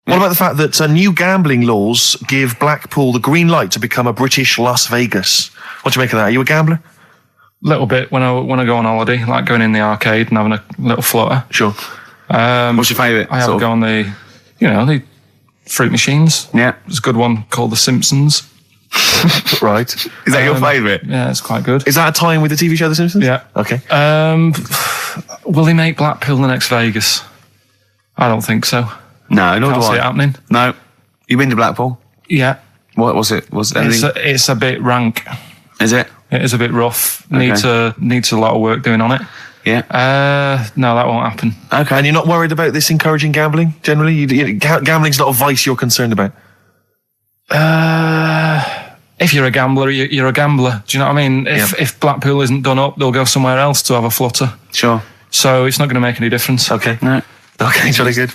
What about the fact that new gambling laws give Blackpool the green light to become a British Las Vegas? What do you make of that? Are you a gambler? Little bit when I go on holiday, like going in the arcade and having a little flutter. Sure. What's your favourite? I have a go on the fruit machines. Yeah. There's a good one called The Simpsons. Right. Is that your favourite? Yeah, it's quite good. Is that a tie-in with the TV show The Simpsons? Yeah. Okay. Will he make Blackpool the next Vegas? I don't think so. No, not Can't see it happening. No. You been to Blackpool? Yeah. What was it? Was it anything? It's a bit rank. Is it? It is a bit rough. Okay. Needs a lot of work doing on it. Yeah. No, that won't happen. Okay. And you're not worried about this encouraging gambling, generally? Gambling's not a vice you're concerned about? If you're a gambler, you're a gambler. Do you know what I mean? If Blackpool isn't done up, they'll go somewhere else to have a flutter. Sure. So it's not going to make any difference. Okay. No. Okay, jolly good.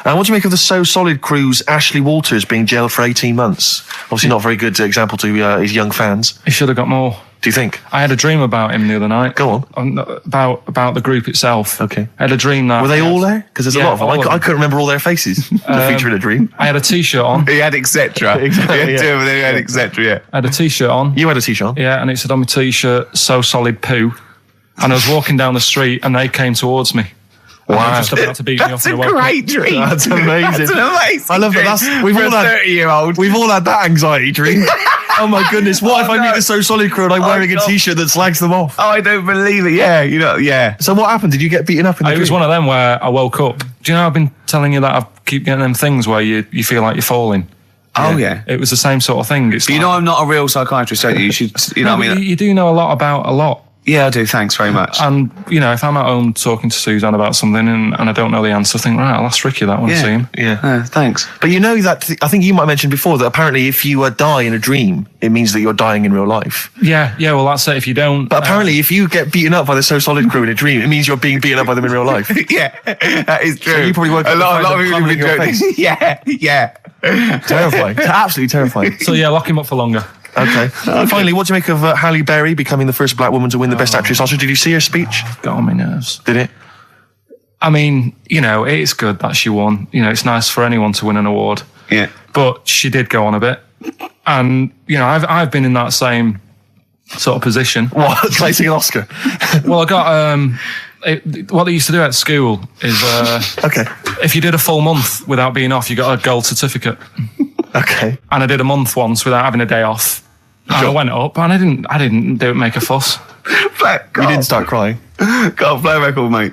What do you make of the So Solid crew's Ashley Walters being jailed for 18 months? Obviously not a very good example to his young fans. He should have got more. Do you think? I had a dream about him the other night. Go on. About the group itself. Okay. I had a dream that... Were they all there? Because there's a lot of them. I couldn't remember all their faces to feature in a dream. I had a T-shirt on. He had etc. Exactly, He had etc. Yeah. I had a T-shirt on. You had a T-shirt on? Yeah, and it said on my T-shirt, So Solid Poo. And I was walking down the street and they came towards me. Wow. They were just about to beat me up. That's a great dream. That's amazing. That's an amazing I love that. dream. We've For all a had 30-year-old. We've all had that anxiety dream. Oh my goodness! What if I meet the So Solid crew and I'm wearing a T-shirt that slags them off? Oh, I don't believe it. Yeah, yeah. So what happened? Did you get beaten up in the It was one of them where I woke up. Do you know I've been telling you that I keep getting them things where you feel like you're falling? Oh, yeah. It was the same sort of thing. It's You know I'm not a real psychiatrist, don't you? You should, you know what I mean? You do know a lot about a lot. Yeah, I do. Thanks very much. And, if I'm at home talking to Suzanne about something and I don't know the answer, I think, right, I'll ask Ricky that one to see him. Yeah. Thanks. But you know that, I think you might have mentioned before that apparently if you die in a dream, it means that you're dying in real life. Yeah, well, that's it. If you don't... But apparently if you get beaten up by the So Solid crew in a dream, it means you're being beaten up by them in real life. Yeah, that is true. So you probably woke up a lot of people have been your doing face. Yeah. Terrifying. Absolutely terrifying. So, lock him up for longer. Okay. Finally, what do you make of Halle Berry becoming the first black woman to win the Best Actress Oscar? Did you see her speech? Got on my nerves. Did it? I mean, it's good that she won. It's nice for anyone to win an award. Yeah. But she did go on a bit. And, I've been in that same sort of position. What? Placing an Oscar? Well, I got... what they used to do at school is... Okay. If you did a full month without being off, you got a gold certificate. Okay. And I did a month once without having a day off. And I went up and I didn't make a fuss. You didn't start crying. Got a play record, mate.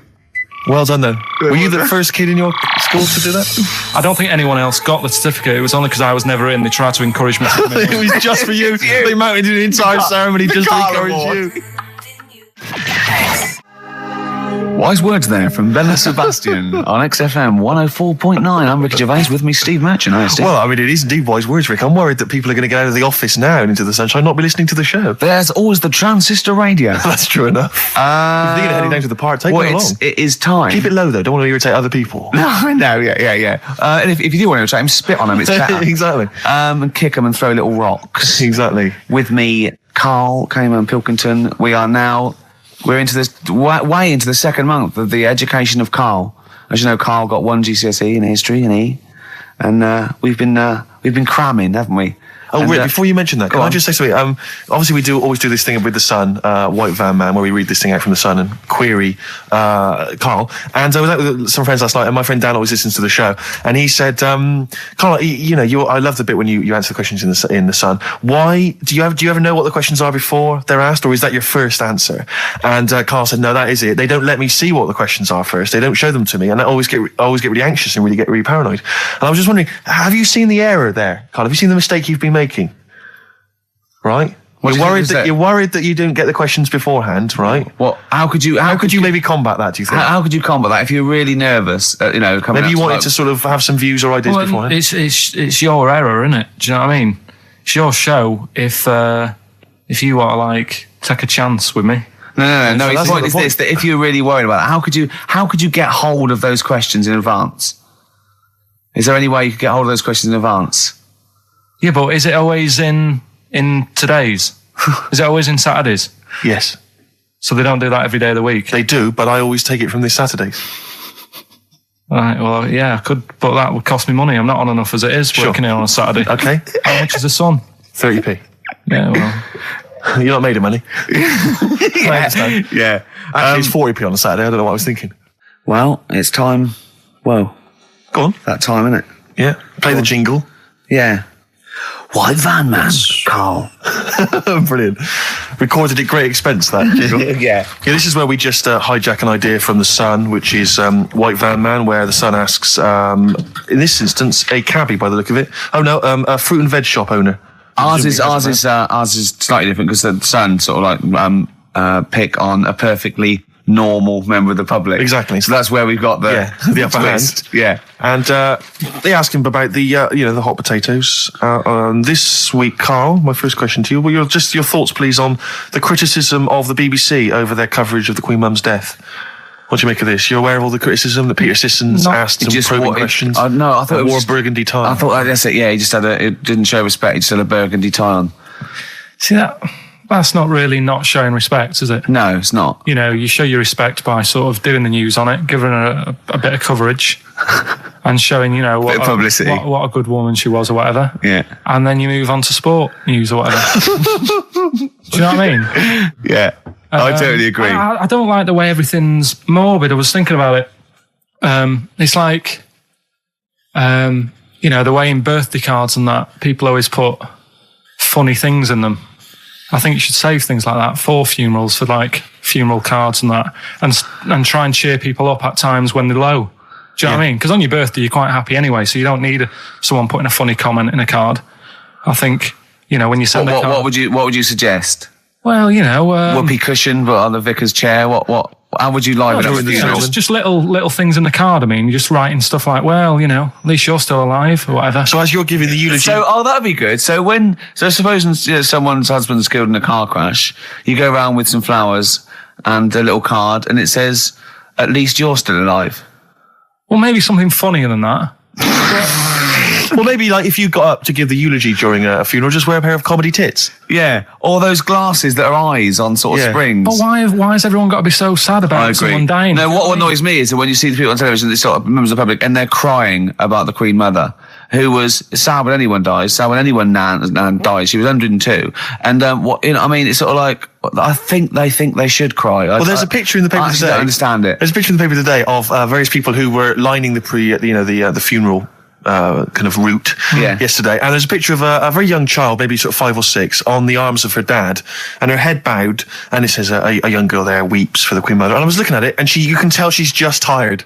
Well done, then. Were you the first kid in your school to do that? I don't think anyone else got the certificate. It was only because I was never in. They tried to encourage me to come in. It was just for you. They mounted an entire ceremony just to encourage you. Wise words there from Bella Sebastian on XFM 104.9. I'm Ricky Gervais, with me Steve Merchant. Hi, Steve. Well, I mean, it is indeed wise words, Rick. I'm worried that people are going to get out of the office now and into the sunshine, not be listening to the show. There's always the transistor radio. That's true enough. If you're thinking of heading down to the park, take it along. It is time. Keep it low, though. Don't want to irritate other people. No, I know, yeah. And if you do want to irritate them, spit on them, it's better. Exactly. And kick them and throw little rocks. Exactly. With me, Karl Pilkington. We're into this way into the second month of the education of Karl. As you know, Karl got 1 GCSE in history and E, and we've been cramming, haven't we? Oh, Rick, before you mention that, can I just say something? Obviously, we always do this thing with the Sun, White Van Man, where we read this thing out from the Sun and query Karl. And I was out with some friends last night, and my friend Dan always listens to the show, and he said, Karl, I love the bit when you answer the questions in the Sun. Why do you ever know what the questions are before they're asked, or is that your first answer? And Karl said, no, that is it. They don't let me see what the questions are first. They don't show them to me, and I always get really anxious and get really paranoid. And I was just wondering, have you seen the error there, Karl? Have you seen the mistake you've been making? Right? You're worried that you didn't get the questions beforehand, right? What? How could you maybe combat that, do you think? How could you combat that if you're really nervous? Maybe you wanted to sort of have some views or ideas beforehand. It's your error, isn't it? Do you know what I mean? It's your show. If you want to take a chance with me. No. The point is this: that if you're really worried about it, how could you get hold of those questions in advance? Is there any way you could get hold of those questions in advance? Yeah, but is it always in today's? Is it always in Saturdays? Yes. So they don't do that every day of the week? They do, but I always take it from this Saturdays. Right, well, yeah, I could, but that would cost me money. I'm not on enough as it is working here on a Saturday. Okay. How much is the sun? 30p. Yeah, well. You're not made of money. I understand. Yeah. Actually, it's 40p on a Saturday. I don't know what I was thinking. Well, it's time. Well, Go on. that time, isn't it? Yeah. Play the jingle. Yeah. White Van Karl. Brilliant. Recorded at great expense, that jingle. Yeah. This is where we just hijack an idea from The Sun, which is White Van Man, where The Sun asks, in this instance, a cabbie by the look of it. Oh no, a fruit and veg shop owner. Ours is slightly different because the Sun sort of like pick on a perfectly normal member of the public. Exactly. So that's where we've got the upper twist. hand. Yeah. And they ask him about the the hot potatoes. This week, Karl, my first question to you, well, your thoughts, please, on the criticism of the BBC over their coverage of the Queen Mum's death. What do you make of this? You're aware of all the criticism that Peter Sissons asked some probing questions? No, I thought it wore was a burgundy tie. I thought that's it. Yeah, he just it didn't show respect. He just had a burgundy tie on. See, that's not really not showing respect, is it? No, it's not. You know, you show your respect by sort of doing the news on it, giving her a bit of coverage and showing, what, publicity. What a good woman she was or whatever. Yeah. And then you move on to sport news or whatever. Do you know what I mean? Yeah. I totally agree. I don't like the way everything's morbid. I was thinking about it. It's like, the way in birthday cards and that, people always put funny things in them. I think you should save things like that for funerals, for like funeral cards and that, and try and cheer people up at times when they're low. Do you know what I mean? Because on your birthday, you're quite happy anyway, so you don't need someone putting a funny comment in a card. I think, when you send a card... What would you suggest? Well, whoopee cushion, but on the vicar's chair. How would you liven up the just little things in the card. I mean, you're just writing stuff like, well, at least you're still alive or whatever. So as you're giving the eulogy... that'd be good. So suppose someone's husband's killed in a car crash, you go around with some flowers and a little card, and it says, at least you're still alive. Well, maybe something funnier than that. Well, maybe like if you got up to give the eulogy during a funeral, just wear a pair of comedy tits. Yeah, or those glasses that are eyes on sort of springs. But why has everyone got to be so sad about someone dying? No, what annoys me is that when you see the people on television, they sort of members of the public, and they're crying about the Queen Mother, who was sad when anyone dies, sad when anyone nan dies. She was 102, and it's sort of like I think they should cry. Well, there's a picture in the paper today. I don't understand it. There's a picture in the paper today of various people who were lining the funeral. Kind of route yesterday, and there's a picture of a very young child, maybe sort of 5 or 6, on the arms of her dad, and her head bowed, and it says a young girl there weeps for the Queen Mother. And I was looking at it, and you can tell she's just tired.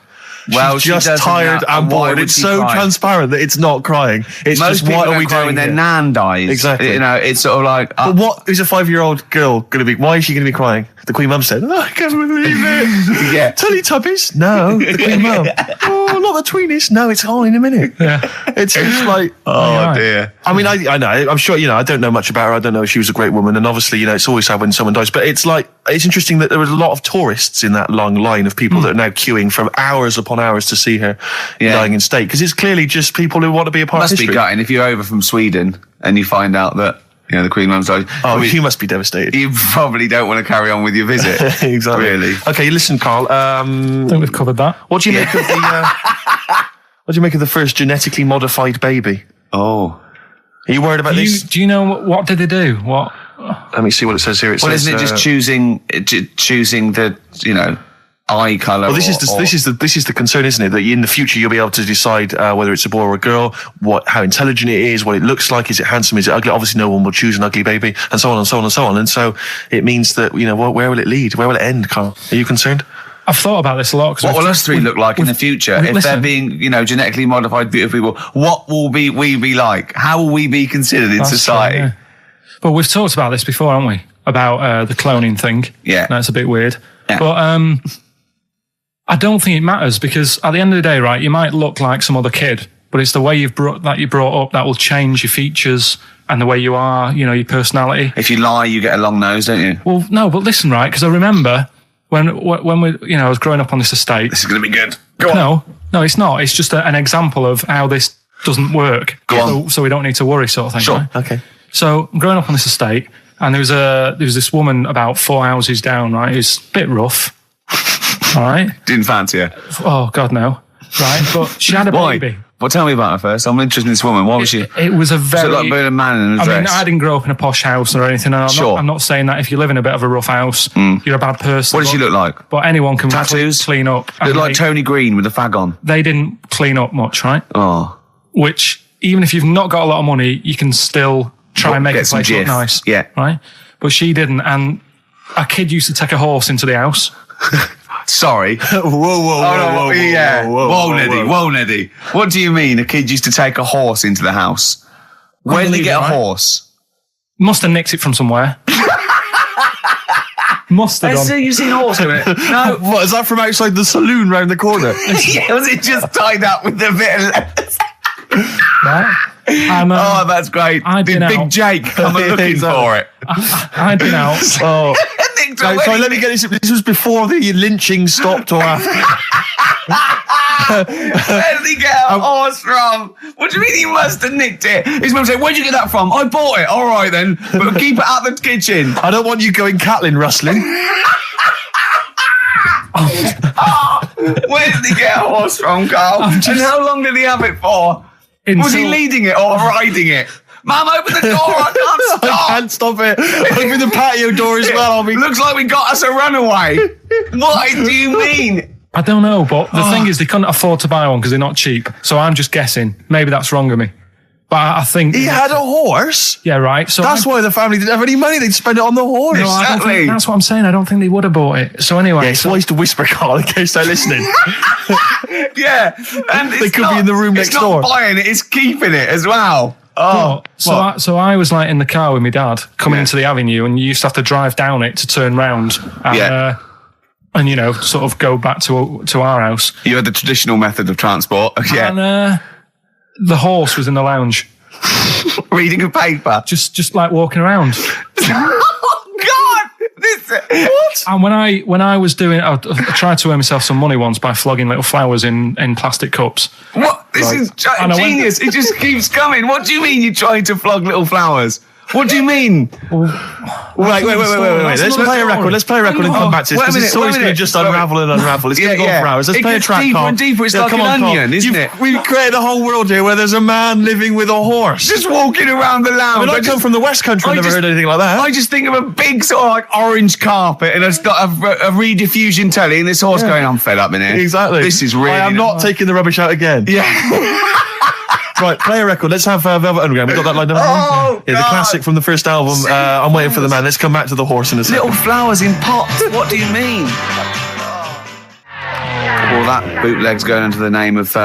Well, she's just tired and bored. It's so transparent that it's not crying. It's most just, what are we doing when their nan dies? Exactly. It's sort of like... But what is a 5-year-old girl going to be... Why is she going to be crying? The Queen Mum said, I can't believe it. Yeah. Teletubbies? No. The Queen Mum. Oh, not the tweenies. No, it's all in a minute. Yeah. It's like... Oh, dear. I mean, I know. I'm sure, I don't know much about her. I don't know if she was a great woman. And obviously, it's always sad when someone dies. But it's interesting that there was a lot of tourists in that long line of people that are now queuing for hours upon hours to see her dying in state. Because it's clearly just people who want to be a part of history. Must be gutting if you're over from Sweden and you find out that the Queen Mum's died. Oh, you must be devastated. You probably don't want to carry on with your visit. Exactly. Really. Okay, listen, Karl. I think we've covered that. What do you make of the? What do you make of the first genetically modified baby? Oh, are you worried about this? Do you know what did they do? What? Let me see what it says here. Isn't it just choosing the eye colour? Well, this is the concern, isn't it? That in the future you'll be able to decide whether it's a boy or a girl, how intelligent it is, what it looks like, is it handsome, is it ugly? Obviously, no one will choose an ugly baby, and so on and so on and so on. And so it means that where will it lead? Where will it end, Karl? Are you concerned? I've thought about this a lot. What will us three look like in the future if they're being, genetically modified, beautiful people? What will we be like? How will we be considered in society? True, yeah. But we've talked about this before, haven't we? About the cloning thing. Yeah, that's a bit weird. Yeah. But I don't think it matters because at the end of the day, right, you might look like some other kid, but it's the way you brought up that will change your features and the way you are, your personality. If you lie, you get a long nose, don't you? Well, no, but listen, right, because I remember when we, I was growing up on this estate. This is going to be good. Go on. No, it's not. It's just an example of how this doesn't work. Go on. So we don't need to worry, sort of thing. Sure. Right? Okay. So I'm growing up on this estate, and there was this woman about 4 houses down, right, who's a bit rough. All right. Didn't fancy her. Oh God, no. right? But she had a baby. Well, tell me about her first. I'm interested in this woman. Why was she? It was a very... So like being a man in a dress. I mean, I didn't grow up in a posh house or anything. And I'm not saying that if you live in a bit of a rough house, you're a bad person. What did she look like? But anyone can Tattoos? clean up. Looked like Tony Green with a fag on. They didn't clean up much, right? Oh. Which, even if you've not got a lot of money, you can still try and make a place look nice. Yeah. Right? But she didn't. And a kid used to take a horse into the house. Sorry. Whoa, Neddy. What do you mean a kid used to take a horse into the house? Where did he get a horse? Must have nicked it from somewhere. Must have done. You've seen a horse in it? No. What, is that from outside the saloon round the corner? Yeah, was it just tied up with a bit of lettuce? Right? Oh, that's great. Did Big Jake come looking for it? I'd been out. Oh. So let me get this. This was before the lynching stopped or after? Where did he get a horse from? What do you mean he must have nicked it? His mum said, where'd you get that from? I bought it. All right then. But keep it out the kitchen. I don't want you going Catlin rustling. Where did he get a horse from, Karl? And how long did he have it for? Was he leading it or riding it? Mum, open the door, I can't stop. I can't stop it. Open the patio door as well. Looks like we got us a runaway. What do you mean? I don't know, but the thing is they couldn't afford to buy one because they're not cheap. So I'm just guessing. Maybe that's wrong of me. But I think... He had a horse? Yeah, right. So that's why the family didn't have any money. They'd spend it on the horse. No, I don't think, that's what I'm saying. I don't think they would have bought it. So anyway... Yeah, so I used to whisper, Karl, in case they're listening. Yeah. And they could be in the room next door. It's not buying it, it's keeping it as well. Oh, so I was like in the car with my dad coming into the avenue, and you used to have to drive down it to turn round and you know, sort of go back to our house. You had the traditional method of transport, And the horse was in the lounge, reading a paper, just like walking around. What? And when I was doing, I tried to earn myself some money once by flogging little flowers in plastic cups. What? This is genius. It just keeps coming. What do you mean you're trying to flog little flowers? What do you mean? Wait. Let's play a record. Let's play a record and come back to this, because it's always going to just unravel and unravel. It's going to go on for hours. Let's play a track, Karl. Deeper and deeper. It's like an onion, isn't it? We've created a whole world here where there's a man living with a horse. Just walking around the lounge. I come from the West Country. I've never heard anything like that. I just think of a big sort of like orange carpet, and it's got a rediffusion telly, and this horse going, I'm fed up in here. Exactly. This is really... I am not taking the rubbish out again. Yeah. Right, play a record. Let's have Velvet Underground. We've got that lined up. Oh, yeah, the classic from the first album. I'm Waiting for the Man. Let's come back to the horse in a second. Little flowers in pots. What do you mean? Well, that bootleg's going under the name of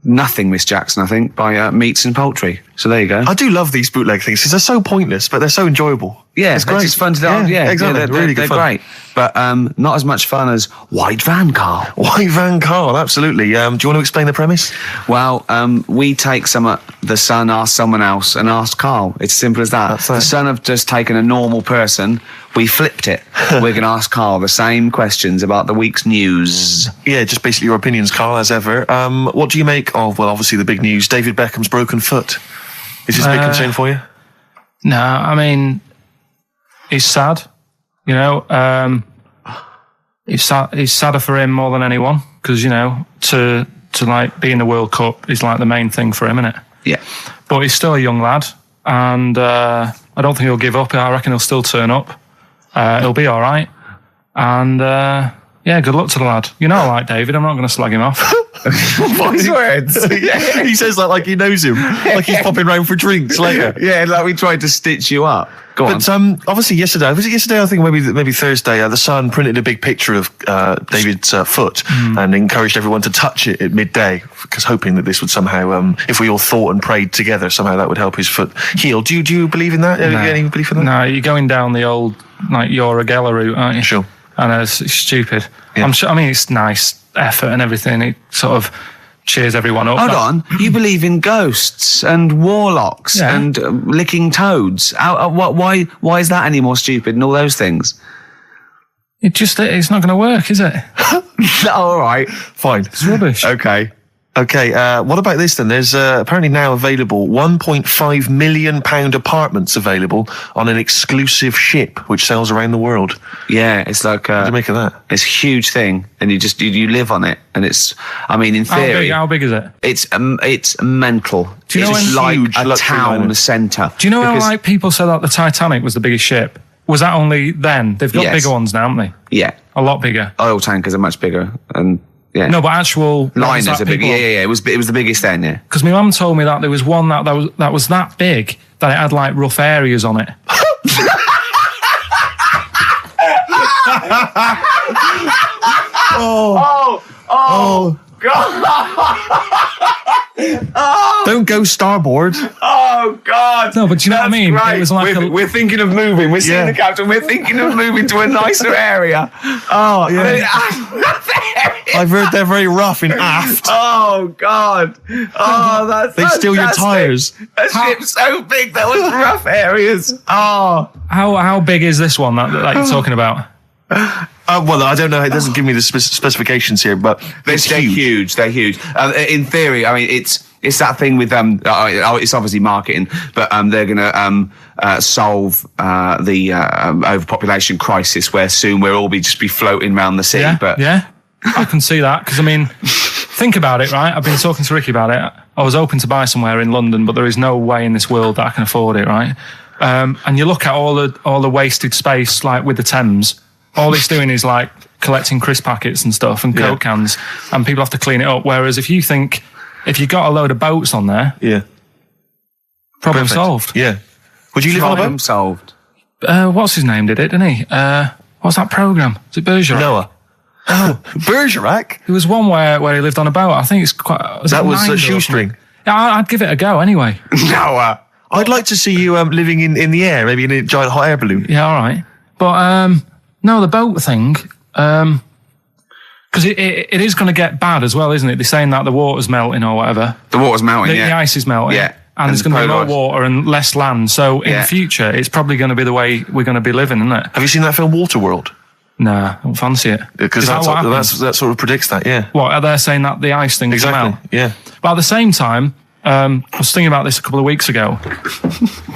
Nothing, Miss Jackson, I think, by Meats and Poultry. So there you go. I do love these bootleg things because they're so pointless, but they're so enjoyable. Yeah, it's great. It's fun to do. Yeah, exactly. They're really good fun. Great. But not as much fun as White Van Karl. White Van Karl, absolutely. Do you want to explain the premise? Well, we take the Sun, ask someone else, and ask Karl. It's as simple as that. The Sun have just taken a normal person. We flipped it. We're going to ask Karl the same questions about the week's news. Yeah, just basically your opinions, Karl, as ever. What do you make of, well, obviously the big news, David Beckham's broken foot? Is this a big concern for you? No, I mean, it's sad. You know, it's sadder for him more than anyone, because, you know, to like be in the World Cup is like the main thing for him, isn't it? Yeah. But he's still a young lad, and I don't think he'll give up. I reckon he'll still turn up. He'll be all right. And yeah, good luck to the lad. You know, I like David. I'm not going to slag him off. Voice words. Yeah. He says that like he knows him, like he's popping round for drinks later. Yeah, like we tried to stitch you up. Go on. But obviously yesterday, was it yesterday? I think maybe Thursday. The Sun printed a big picture of David's foot and encouraged everyone to touch it at midday, because hoping that this would somehow, if we all thought and prayed together, somehow that would help his foot heal. Do you believe in that? No. Any belief in that? No, you're going down the old like Yoragella route, aren't you? Sure. And it's stupid. Yeah. I'm sure. I mean, it's nice effort and everything. It sort of cheers everyone up. Hold on. You believe in ghosts and warlocks and licking toads. Why is that any more stupid than all those things? It's not going to work, is it? All right. Fine. It's rubbish. Okay. Okay, what about this then? There's apparently now available £1.5 million apartments available on an exclusive ship which sails around the world. Yeah, it's like What do you make of that? it's a huge thing, and you live on it, and it's. I mean, in theory, How big is it? it's mental. Do you know it's when- like huge a luxury town liner. centre? Do you know how Because- like people said that the Titanic was the biggest ship? Was that only then? They've got Yes. bigger ones now, haven't they? Yeah, A lot bigger. oil tankers are much bigger, and yeah, No, but actual liners are bigger. Yeah. It was the biggest then. Yeah. Because my mum told me that there was one that was that big that it had like rough areas on it. Oh, don't go starboard. Oh God! No, but do you know what I mean? Right. It was like we're thinking of moving. We're seeing Yeah. the captain. We're thinking of moving to a nicer area. Oh Yeah. I've heard they're very rough in aft. Oh God! Oh, that's They steal your fantastic. tyres. A ship's so big there was rough areas. Oh, how big is this one that you're talking about? Well, I don't know. It doesn't give me the specifications here, but they're huge. huge. They're huge. In theory, I mean, it's that thing with it's obviously marketing, but they're going to solve the overpopulation crisis, where soon we'll all just be floating around the sea. Yeah, But yeah, I can see that because I mean, think about it, right? I've been talking to Ricky about it. I was hoping to buy somewhere in London, but there is no way in this world that I can afford it, right? And you look at all the wasted space, like with the Thames. All it's doing is like collecting crisp packets and stuff and Coke cans, and people have to clean it up. Whereas if you got a load of boats on there, Yeah. problem Perfect. solved. Yeah. Would you live on a problem boat? solved. What's his name did it, didn't he? What's that programme? Is it Bergerac? Noah. Oh, Bergerac? There was one where he lived on a boat. I think it's quite... That was Nine a or shoestring. something? Yeah, I'd give it a go anyway. Noah. I'd like to see you living in the air, maybe in a giant hot air balloon. Yeah, all right. But no, the boat thing, because it is going to get bad as well, isn't it? They're saying that the water's melting or whatever. The water's melting. The ice is melting. Yeah. And there's going to be more polar ice. water and less land. So in Yeah. the future, it's probably going to be the way we're going to be living, isn't it? Have you seen that film Waterworld? Nah, I don't fancy it. Because Is that what happens? that sort of predicts that, yeah. What, are they saying that the ice thing is going to melt? Exactly, yeah. But at the same time, I was thinking about this a couple of weeks ago.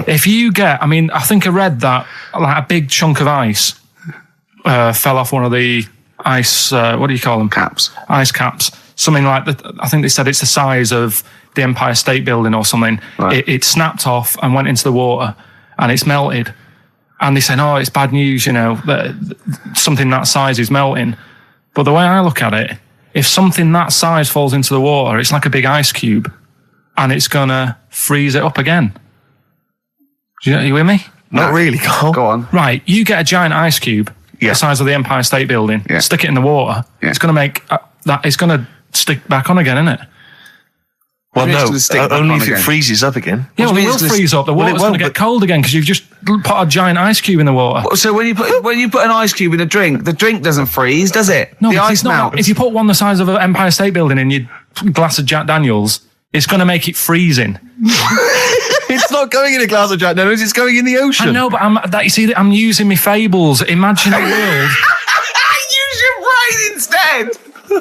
If you get, I think I read that like a big chunk of ice fell off one of the ice, what do you call them? Caps. Ice caps. Something like that. I think they said it's the size of the Empire State Building or something. Right. It snapped off and went into the water and it's melted. And they said, oh, it's bad news, that something that size is melting. But the way I look at it, if something that size falls into the water, it's like a big ice cube and it's going to freeze it up again. Are you with me? Not really, Carl. Go on. Right, you get a giant ice cube, Yeah. the size of the Empire State Building, Yeah. stick it in the water, Yeah. it's going to make it's going to stick back on again, isn't it? Well, It's no, gonna stick back only on if it again. freezes up again. Yeah, well, do it you will mean it's freeze up. The well, it water's going to won't, get cold again because you've just put a giant ice cube in the water. So when you put an ice cube in a drink, the drink doesn't freeze, does it? No, the because ice it's not. melts. If you put one the size of an Empire State Building in your glass of Jack Daniels, it's going to make it freezing. It's not going in a glass of Jack Daniels, it's going in the ocean. I know, but I'm using my fables. Imagine a world. Use your brain instead.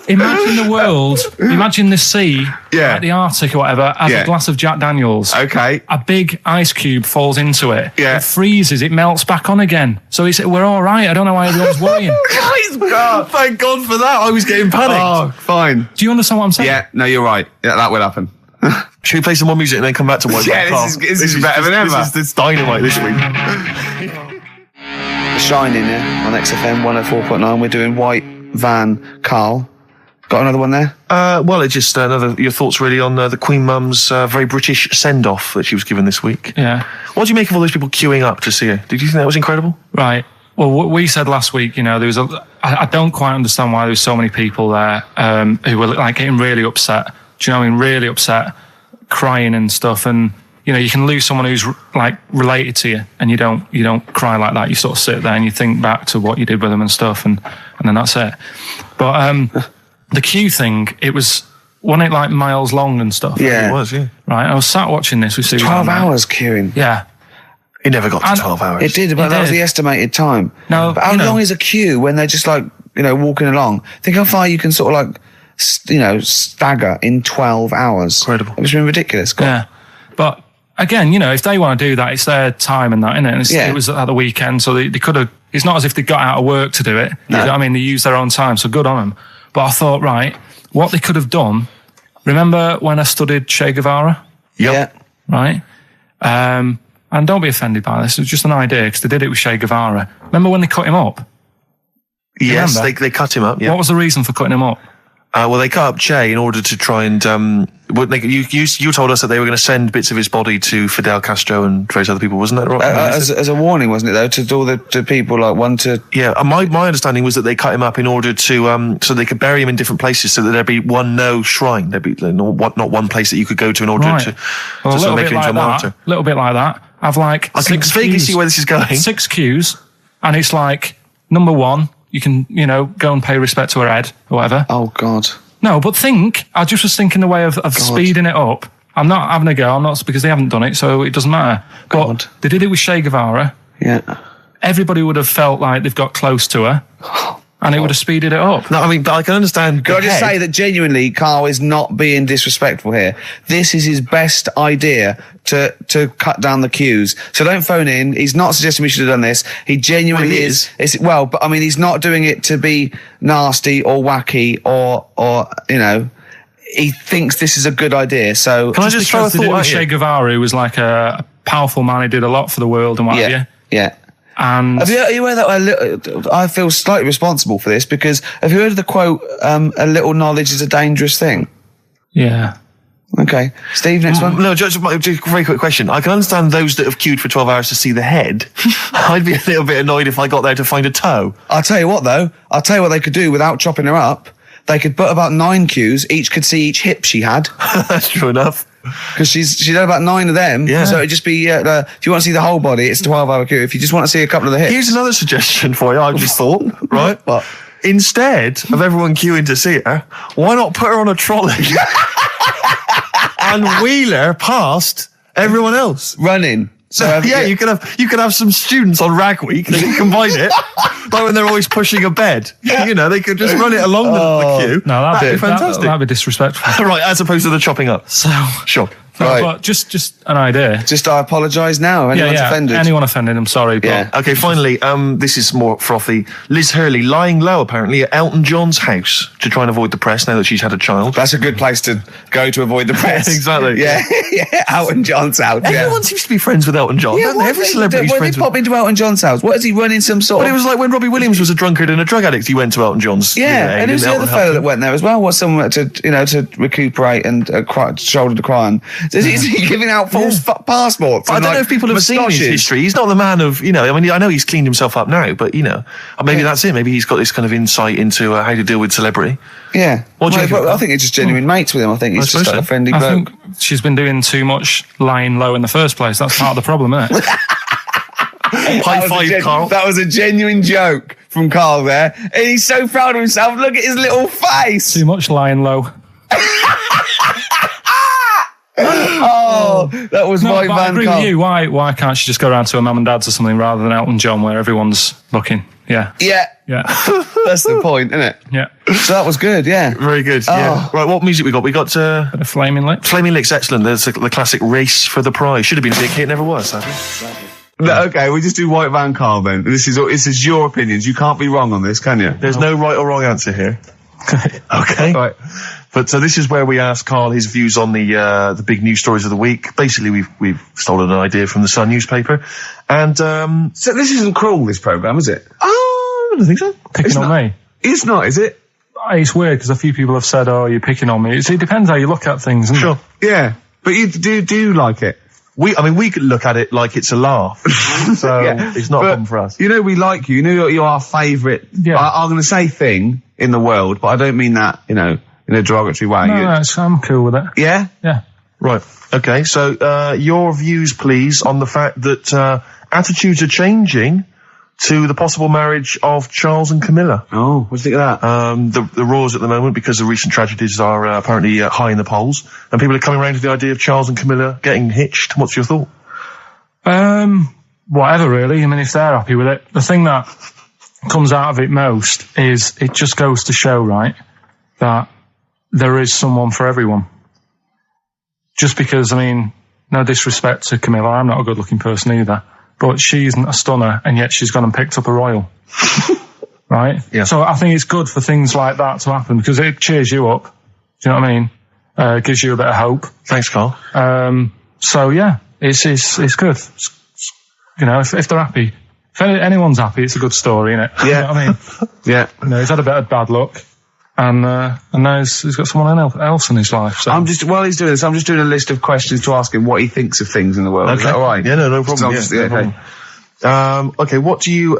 Imagine the world. Imagine the sea, Yeah. like the Arctic or whatever, as Yeah. a glass of Jack Daniels. Okay. A big ice cube falls into it. Yeah. It freezes. It melts back on again. So we're all right. I don't know why everyone's worrying. Thank God for that. I was getting panicked. Oh, fine. Do you understand what I'm saying? Yeah, no, you're right. Yeah, that will happen. Should we play some more music and then come back to White Yeah, Van Karl? this is better than ever. This is dynamite this week. Shining here on XFM 104.9. We're doing White Van Karl. Got another one there? Well, it's just your thoughts really on the Queen Mum's very British send-off that she was given this week. Yeah. What do you make of all those people queuing up to see her? Did you think that was incredible? Right. Well, what we said last week, there was I don't quite understand why there was so many people there who were like getting really upset. Do you know what I mean? Really upset, crying and stuff. And you can lose someone who's like related to you, and you don't cry like that. You sort of sit there and you think back to what you did with them and stuff, and then that's it. But the queue thing, wasn't it like miles long and stuff? Yeah. It was, yeah. Right. I was sat watching this with Sue. 12 hours queuing. Yeah. It never got to And- 12 hours. It did, but It that was did. the estimated time. No, But how you know. long is a queue when they're just like, walking along? Think how far you can sort of like stagger in 12 hours. Incredible. It was ridiculous. Yeah. But again, if they want to do that, it's their time and that, isn't it? And it was at the weekend, so they could have, it's not as if they got out of work to do it. No. You know what I mean? They used their own time, so good on them. But I thought, right, what they could have done, remember when I studied Che Guevara? Yep. Yeah. Right? And don't be offended by this, it was just an idea, because they did it with Che Guevara. Remember when they cut him up? Yes, they cut him up, yeah. What was the reason for cutting him up? Well, they cut up Che in order to try and... you told us that they were going to send bits of his body to Fidel Castro and various other people, wasn't that right? As a warning, wasn't it, though, to all to people, like, one to... Yeah, my understanding was that they cut him up in order to... so they could bury him in different places, so that there'd be no shrine. There'd be not one place that you could go to in order to sort of make him into a martyr. A little bit like that. I've like... I can vaguely see where this is going. 6 cues, and it's like, number 1... You can, go and pay respect to her head or whatever. Oh, God. No, but I just was thinking the way of speeding it up. I'm not having a go. I'm not, because they haven't done it, so it doesn't matter. But they did it with Che Guevara. Yeah. Everybody would have felt like they've got close to her. And it would have speeded it up. No, I mean, but I can understand. Can I just say that genuinely, Karl is not being disrespectful here. This is his best idea to cut down the queues. So don't phone in. He's not suggesting we should have done this. He genuinely is. But I mean, he's not doing it to be nasty or wacky or he thinks this is a good idea. So can I just throw a thought at Che Guevara, who was like a powerful man who did a lot for the world and what have you. Yeah. And have you heard that? I feel slightly responsible for this, because have you heard of the quote, a little knowledge is a dangerous thing? Yeah. Okay. Steve, next one? No, just a very quick question. I can understand those that have queued for 12 hours to see the head. I'd be a little bit annoyed if I got there to find a toe. I'll tell you what, though. I'll tell you what they could do without chopping her up. They could put about 9 queues. Each could see each hip she had. That's true enough. Because she's had about 9 of them. Yeah. So it'd just be, if you want to see the whole body, it's a 12-hour queue. If you just want to see a couple of the hips. Here's another suggestion for you, I've just thought, right? What? Instead of everyone queuing to see her, why not put her on a trolley and wheel her past everyone else? Running. So you could have some students on Rag Week. They can combine it, like when they're always pushing a bed. They could just run it along the queue. No, that'd be fantastic. That'd be disrespectful. Right, as opposed to the chopping up. So sure. Right. But just an idea. Just I apologise now. Anyone's offended. Anyone offended, I'm sorry. But Yeah. Okay, finally, this is more frothy. Liz Hurley lying low, apparently, at Elton John's house to try and avoid the press now that she's had a child. That's a good place to go to avoid the press. Exactly. Yeah, Elton John's house. Everyone seems to be friends with Elton John, don't they? Every celebrity's When friends did with... pop into Elton John's house? What is he running some sort But of... it was like when Robbie Williams was a drunkard and a drug addict, he went to Elton John's. Yeah, and who's the other fellow that went there as well? Was someone to recuperate and shoulder to cry on? Is he giving out false passports? I don't know if people have seen his history. He's not the man of, I know he's cleaned himself up now, but, maybe that's it. Maybe he's got this kind of insight into how to deal with celebrity. Yeah. What do you think? I think it's just genuine mates with him. I think he's just like a friendly bloke. I think she's been doing too much lying low in the first place. That's part of the problem, isn't it? High five, Karl. That was a genuine joke from Karl there. And he's so proud of himself. Look at his little face. Too much lying low. Oh, that was White Van Karl. I agree with you. Why can't she just go around to her mum and dad's or something rather than Elton John, where everyone's looking? Yeah. That's the point, isn't it? Yeah. So that was good. Yeah. Very good. Yeah. Right. What music we got? We got Bit of Flaming Lips. Flaming Lips. Excellent. There's the classic Race for the Prize. Should have been a big hit. Never was. Sadly. Okay, we just do White Van Karl then. This is your opinions. You can't be wrong on this, can you? There's no right or wrong answer here. Okay. Right. But this is where we ask Karl his views on the big news stories of the week. Basically, we've stolen an idea from the Sun newspaper, and so this isn't cruel, this program, is it? Oh, I don't think so. Picking on me. It's not, is it? It's weird because a few people have said, "Oh, you're picking on me." It depends how you look at things, doesn't Sure. it? Yeah, but you do like it. We could look at it like it's a laugh, so it's not a problem for us. We like you. You're our favourite. Yeah. I'm going to say thing in the world, but I don't mean that, in a derogatory way. No, I'm cool with it. Yeah? Yeah. Right. Okay. So your views, please, on the fact that attitudes are changing to the possible marriage of Charles and Camilla. Oh, what do you think of that? The roars at the moment, because the recent tragedies are apparently high in the polls, and people are coming around to the idea of Charles and Camilla getting hitched. What's your thought? Whatever, really. I mean, if they're happy with it. The thing that comes out of it most is it just goes to show, right, that there is someone for everyone. Just because, I mean, no disrespect to Camilla, I'm not a good-looking person either, but she isn't a stunner, and yet she's gone and picked up a royal. Right? Yeah. So I think it's good for things like that to happen, because it cheers you up. Do you know what I mean? Gives you a bit of hope. Thanks, Karl. So yeah, it's good. You know, if they're happy, if anyone's happy, it's a good story, isn't it? Yeah. You know what I mean? Yeah. You know, he's had a bit of bad luck, and now he's got someone else in his life. So While he's doing this, I'm just doing a list of questions to ask him what he thinks of things in the world. Is that all right? Yeah, no problem. No problem. Okay, what do you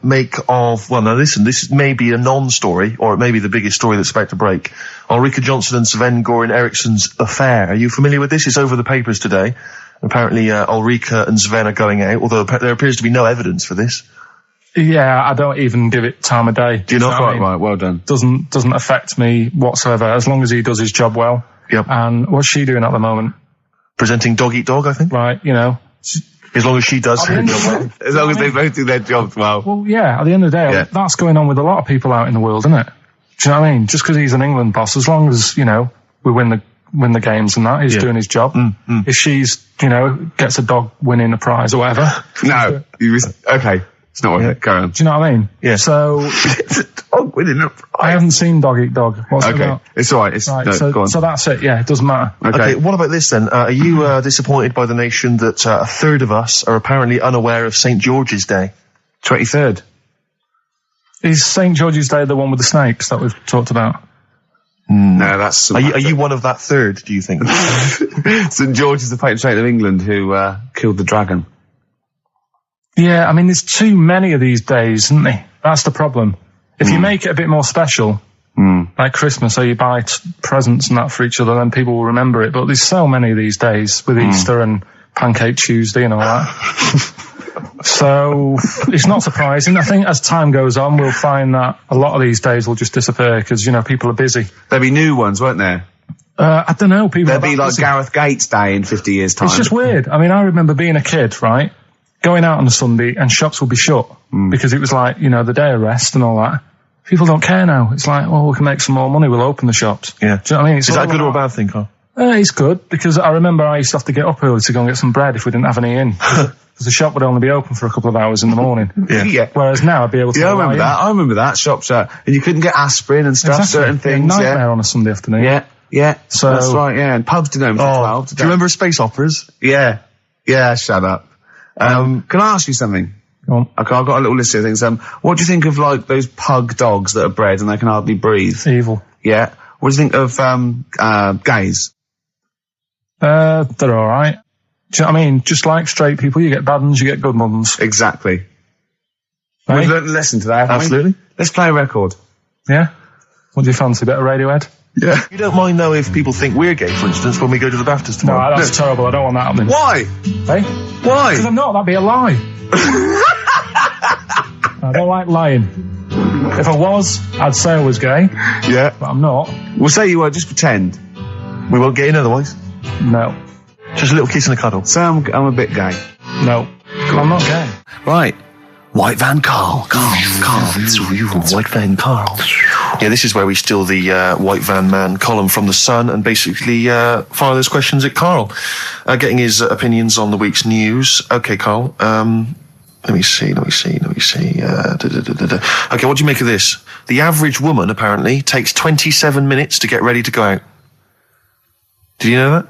make of... Well, now listen, this may be a non-story, or it may be the biggest story that's about to break. Ulrika Jonsson and Sven-Goran Eriksson's affair. Are you familiar with this? It's over the papers today. Apparently, Ulrika and Sven are going out, although there appears to be no evidence for this. yeah, I don't even give it time of day. Do you not? Quite right. Well done. Doesn't affect me whatsoever, as long as he does his job well. Yep. And what's she doing at the moment? Presenting Dog Eat Dog, I think. Right, you know. As long as she does her job well. As long as they both do their jobs well. Well, yeah, at the end of the day, that's going on with a lot of people out in the world, isn't it? Do you know what I mean? Just because he's an England boss, as long as, you know, we win the games and that, he's doing his job. If she's, you know, gets a dog winning a prize or whatever. No. Okay. It's not worth it. Go on. Do you know what I mean? Yeah. So, Dog winning a prize. I haven't seen Dog Eat Dog. What's it about? It's all right. Right, No, go on. so that's it. Yeah, it doesn't matter. Okay, what about this then? Are you disappointed by the nation that a third of us are apparently unaware of St. George's Day? 23rd. Is St. George's Day the one with the snakes that we've talked about? No, that's... Are you one of that third, do you think? St. George is the patron saint of England who killed the dragon. Yeah, I mean, there's too many of these days, isn't there? That's the problem. If you make it a bit more special, like Christmas, so you buy presents and that for each other, then people will remember it. But there's so many of these days with Easter and Pancake Tuesday and all that. So it's not surprising. I think as time goes on, we'll find that a lot of these days will just disappear because, you know, people are busy. There'll be new ones, won't there? I don't know. People There'll be like busy. Gareth Gates Day in 50 years' time. It's just weird. I mean, I remember being a kid, right? Going out on a Sunday and shops will be shut because it was like, you know, the day of rest and all that. People don't care now. It's like, well, we can make some more money. We'll open the shops. Yeah. Do you know what I mean? Is that a good or a bad thing, Karl? It's good because I remember I used to have to get up early to go and get some bread if we didn't have any in. Because the shop would only be open for a couple of hours in the morning. Yeah. Whereas now I'd be able to... Yeah, I remember that. Shops out. And you couldn't get aspirin and stuff, certain things. Nightmare on a Sunday afternoon. Yeah. So, that's right, yeah. And pubs didn't open until 12. Do you remember space operas? Yeah. Yeah, shut up. Can I ask you something? Go on. Okay, I've got a little list of things. What do you think of, like, those pug dogs that are bred and they can hardly breathe? Evil. Yeah. What do you think of gays? They're all right. Do you know what I mean? Just like straight people, you get bad ones, you get good ones. Exactly. Right? We've learned a lesson today, haven't we? Absolutely. Let's play a record. Yeah? What do you fancy? A bit of Radiohead? Yeah. You don't mind, though, if people think we're gay, for instance, when we go to the BAFTAs tomorrow? No, that's terrible. I don't want that happening. Why? Hey? Why? Because I'm not. That'd be a lie. I don't like lying. If I was, I'd say I was gay. Yeah. But I'm not. We'll say you were, just pretend. We won't get in otherwise. No. Just a little kiss and a cuddle. Say I'm a bit gay. No. I'm not gay. Right. White Van Karl. Karl. It's real. White Van Karl. Yeah, this is where we steal the White Van Man column from The Sun and basically fire those questions at Karl, getting his opinions on the week's news. Okay, Karl. Let me see. Okay, what do you make of this? The average woman, apparently, takes 27 minutes to get ready to go out. Did you know that?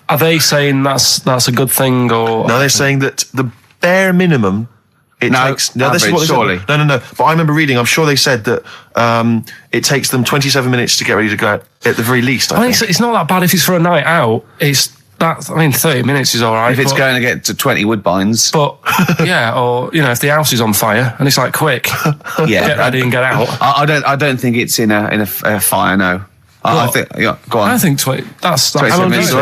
Are they saying that's a good thing, or No, they're saying that the bare minimum takes... No, this is what they surely. said. No. But I remember reading, I'm sure they said that it takes them 27 minutes to get ready to go out, at the very least, I think. it's not that bad if it's for a night out. 30 minutes is all right. If it's going to get to 20 woodbines. But, yeah, or, you know, if the house is on fire and it's like, quick, get ready and get out. I don't think it's in a fire, no. I think, go on. I think that's 27 minutes.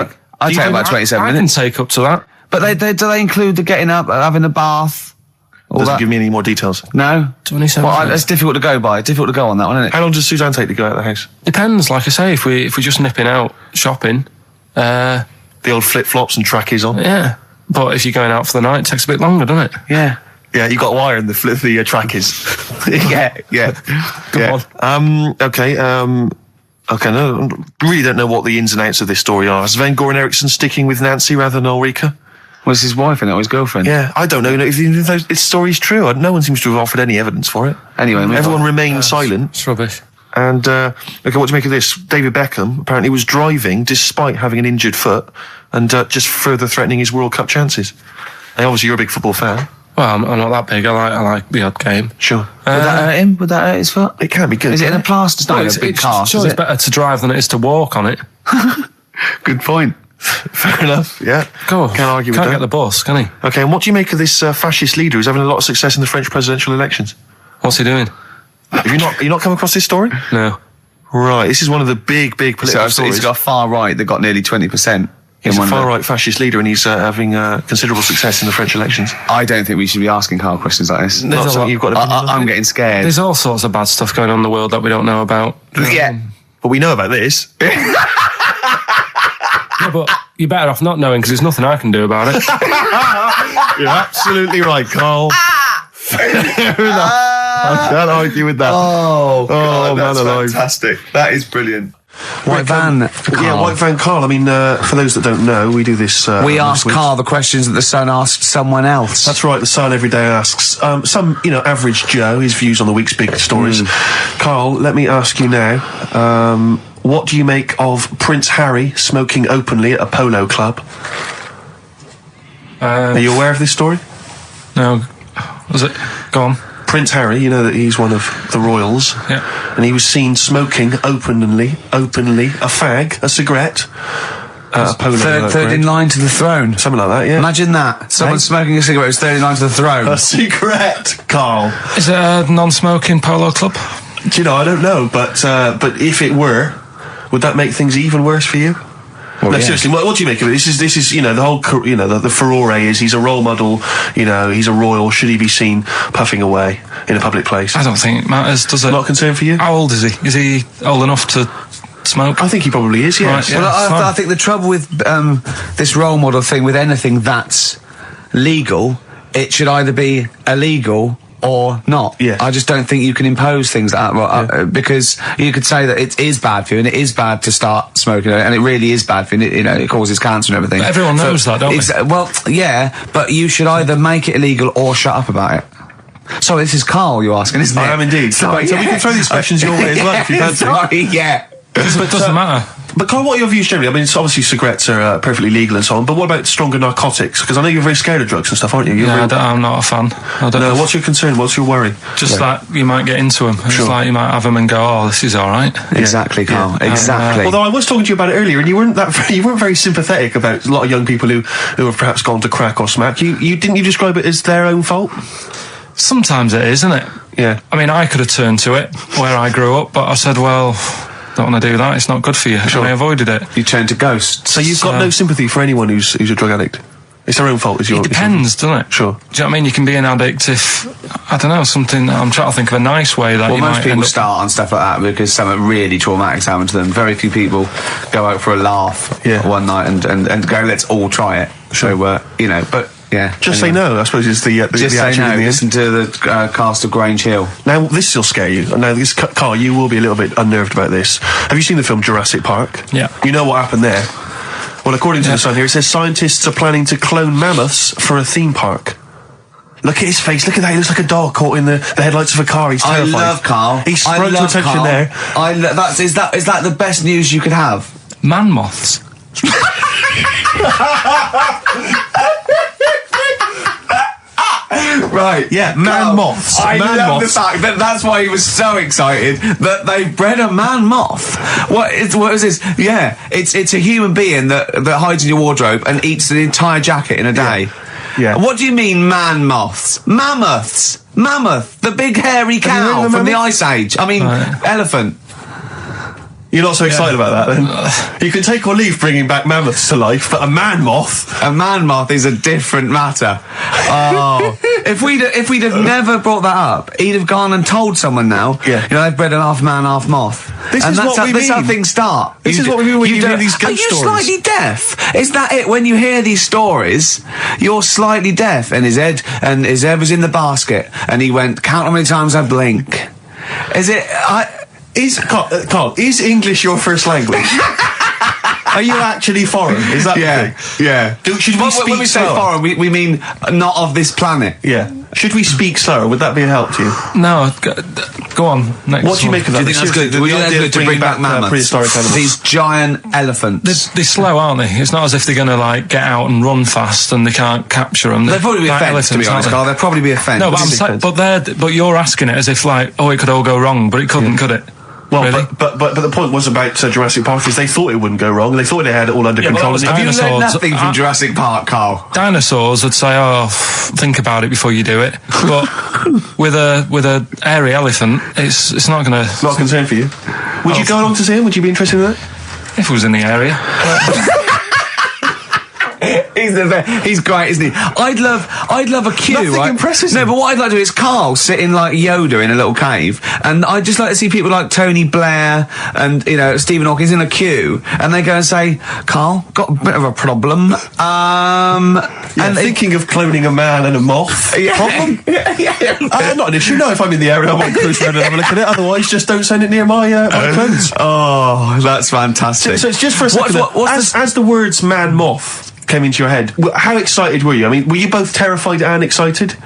I'd take about 27 minutes. I can take up to that. But do they include the getting up, having a bath? Doesn't give me any more details. No? 27 Well, minutes. it's difficult to go by. Difficult to go on that one, isn't it? How long does Suzanne take to go out of the house? Depends, like I say, if we're just nipping out shopping, The old flip-flops and trackies on? yeah. But if you're going out for the night, it takes a bit longer, doesn't it? Yeah. Yeah, you got wire in the track is. yeah. Come on. Okay. No, really don't know what the ins and outs of this story are. Is Sven Goran Eriksson sticking with Nancy rather than Ulrika? Was his wife and not his girlfriend? Yeah, I don't know if this story's true. No one seems to have offered any evidence for it. Anyway, everyone remained silent. It's rubbish. And okay, what do you make of this? David Beckham apparently was driving despite having an injured foot, and just further threatening his World Cup chances. And obviously, you're a big football fan. Well, I'm not that big. I like the odd game. Sure. Would that hurt him? Would that hurt his foot? It can't be good. Is it in a plaster? It's not a big cast. Sure, it's better to drive than it is to walk on it. Good point. Fair enough. Yeah. Go on. Can't argue with Can't that. get the bus, can he? Okay, and what do you make of this fascist leader who's having a lot of success in the French presidential elections? What's he doing? Have you not come across this story? No. Right. This is one of the big political stories. He's got a far right that got nearly 20%. He's a far-right fascist leader, and he's having considerable success in the French elections. I don't think we should be asking Karl questions like this. Not something you've got to I'm getting scared. There's all sorts of bad stuff going on in the world that we don't know about. Yeah. But we know about this. Yeah, but you're better off not knowing because there's nothing I can do about it. You're absolutely right, Karl. Fair enough. I can't argue with that. Oh, God, man that's alive. fantastic. That is brilliant. White Van Karl. Yeah, White Van Karl. I mean, for those that don't know, we do this. We ask Karl the questions that the Sun asked someone else. That's right. The Sun every day asks some, average Joe his views on the week's big stories. Karl, let me ask you now. What do you make of Prince Harry smoking openly at a polo club? Are you aware of this story? No. Was it? Go on. Prince Harry, you know that he's one of the royals. Yeah. And he was seen smoking openly, a fag, a cigarette, a polo. Third in line to the throne. Something like that, yeah. Imagine that. Someone smoking a cigarette was third in line to the throne. A cigarette, Karl. Is it a non-smoking polo club? Do you know, I don't know, but if it were, would that make things even worse for you? Well, no, yeah. seriously, what do you make of it? This is, the whole, the furore is he's a role model, he's a royal. Should he be seen puffing away in a public place? I don't think it matters, does it? Not a concern for you? How old is he? Is he old enough to smoke? I think he probably is, yes. Right, yeah. Well, I think the trouble with this role model thing, with anything that's legal, it should either be illegal or not. Yes. I just don't think you can impose things like that, because you could say that it is bad for you, and it is bad to start smoking, and it really is bad for you, it causes cancer and everything. But everyone knows that, don't they? Well, yeah, but you should either make it illegal or shut up about it. Sorry, this is Karl you're asking, isn't it? I am indeed. Sorry, So we can throw these questions your way as well if you fancy. Sorry, yeah. It doesn't matter. But Karl, what are your views generally? I mean, it's obviously cigarettes are perfectly legal and so on, but what about stronger narcotics? Because I know you're very scared of drugs and stuff, aren't you? I'm not a fan. No, what's your concern? What's your worry? Just that you might get into them. It's like you might have them and go, oh, this is all right. Exactly, Karl. Exactly. Although I was talking to you about it earlier, and you weren't very sympathetic about a lot of young people who have perhaps gone to crack or smack. Didn't you describe it as their own fault? Sometimes it is, isn't it? Yeah. I mean, I could have turned to it where I grew up, but I said, well, don't want to do that. It's not good for you. Sure. And I avoided it. You turned to ghosts. So you've got no sympathy for anyone who's a drug addict? It's their own fault. It depends, doesn't it? Sure. Do you know what I mean? You can be an addict if, I don't know, something, I'm trying to think of a nice way that you might most people start on stuff like that because something really traumatic's happened to them. Very few people go out for a laugh one night and go, let's all try it. Sure. So, but... Yeah. Just say no, I suppose, is the just the say attitude no. in the end. Listen to the cast of Grange Hill. Now, this will scare you. Now, Karl, you will be a little bit unnerved about this. Have you seen the film Jurassic Park? Yeah. You know what happened there? Well, according to the Sun here, it says scientists are planning to clone mammoths for a theme park. Look at his face. Look at that. He looks like a dog caught in the headlights of a car. He's terrified. I love Karl. He sprung to attention Karl. there. Is that the best news you could have? Man-Moths. Right, yeah, man-moths. I love the Man-moths. fact that that's why he was so excited that they bred a man-moth. What is this? Yeah, it's a human being that hides in your wardrobe and eats an entire jacket in a day. Yeah. What do you mean man-moths? Mammoths. Mammoth, the big hairy Have you heard cow of a from the mammoth? Ice Age. I mean, elephant. You're not so excited about that, then? You can take or leave bringing back mammoths to life, but a man-moth... A man-moth is a different matter. Oh. if we'd have never brought that up, he'd have gone and told someone now, they've bred an half man, half moth. This is how things start. This is what we mean when you hear these ghost stories. Are you slightly deaf? Is that it? When you hear these stories, you're slightly deaf, and his head was in the basket, and he went, count how many times I blink. Is it... Karl, is English your first language? Are you actually foreign? Is that the thing? Yeah. Should we speak when we say slower? foreign, we mean not of this planet. Yeah. Should we speak slower? Would that be a help to you? No, go on. Next what do you make of that? Do you think that's good? Would you think that's good to bring back mammoths? Prehistoric animals. These giant elephants. They're slow, aren't they? It's not as if they're going to like get out and run fast and they can't capture them. They'd probably be a fence, to be honest, Karl. They'd probably be a fence. No, but you're asking it as if like, it could all go wrong, but it couldn't, could it? Well, really? but the point was about Jurassic Park is they thought it wouldn't go wrong. They thought they had it all under control. Have you learned nothing from Jurassic Park, Karl? Dinosaurs would say, think about it before you do it. But with a airy elephant, it's not going to... Not a concern for you? Would you go along to see him? Would you be interested in that? If it was in the area. He's the best. He's great, isn't he? I'd love a queue, Nothing right? impresses him. No, but what I'd like to do is Karl sitting like Yoda in a little cave, and I'd just like to see people like Tony Blair and Stephen Hawking in a queue, and they go and say, "Karl, got a bit of a problem." And thinking of cloning a man and a moth. Problem? Not an issue. No, if I'm in the area, I might cruise around and have a look at it. Otherwise, just don't send it near my clothes. Oh, that's fantastic. So it's just for a second. As the words "man-moth" came into your head, how excited were you? I mean, were you both terrified and excited?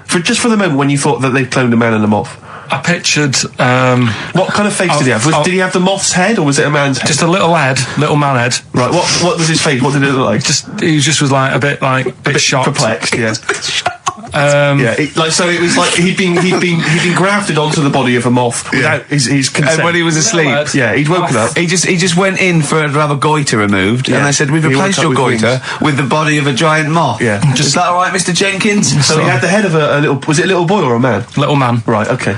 For the moment when you thought that they'd cloned a man and a moth? I pictured... what kind of face did he have? Did he have the moth's head, or was it a man's head? Just a little man head. Right, what was his face? What did it look like? He just was like a bit shocked. Perplexed, yeah. So it was like he'd been grafted onto the body of a moth without his consent. And when he was asleep, he'd woken up. He just went in to have a goiter removed, and they said, "We've replaced your goiter with the body of a giant moth." Yeah, is that all right, Mr. Jenkins? So he had the head of a little. Was it a little boy or a man? Little man. Right. Okay.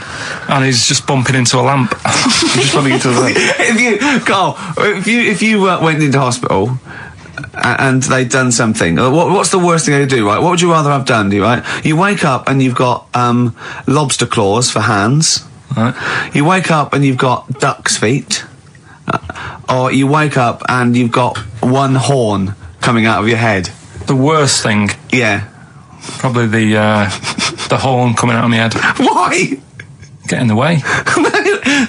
And he's just bumping into a lamp. He's just bumping into a lamp. Karl, if you went into hospital and they'd done something, what's the worst thing they do, right? What would you rather have done, right? You wake up and you've got lobster claws for hands. Right. You wake up and you've got duck's feet. Or you wake up and you've got one horn coming out of your head. The worst thing? Yeah. Probably the horn coming out of my head. Why? Get in the way.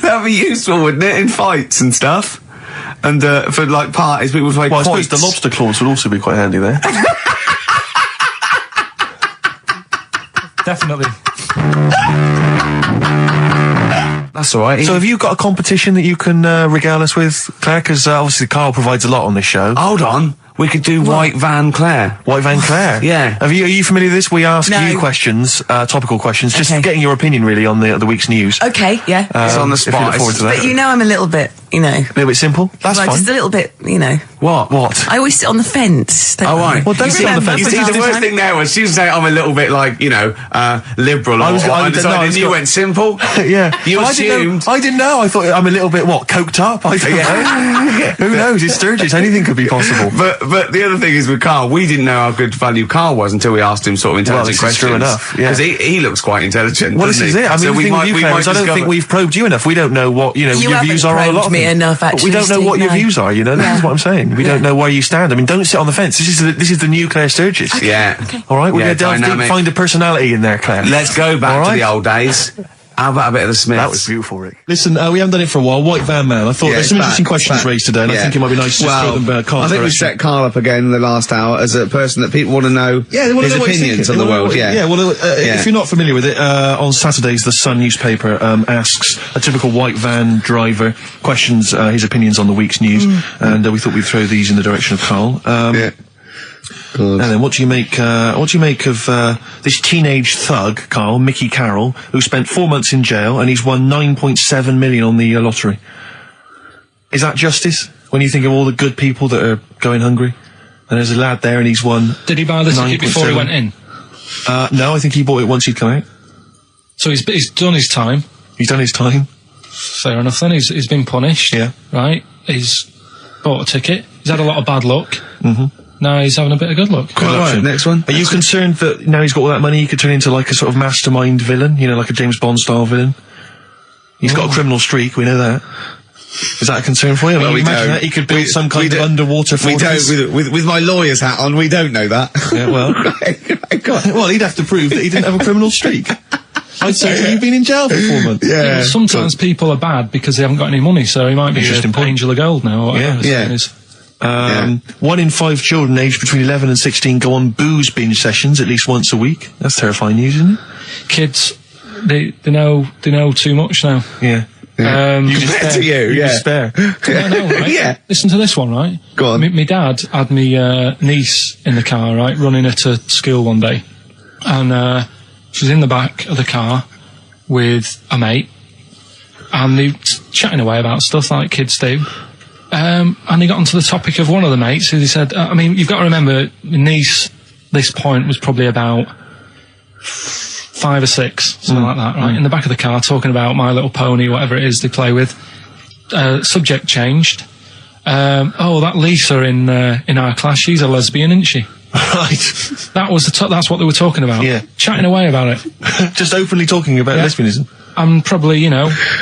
That'd be useful, wouldn't it, in fights and stuff? And for like parties, people would play I suppose the lobster claws would also be quite handy there. Definitely. That's all right. So have you got a competition that you can regale us with, Claire? Because obviously Karl provides a lot on this show. Hold on. We could do White Van Claire. White Van Claire? Yeah. Are you familiar with this? We ask you questions, topical questions, just getting your opinion really on the week's news. Okay, yeah. It's on the spot. If you look forward to that. But I'm a little bit, A little bit simple? That's fine. Just a little bit, What? I always sit on the fence. Oh, right. Well, don't sit on the fence. You see, the worst thing there was she was saying I'm a little bit like, liberal or undecided, and you went simple. Yeah. You assumed. I didn't know. I thought I'm a little bit, coked up? I don't know. Who knows? It's Sturgis. Anything could be possible. But the other thing is with Karl, we didn't know how good value Karl was until we asked him sort of intelligent questions. True enough, yeah. Because he looks quite intelligent. Well, this is it. I mean, the thing with you, Claire, is I don't think we've probed you enough. We don't know what, your views are on a lot of things. You haven't probed me enough, actually. But we don't know what your views are, This is what I'm saying. We don't know where you stand. I mean, don't sit on the fence. This is the new Claire Sturgis. Okay. Yeah. Okay. All right, we're going to delve deep, find a personality in there, Claire. Let's go back to the old days. How about a bit of the Smiths? That was beautiful, Rick. Listen, we haven't done it for a while. White Van Man. I thought there's some interesting questions raised today, and I think it might be nice to throw them Karl's I think we set Karl up again in the last hour as a person that people want to know his opinions on the world. If you're not familiar with it, on Saturdays, the Sun newspaper asks a typical white van driver questions his opinions on the week's news, and we thought we'd throw these in the direction of Karl. And then what do you make of this teenage thug, Karl, Mickey Carroll, who spent 4 months in jail and he's won 9.7 million on the lottery? Is that justice? When you think of all the good people that are going hungry? And there's a lad there and he's won. Did he buy the ticket before he went in? No, I think he bought it once he'd come out. So he's done his time. He's done his time. fair enough then. He's been punished. Yeah. Right? He's bought a ticket. He's had a lot of bad luck. Mm-hmm. Now he's having a bit of good luck. Right, next one. Are you concerned that now he's got all that money, he could turn into like a sort of mastermind villain? You know, like a James Bond style villain? He's got a criminal streak, we know that. Is that a concern for you? Well, we imagine don't. that he could build some kind of underwater fortress. We don't. With my lawyer's hat on, we don't know that. Yeah, well. Well, he'd have to prove that he didn't have a criminal streak. I'd say you've been in jail for 4 months. Yeah, well, sometimes people are bad because they haven't got any money, so he might be an angel of gold now. Or whatever his name is. 1 in 5 children aged between 11 and 16 go on booze binge sessions at least once a week. That's terrifying news, isn't it? Kids, they know too much now. Yeah. You despair. I know, right? Yeah. Listen to this one, right? Go on. My dad had me niece in the car, right, running her to school one day, and she was in the back of the car with a mate, and they were chatting away about stuff like kids do. And he got onto the topic of one of the mates who they said, I mean, you've got to remember, my niece, this point, was probably about 5 or 6, something like that, right? In the back of the car, talking about My Little Pony, whatever it is they play with. Subject changed. That Lisa in our class, she's a lesbian, isn't she? Right. That's what they were talking about. Yeah. Chatting away about it. Just openly talking about lesbianism. And probably,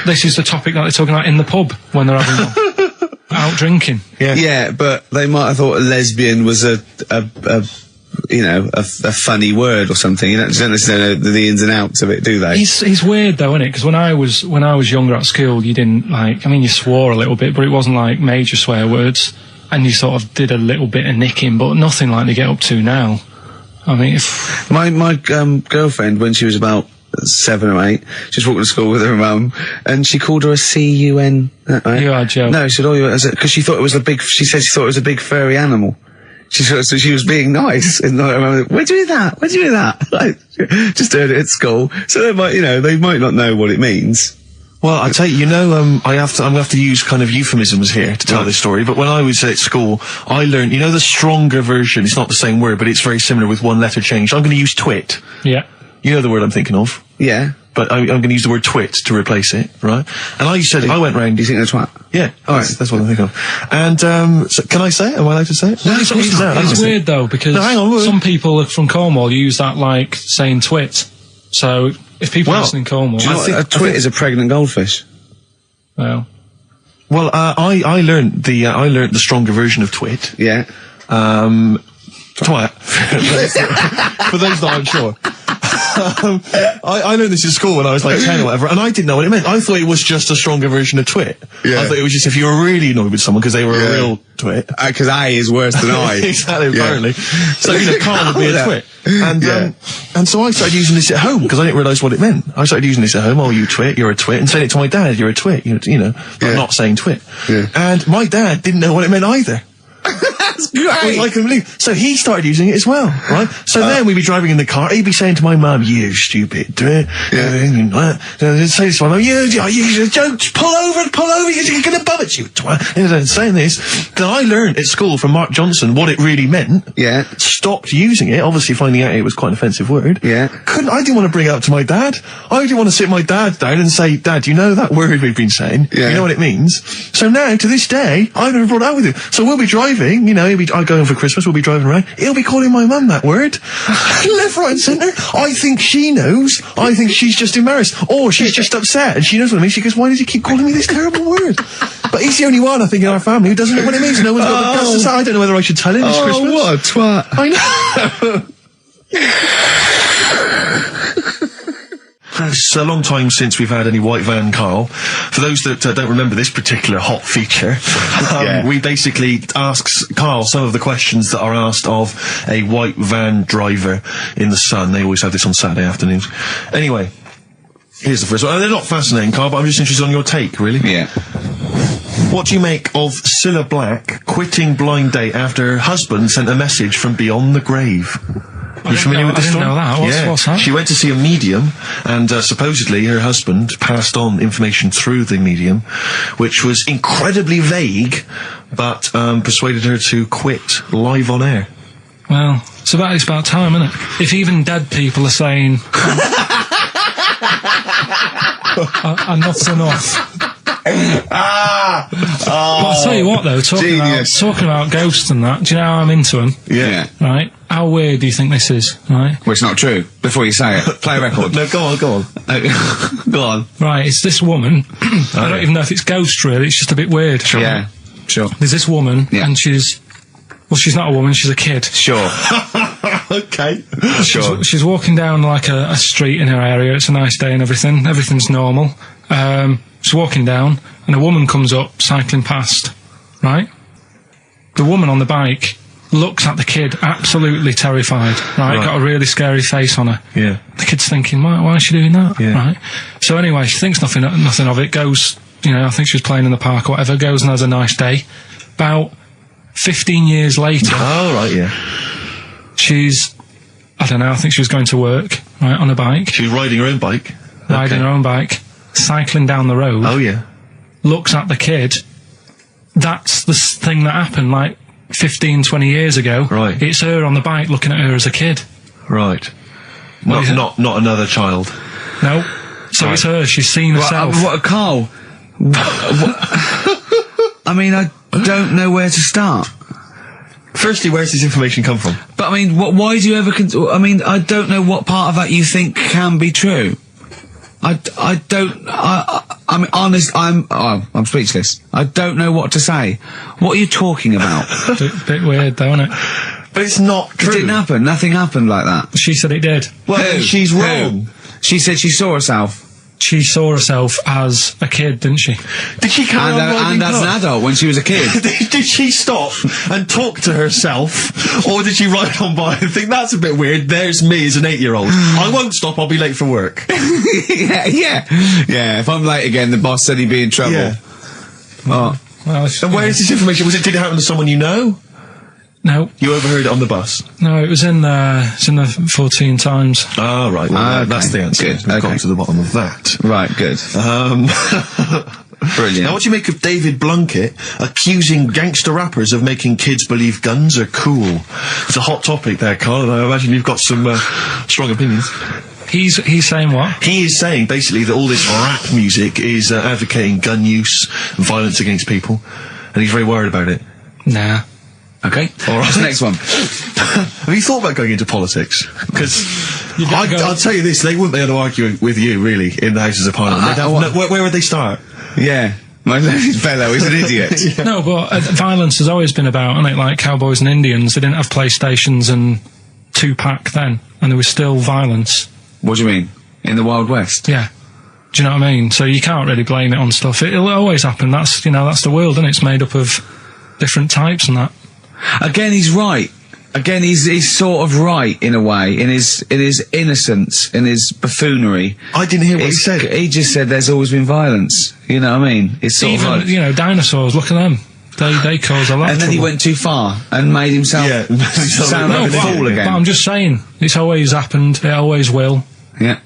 this is the topic that they're talking about in the pub when they're having out drinking. Yeah, but they might have thought a lesbian was a funny word or something. You don't necessarily know the ins and outs of it, do they? He's weird though, isn't it? Because when I was younger at school, you didn't you swore a little bit, but it wasn't like major swear words, and you sort of did a little bit of nicking, but nothing like they get up to now. I mean, my girlfriend, when she was about 7 or 8, she was walking to school with her mum, and she called her a C-U-N. Right? You are joking. No, she said, because she thought it was she said she thought it was a big furry animal. So she was being nice, and I remember, where'd you hear that? Where'd you hear that? Like, just heard it at school. So they might not know what it means. Well, I tell you, I'm gonna have to use kind of euphemisms here to tell this story, but when I was at school, I learned, the stronger version, it's not the same word, but it's very similar with one letter changed. I'm gonna use twit. Yeah. You know the word I'm thinking of. Yeah. But I'm going to use the word twit to replace it, right? And I went round. Do you think that's twat? Yeah. All right. That's what I'm thinking of. And, so can I say it? Am I allowed to say it? No, it's weird though, because some people from Cornwall use that like saying twit. So if people listen in Cornwall... Do you know what a twit is? A pregnant goldfish. Well, I learned the stronger version of twit. Yeah. Twat. For those that aren't sure. I learned this in school when I was like 10 or whatever, and I didn't know what it meant. I thought it was just a stronger version of twit. Yeah. I thought it was just if you were really annoyed with someone because they were a real twit. Because A is worse than I. Exactly, apparently. So, Karl would be a twit. And so I started using this at home because I didn't realise what it meant. I started using this at home. Oh, you twit, you're a twit. And saying it to my dad, you're a twit, but not saying twit. Yeah. And my dad didn't know what it meant either. That's great. I couldn't believe. So he started using it as well, right? So then we'd be driving in the car. He'd be saying to my mum, "You stupid." Say this to my mum, "You don't pull over. You're going to bum it, you twat." Saying this. Then I learned at school from Mark Johnson what it really meant. Yeah. Stopped using it. Obviously, finding out it was quite an offensive word. Yeah. I didn't want to bring it up to my dad. I didn't want to sit my dad down and say, "Dad, you know that word we've been saying? Yeah. You know what it means?" So now, to this day, I've never brought it up with him. So we'll be driving. I go home for Christmas. We'll be driving around. He'll be calling my mum that word, left, right, and centre. I think she knows. I think she's just embarrassed, or she's just upset, and she knows what it means. She goes, "Why does he keep calling me this terrible word?" But he's the only one, I think, in our family who doesn't know what it means. No one's got the guts to say. I don't know whether I should tell him this Christmas. Oh, what a twat! I know. It's a long time since we've had any White Van Karl. For those that don't remember this particular hot feature, we basically ask Karl some of the questions that are asked of a white van driver in the Sun. They always have this on Saturday afternoons. Anyway, here's the first one. They're not fascinating, Karl, but I'm just interested on your take, really. Yeah. What do you make of Cilla Black quitting Blind Date after her husband sent a message from beyond the grave? Are you familiar with this story? I didn't know that. What's that? She went to see a medium, and supposedly her husband passed on information through the medium, which was incredibly vague, but persuaded her to quit live on air. Well, it's about time, isn't it? If even dead people are saying, enough's enough. Well, I'll tell you what, though, talking about ghosts and that, do you know how I'm into them? Yeah. Right? How weird do you think this is, right? Well, it's not true. Before you say it, play a record. No, go on. Go on. Right, it's this woman. I don't even know if it's ghost, really. It's just a bit weird. Sure. Yeah, sure. There's this woman, and she's not a woman, she's a kid. Sure. Okay. She's walking down like a street in her area. It's a nice day and everything. Everything's normal. She's walking down, and a woman comes up, cycling past, right? The woman on the bike looks at the kid, absolutely terrified, right? Got a really scary face on her. Yeah. The kid's thinking, why is she doing that? Yeah. Right? So anyway, she thinks nothing of it, goes, I think she was playing in the park or whatever, goes and has a nice day. About 15 years later... Oh, right, yeah. I don't know, I think she was going to work, right, on a bike. She was riding her own bike. Riding her own bike, cycling down the road. Oh, yeah. Looks at the kid. That's the thing that happened, like, 15, 20 years ago. Right. It's her on the bike looking at her as a kid. Right. Not another child. No. So it's her. She's seen herself. Carl? I mean, I don't know where to start. Firstly, where's this information come from? But I mean, why do you ever? I mean, I don't know what part of that you think can be true. I mean, honest. I'm speechless. I don't know what to say. What are you talking about? Bit weird, though, isn't it? But it's not true. It didn't happen. Nothing happened like that. She said it did. Well, she's wrong. She said she saw herself. She saw herself as a kid, didn't she? Did she carry on riding and as an adult when she was a kid. Did she stop and talk to herself, or did she ride on by and think, that's a bit weird, there's me as an 8-year-old. I won't stop, I'll be late for work. Yeah, if I'm late again, the boss said he'd be in trouble. Yeah. Well, and where is this information? Did it happen to someone you know? No. You overheard it on the bus? No, it was in the 14 Times. Oh, right. Well, okay. that's the answer. Good. We've got to the bottom of that. Right, good. Brilliant. Now, what do you make of David Blunkett accusing gangster rappers of making kids believe guns are cool? It's a hot topic there, Karl, and I imagine you've got some strong opinions. He's saying what? He is saying, basically, that all this rap music is advocating gun use and violence against people, and he's very worried about it. Nah. Okay. All right. What's the next one? Have you thought about going into politics? Because I'll tell you this, they wouldn't be able to argue with you, really, in the Houses of Parliament. Where would they start? Yeah. My fellow is an idiot. Yeah. No, but violence has always been about, isn't it, like cowboys and Indians. They didn't have PlayStations and Tupac then, and there was still violence. What do you mean? In the Wild West? Yeah. Do you know what I mean? So you can't really blame it on stuff. It'll always happen. That's the world, and it's made up of different types and that. Again, he's right. Again, he's sort of right in a way, in his innocence, in his buffoonery. I didn't hear what he said. He just said there's always been violence. You know what I mean? It's sort even of like, dinosaurs. Look at them. They cause a lot. And then he went too far and made himself sound like a fool again. But I'm just saying, it's always happened. It always will. Yeah.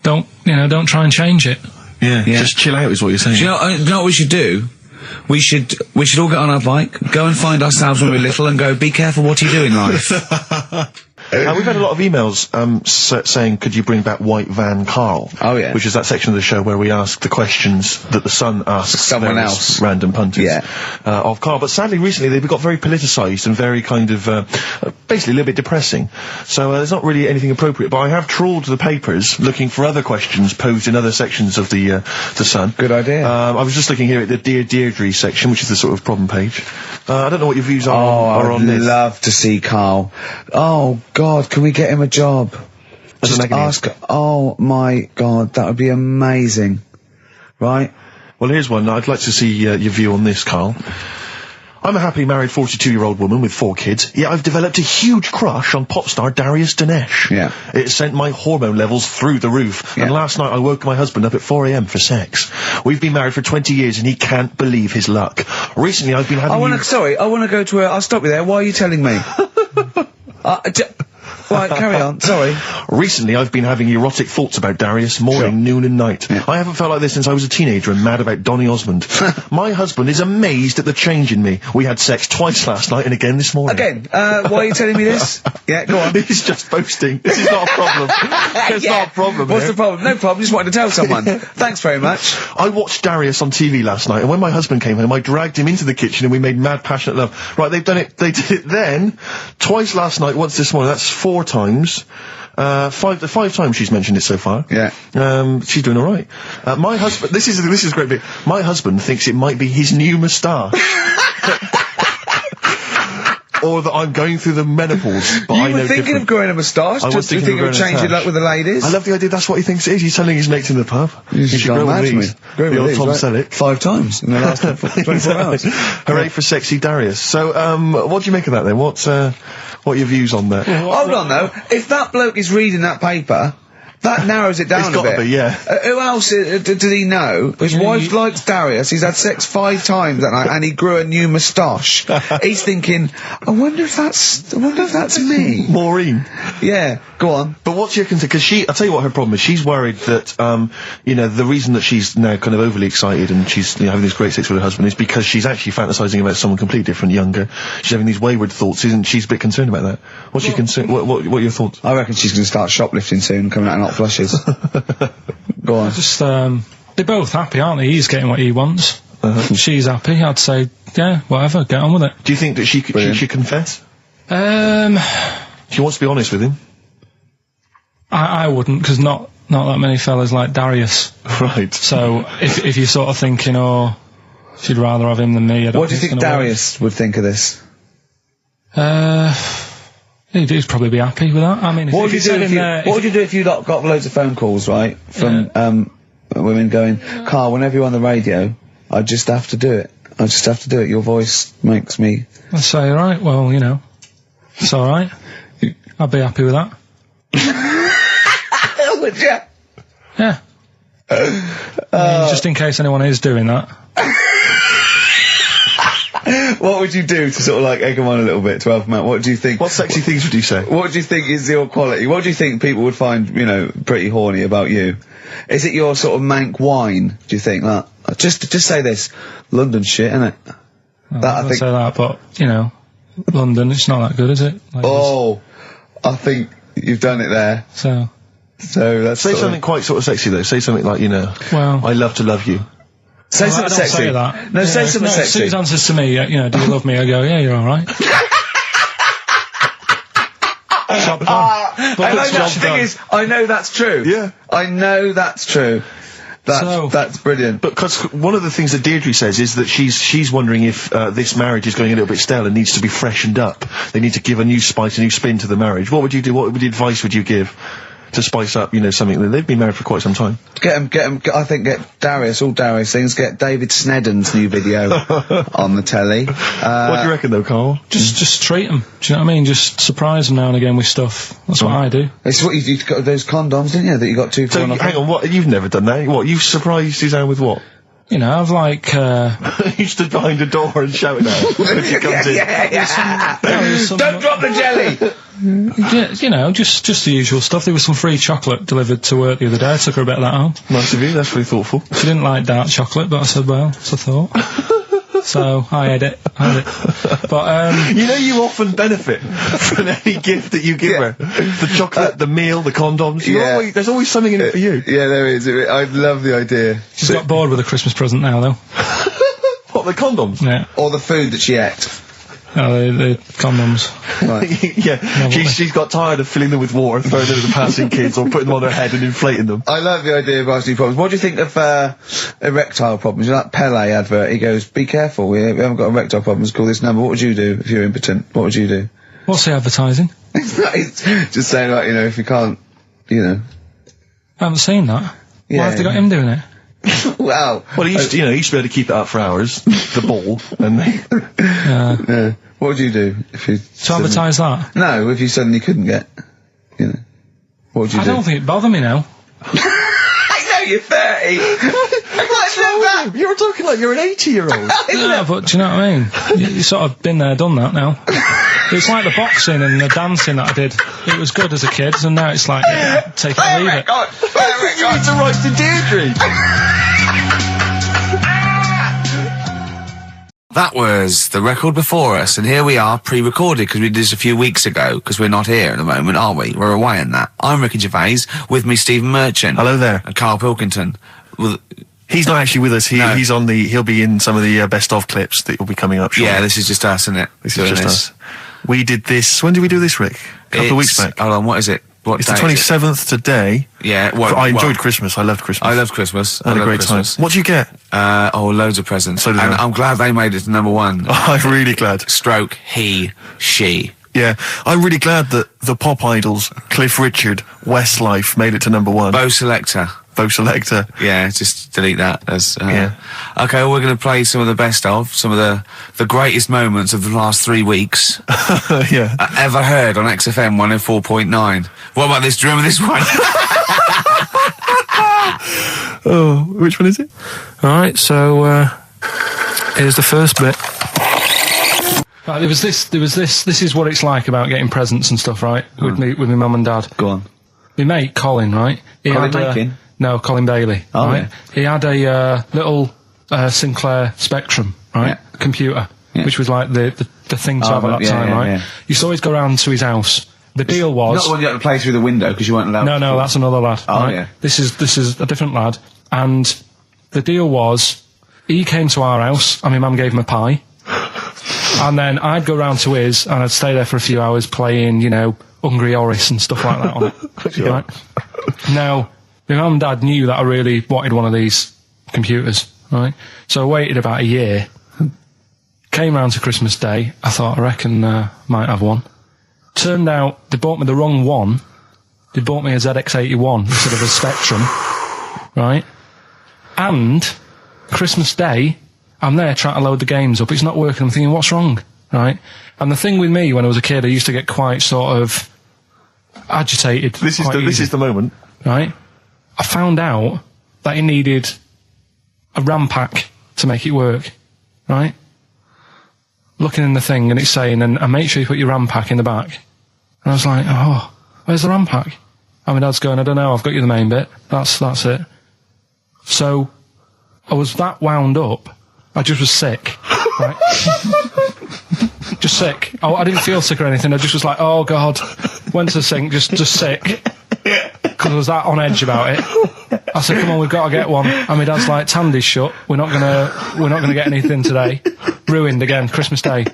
Don't try and change it. Yeah. Just chill out is what you're saying. Do you know what we should do? We should all get on our bike, go and find ourselves when we're little, and go, be careful what you do in life. We've had a lot of emails saying, could you bring back White Van Karl? Oh, yeah. Which is that section of the show where we ask the questions that the Sun asks someone else, random punters of Karl. But sadly, recently they've got very politicised and very kind of basically a little bit depressing. So there's not really anything appropriate. But I have trawled the papers looking for other questions posed in other sections of the Sun. Good idea. I was just looking here at the Dear Deirdre section, which is the sort of problem page. I don't know what your views are on this. I'd love to see Karl. Oh, God, can we get him a job? Just ask. Oh, my God, that would be amazing. Right? Well, here's one. I'd like to see your view on this, Karl. I'm a happily married 42-year-old woman with 4 kids, yet I've developed a huge crush on pop star Darius Dinesh. Yeah. It sent my hormone levels through the roof, and last night I woke my husband up at 4 a.m. for sex. We've been married for 20 years and he can't believe his luck. Recently I've been having... I want to go to I'll stop you there. Why are you telling me? Wait Right, carry on. Sorry. Recently, I've been having erotic thoughts about Darius, morning, noon and night. I haven't felt like this since I was a teenager and mad about Donny Osmond. My husband is amazed at the change in me. We had sex twice last night and again this morning. Again, why are you telling me this? Yeah, go on. He's just boasting. This is not a problem. It's not a problem. What's here. the problem? No problem, just wanted to tell someone. Thanks very much. I watched Darius on TV last night, and when my husband came home, I dragged him into the kitchen and we made mad, passionate love. Right, they did it then, twice last night, once this morning. That's 4 times. Five times she's mentioned it so far. Yeah. She's doing alright. My husband, this is a great bit. My husband thinks it might be his new moustache. Or that I'm going through the menopause, but I know You were thinking of growing a moustache? I was Do you thinking think it of would growing a change it moustache. like with the ladies? I love the idea that's what he thinks it is. He's telling his mates in the pub. You should go grow mad with for me. these. Grow The with old these, Tom right? Selleck. 5 times in the last 24 hours. Hooray for sexy Darius. So, what do you make of that then? What are your views on that? Hold on though, if that bloke is reading that paper, that narrows it down It's a gotta bit. be, yeah. Who else did he know? His wife likes Darius, he's had sex 5 times that night, and he grew a new moustache. He's thinking, I wonder if that's me. Maureen. Yeah, go on. But what's your concern? Because I'll tell you what her problem is. She's worried that, the reason that she's now kind of overly excited and she's having this great sex with her husband is because she's actually fantasizing about someone completely different, younger. She's having these wayward thoughts, isn't she? She's a bit concerned about that. What's your concern? What are your thoughts? I reckon she's going to start shoplifting soon, coming out in hot flushes. Go on. Just, they're both happy, aren't they? He's getting what he wants. She's happy. I'd say, yeah, whatever, get on with it. Do you think that she should confess? She wants to be honest with him. I wouldn't, because not that many fellas like Darius. Right. So, if you're sort of thinking, oh, she'd rather have him than me, I don't What do you think Darius would think of this? He'd probably be happy with that. I mean, What would you do if you got loads of phone calls, right, from women going, Karl, whenever you're on the radio, I just have to do it. I just have to do it. Your voice makes me... I'd say, right, well, it's alright. I'd be happy with that. Would you? Yeah. I mean, just in case anyone is doing that. What would you do to sort of like egg them on a little bit, to help them out? What do you think? What sexy things would you say? What do you think is your quality? What do you think people would find, pretty horny about you? Is it your sort of mank wine, do you think? Like, just say this. London shit, innit? I think say that, but, London, it's not that good, is it? Oh, I think you've done it there. So that's Say something quite sort of sexy though. Say something like, well, I love to love you. Say something I don't sexy. say that. No, say something As sexy. soon as answers to me, do you love me? I go, yeah, you're alright. I know that's true. Yeah. I know that's true. That's brilliant. But because one of the things that Deirdre says is that she's wondering if this marriage is going a little bit stale and needs to be freshened up. They need to give a new spice, a new spin to the marriage. What would you do? What advice would you give to spice up, something that they've been married for quite some time? Get I think get Darius, all Darius things, get David Snedden's new video on the telly. What do you reckon though, Karl? Just treat them. Do you know what I mean? Just surprise them now and again with stuff. That's what I do. It's what you've got those condoms, didn't you, that you got 2 for So, 1 off? hang on, what? You've never done that? What? You've surprised Suzanne with what? I've like, You stood behind a door and shouted at her when she comes in. Don't drop the jelly! just the usual stuff. There was some free chocolate delivered to work the other day. I took her a bit of that home. Nice of you, that's really thoughtful. She didn't like dark chocolate, but I said, well, that's a thought. So, I had it. But, you often benefit from any gift that you give her. The chocolate, the meal, the condoms. There's always something in it for you. Yeah, there is. I love the idea. she's got bored with a Christmas present now, though. What, the condoms? Yeah. Or the food that she ate. No, the condoms. Right. Yeah, she's got tired of filling them with water, throwing them at the passing kids, or putting them on her head and inflating them. I love the idea of asking problems. What do you think of erectile problems? That Pele advert, he goes, be careful, we haven't got erectile problems, call this number. What would you do if you're impotent? What would you do? What's the advertising? Just saying, like, if you can't, I haven't seen that. Yeah. Why have they got him doing it? Wow. Well, he used to be able to keep it up for hours, the ball, and Yeah. What would you do if you... To advertise that? No, if you suddenly couldn't get, what would you do? I don't think it bothered me now. I know you're 30! What's You're talking like you're an 80-year-old. Yeah, but do you know what I mean? You sort of been there, done that now. It's like the boxing and the dancing that I did. It was good as a kid, and now it's like, take it or leave it. You need to roast a Deirdre. That was the record before us, and here we are, pre-recorded, because we did this a few weeks ago, because we're not here at the moment, are we? We're away in that. I'm Ricky Gervais, with me Stephen Merchant. Hello there. And Karl Pilkington. He's not actually with us. He's on he'll be in some of the best of clips that will be coming up shortly. Yeah, this is just us, isn't it? This is just us. We did this, when did we do this, Rick? A couple of weeks back. Hold on, what is it? It's the 27th today. Yeah. I enjoyed Christmas. I loved Christmas. I loved Christmas. I had a great time. What did you get? Loads of presents. So did and I. I'm glad they made it to number one. I'm really glad. Stroke, he, she. Yeah. I'm really glad that the pop idols, Cliff Richard, Westlife, made it to number one. Bo Selector. Yeah, just delete that. Yeah. Okay, well, we're going to play some of the best of, some of the greatest moments of the last 3 weeks. Yeah. Ever heard on XFM 104.9. What about this? Do you remember this one? Oh, which one is it? Alright, so, here's the first bit. Right, there was this, this is what it's like about getting presents and stuff, right? With my mum and dad. Go on. My mate, Colin, right? Colin Bacon? No, Colin Bailey. Oh, right? yeah. He had a little Sinclair Spectrum, right? Yeah. Computer, which was like the thing to have at that yeah, time, yeah, right? yeah. You used to always go round to his house. The deal was... Not the one you had to play through the window because you weren't allowed to. No, that's another lad. Oh, right? yeah. This is a different lad. And the deal was, he came to our house, and my mum gave him a pie. And then I'd go round to his, and I'd stay there for a few hours playing, Hungry Horace and stuff like that on it. Sure. Right? Now, my mum and dad knew that I really wanted one of these computers, right? So I waited about a year, came round to Christmas Day, I thought, I reckon might have one. Turned out, they bought me the wrong one. They bought me a ZX81 instead of a Spectrum, right? And, Christmas Day, I'm there trying to load the games up, it's not working, I'm thinking, what's wrong, right? And the thing with me, when I was a kid, I used to get quite sort of agitated. This is the moment. Right? I found out that it needed a RAM pack to make it work. Right? Looking in the thing and it's saying, and make sure you put your RAM pack in the back. And I was like, oh, where's the RAM pack? And my dad's going, I don't know, I've got you the main bit. That's it. So, I was that wound up, I just was sick. Right? Just sick. Oh, I didn't feel sick or anything, I just was like, oh God. Went to the sink, just sick. Because I was that on edge about it. I said, come on, we've got to get one. And my dad's like, Tandy's shut. We're not gonna get anything today. Ruined again, Christmas Day.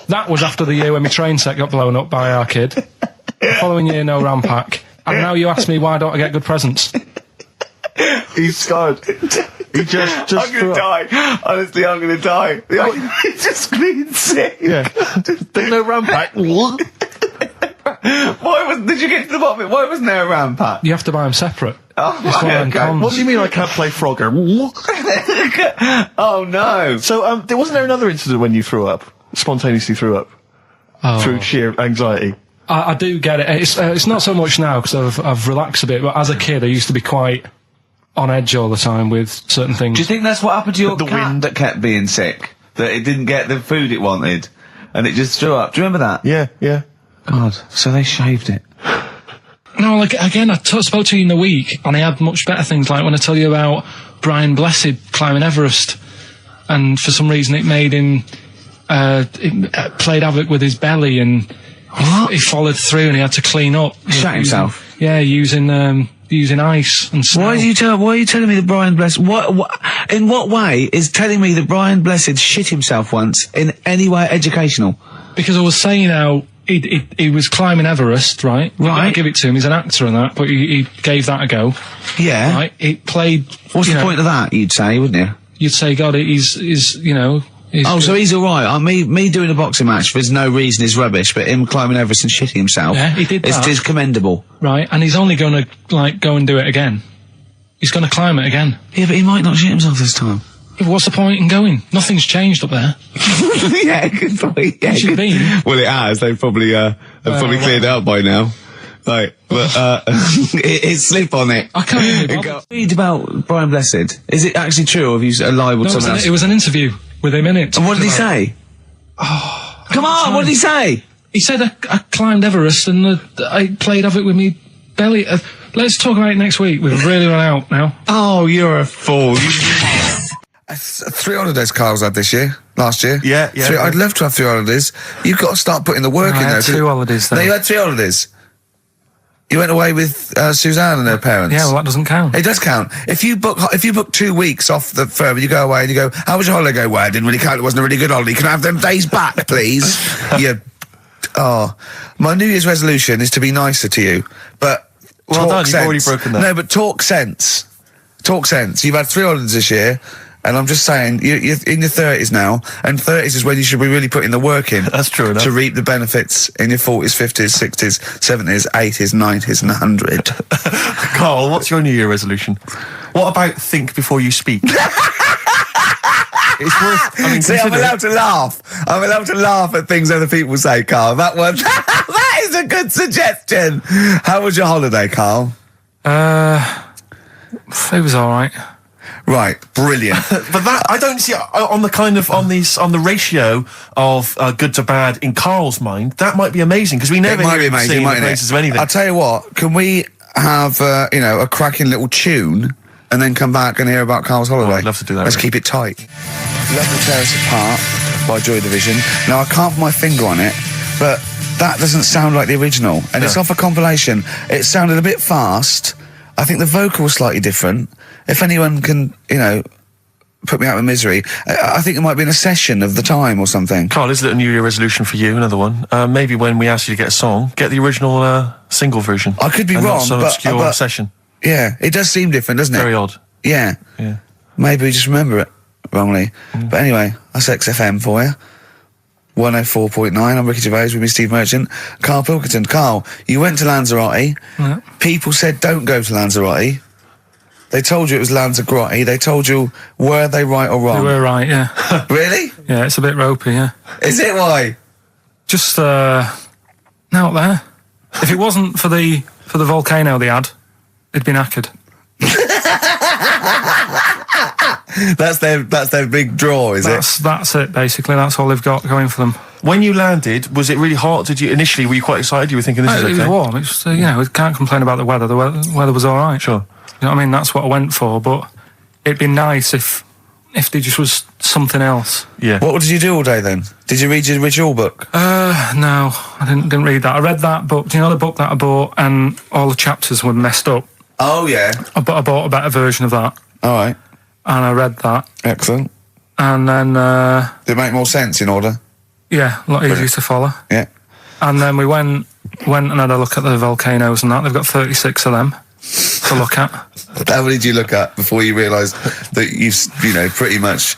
That was after the year when my train set got blown up by our kid. The following year, no RAM pack. And now you ask me, why don't I get good presents? He's scarred. He just I'm gonna die. Honestly, I'm gonna die. He's just screaming sick. Yeah. There's no RAM pack. What? Did you get to the bottom of it? Why wasn't there a RAM pack? You have to buy them separate. Oh, It's one of them cons. What do you mean I can't play Frogger? Oh no. So, wasn't there another incident when you threw up? Spontaneously threw up? Oh. Through sheer anxiety? I do get it. It's not so much now because I've relaxed a bit, but as a kid I used to be quite on edge all the time with certain things. Do you think that's what happened to your The cat wind. that kept being sick? That it didn't get the food it wanted? And it just threw up? Do you remember that? Yeah. God, so they shaved it. No, like, again, I spoke to you in the week, and I had much better things, like when I tell you about Brian Blessed climbing Everest, and for some reason it made him, it played havoc with his belly, and he followed through, and he had to clean up. Shut himself? Using ice and snow. Why are you telling me that Brian Blessed, in what way is telling me that Brian Blessed shit himself once in any way educational? Because I was saying how he was climbing Everest, right? Right. I give it to him, he's an actor and that, but he gave that a go. Yeah. Right? It played... What's the point of that, you'd say, wouldn't you? You'd say, God, he's he's Oh, good. so he's alright. Me doing a boxing match for no reason is rubbish, but him climbing Everest and shitting himself... Yeah, he did that. Is commendable. Right, and he's only going to, go and do it again. He's going to climb it again. Yeah, but he might not shit himself this time. Yeah, what's the point in going? Nothing's changed up there. Yeah, good point. Yeah, Should be. Well, it has. They've probably cleared it out by now. Right, but it's slip on it. I can't even be bothered. Read about Brian Blessed. Is it actually true, or have you lied with No, someone else? it was an interview with him in it. And what did he say? Come on, what did he say? He said I climbed Everest and I played of it with me belly. Let's talk about it next week. We've really run out now. Oh, you're a fool. 3 holidays Carl's had last year. Yeah. I'd love to have 3 holidays. You've got to start putting the work in there. I had 2 holidays, though. No, you had 3 holidays. You went away with Suzanne and her parents. Yeah, well, that doesn't count. It does count. If you book 2 weeks off the firm, you go away and you go, how was your holiday? Go, well, it didn't really count. It wasn't a really good holiday. Can I have them days back, please? My New Year's resolution is to be nicer to you, but well talk done, sense. you've already broken that. No, but talk sense. Talk sense. You've had 3 holidays this year. And I'm just saying, you're in your 30s now, and 30s is when you should be really putting the work in. That's true enough. To reap the benefits in your 40s, 50s, 60s, 70s, 80s, 90s, and 100. Karl, what's your New Year resolution? What about think before you speak? It's worth. I mean, see, I'm allowed to laugh. I'm allowed to laugh at things other people say, Karl. That one, that is a good suggestion. How was your holiday, Karl? It was all right. Right, brilliant. But that I don't see on the ratio of good to bad in Karl's mind. That might be amazing because we never hear him sing the praises of anything. I'll tell you what. Can we have a cracking little tune and then come back and hear about Karl's holiday? I'd love to do that. Let's keep it tight. Love to Tear Us Apart by Joy Division. Now I can't put my finger on it, but that doesn't sound like the original, and it's off a compilation. It sounded a bit fast. I think the vocal was slightly different. If anyone can, put me out of misery, I think it might be in a session of the time or something. Karl, is it a New Year resolution for you? Another one. Maybe when we ask you to get a song, get the original single version. I could be wrong, not some but obscure session. Yeah, it does seem different, doesn't it? Very odd. Yeah. Maybe we just remember it wrongly. But anyway, that's XFM for you. 104.9. I'm Ricky Gervais with me, Steve Merchant. Karl Pilkington. Karl, you went to Lanzarote. Yeah. People said don't go to Lanzarote. They told you it was Lanzarote. They told you, were they right or wrong? They were right, yeah. Really? Yeah, it's a bit ropey, yeah. Is it? Why? Just out there. If it wasn't for the volcano they had, it'd been knackered. That's their big draw, is it? That's it, basically. That's all they've got going for them. When you landed, was it really hot? Initially, were you quite excited? You were thinking this is okay? It was warm. It's we can't complain about the weather. The weather was all right. Sure. You know what I mean? That's what I went for, but it'd be nice if there just was something else. Yeah. What did you do all day then? Did you read your ritual book? No, I didn't read that. I read that book. Do you know the book that I bought and all the chapters were messed up? Oh, yeah. I bought a better version of that. All right. And I read that. Excellent. And then... Did it make more sense in order? Yeah, a lot easier to follow. Yeah. And then we went and had a look at the volcanoes and that. They've got 36 of them to look at. How many did you look at before you realised that you've pretty much,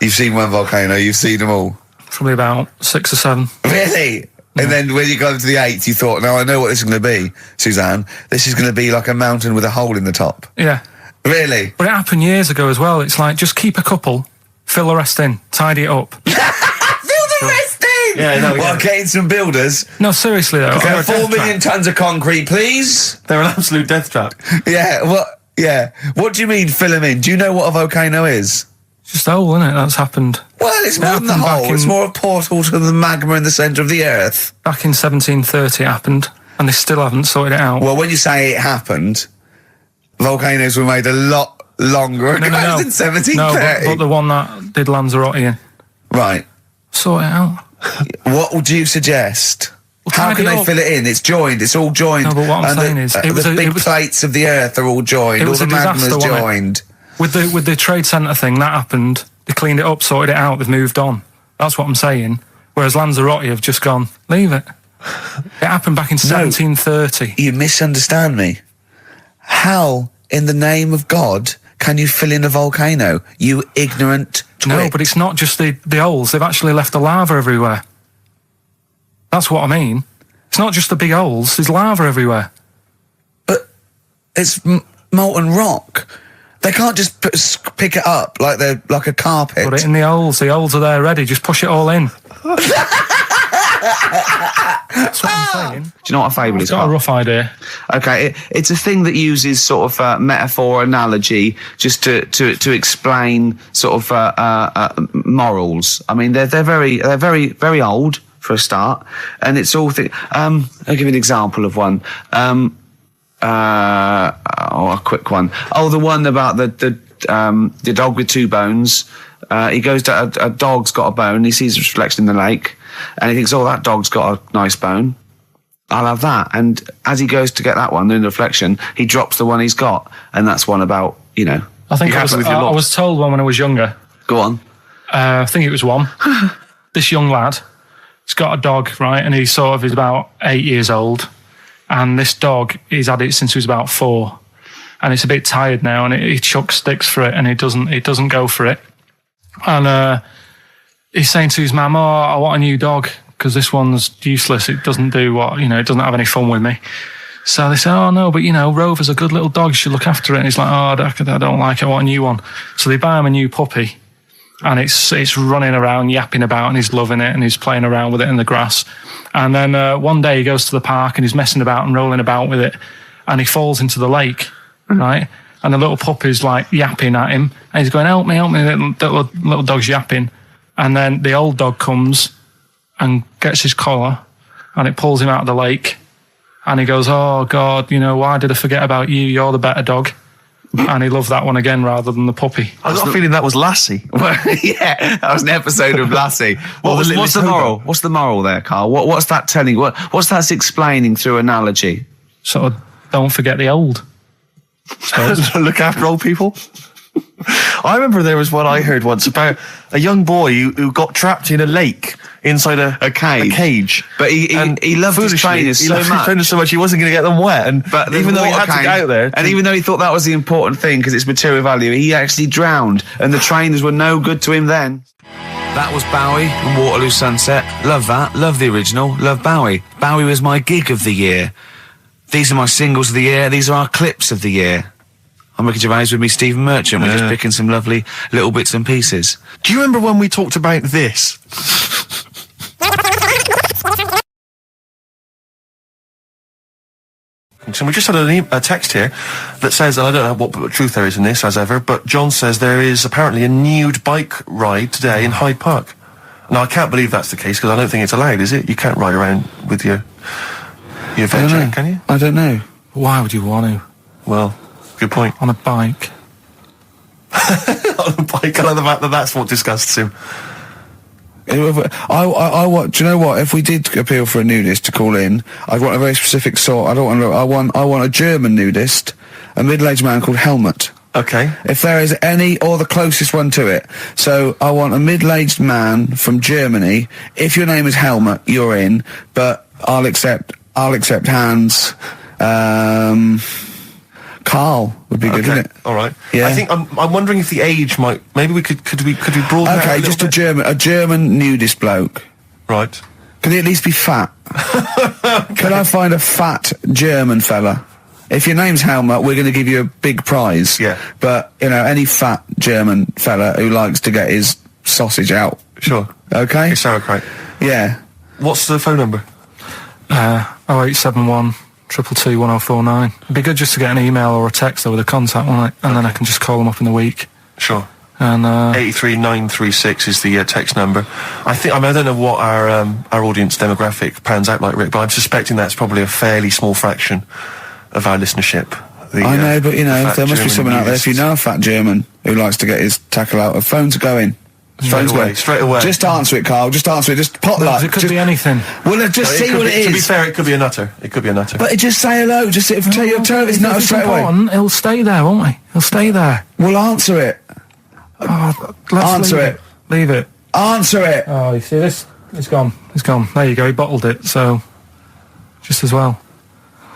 you've seen one volcano, you've seen them all? Probably about 6 or 7. Really? Yeah. And then when you got to the 8th, you thought, now I know what this is going to be, Suzanne. This is going to be like a mountain with a hole in the top. Yeah. Really? But it happened years ago as well. It's like, just keep a couple, fill the rest in, tidy it up. Fill the rest in! Yeah, no, Well, getting some builders. No, seriously though. Okay, 4 million tonnes of concrete, please. They're an absolute death trap. Yeah, what do you mean fill them in? Do you know what a volcano is? It's just a hole, isn't it? That's happened. Well, it's more than the happened hole. It's more a portal to the magma in the centre of the earth. Back in 1730 it happened, and they still haven't sorted it out. Well, when you say it happened, volcanoes were made a lot longer ago than 1730. No, but the one that did Lanzarote in. Right. Sort it out. What would you suggest? Well, How can they up. fill it in? It's joined. It's all joined. No, but what I'm saying is, the big plates of the earth are all joined. It All was the a disaster, magma's wasn't it? joined. With the trade centre thing, that happened. They cleaned it up, sorted it out, they've moved on. That's what I'm saying. Whereas Lanzarote have just gone, leave it. It happened back in 1730. You misunderstand me. How, in the name of God, can you fill in a volcano? You ignorant twit. No, but it's not just the holes. They've actually left the lava everywhere. That's what I mean. It's not just the big holes. There's lava everywhere. But it's molten rock. They can't just pick it up like they're like a carpet. Put it in the holes. The holes are there ready. Just push it all in. That's what I'm saying. Do you know what a fable is? I've got a rough idea. Okay, it's a thing that uses sort of metaphor, analogy, just to explain sort of morals. I mean, they're very old, for a start, and it's all. I'll give you an example of one. A quick one. Oh, the one about the dog with two bones. He goes to a dog's got a bone. He sees a reflection in the lake, and he thinks, "Oh, that dog's got a nice bone. I'll have that." And as he goes to get that one in the reflection, he drops the one he's got, and that's one about I think I was told one when I was younger. Go on. I think it was one. This young lad, he's got a dog, right, and he's about 8 years old, and this dog, he's had it since he was about 4, and it's a bit tired now, and he chucks sticks for it, and it doesn't go for it, and he's saying to his mum, "Oh, I want a new dog because this one's useless. It doesn't do what it doesn't have any fun with me." So they say, "Oh no, but Rover's a good little dog. You should look after it." And he's like, "Oh, I don't like it. I want a new one." So they buy him a new puppy, and it's running around, yapping about, and he's loving it, and he's playing around with it in the grass. And then one day he goes to the park and he's messing about and rolling about with it, and he falls into the lake, right? And the little puppy's like yapping at him, and he's going, "Help me, help me!" The little dog's yapping, and then the old dog comes and gets his collar, and it pulls him out of the lake. And he goes, "Oh, God, why did I forget about you? You're the better dog." And he loved that one again rather than the puppy. I got a feeling that was Lassie. Well, yeah, that was an episode of Lassie. What's the moral? What's the moral there, Karl? What's that telling? What's that explaining through analogy? Sort of, don't forget the old. Look after old people. I remember there was one I heard once about a young boy who got trapped in a lake inside a cage. But he loved his trainers so much. He wasn't going to get them wet. But even though he had to get out there, and even though he thought that was the important thing because it's material value, he actually drowned, and the trainers were no good to him then. That was Bowie and Waterloo Sunset. Love that. Love the original. Love Bowie. Bowie was my gig of the year. These are my singles of the year. These are our clips of the year. I'm Ricky Gervais, with me Stephen Merchant. We're just picking some lovely little bits and pieces. Do you remember when we talked about this? So we just had a text here that says, and I don't know what truth there is in this, as ever, but John says there is apparently a nude bike ride today in Hyde Park. Now, I can't believe that's the case, because I don't think it's allowed, is it? You can't ride around with your veg, can you? I don't know. Why would you want to? Well, good point. On a bike. On a bike, I like the fact that that's what disgusts him. I want. Do you know what? If we did appeal for a nudist to call in, I'd want a very specific sort. I want a German nudist, a middle-aged man called Helmut. Okay. If there is any, or the closest one to it. So I want a middle-aged man from Germany. If your name is Helmut, you're in. But I'll accept Hans. Karl would be good, wouldn't it? All right. Yeah. I think I'm wondering if the age might. Maybe we could we broaden that Okay, just a German nudist bloke. Right. Can he at least be fat? Can I find a fat German fella? If your name's Helmut, we're going to give you a big prize. Yeah. But any fat German fella who likes to get his sausage out. Sure. Okay. It's sauerkraut. Yeah. What's the phone number? 0871 222 1049. It'd be good just to get an email or a text over the contact, wouldn't it? And then I can just call them up in the week. Sure. And 83936 is the text number. I don't know what our audience demographic pans out like, Rick, but I'm suspecting that's probably a fairly small fraction of our listenership. I know, but there must be someone out there. If you know a fat German who likes to get his tackle out, phones are going. Straight away. Just answer it, Karl. Just answer it. Just potluck. It could be anything. Well, just see what it is. To be fair, it could be a nutter. But just say hello. Just tell your it's nutter straight away. He'll stay there, won't he? He'll stay there. Well, answer it. Answer it. Leave it. Answer it. Oh, you see this? It's gone. It's gone. There you go. He bottled it. So, just as well.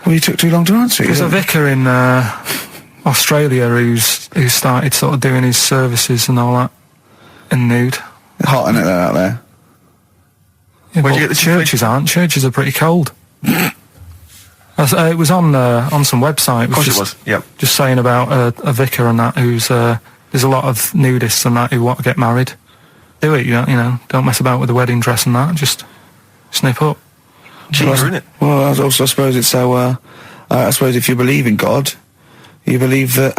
Well, you took too long to answer it. There's a vicar in Australia who started sort of doing his services and all that in nude. Hot, isn't it, out there? Yeah, where'd you get the churches aren't? Churches are pretty cold. It was on some website. Of course it was. Yep. Just saying about a vicar and that who's there's a lot of nudists and that who want to get married. Do it, don't mess about with the wedding dress and that. Just snip up. Cheaper, isn't it? Well, I suppose it's so. I suppose if you believe in God, you believe that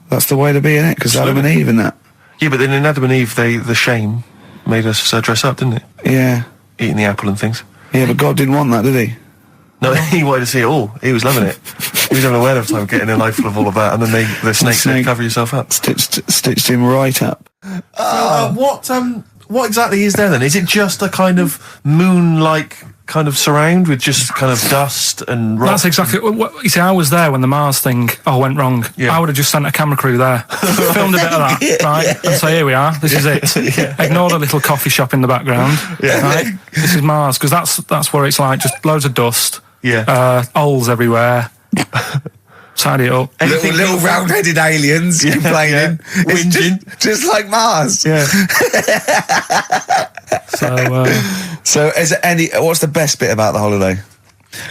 that's the way to be in it, because Adam and Eve and that. Yeah, but then in Adam and Eve, the shame made us dress up, didn't it? Yeah. eating the apple and things. Yeah, but God didn't want that, did he? No, he wanted to see it all. He was loving it. He was having a whale of time getting a life full of all of that, and then the snake said, cover yourself up. Stitched him right up. What exactly is there then? Is it just a kind of moon-like kind of surround with just kind of dust and rock? That's exactly what you see. I was there when the Mars thing went wrong. Yeah. I would have just sent a camera crew there, filmed a bit of that, right? And say, here we are. This is it. Ignore the little coffee shop in the background. Right? This is Mars, because that's where it's like just loads of dust. Yeah. Holes everywhere. Tidy it up. Little round-headed aliens complaining. It's Whinging. just like Mars. Yeah. So is there what's the best bit about the holiday?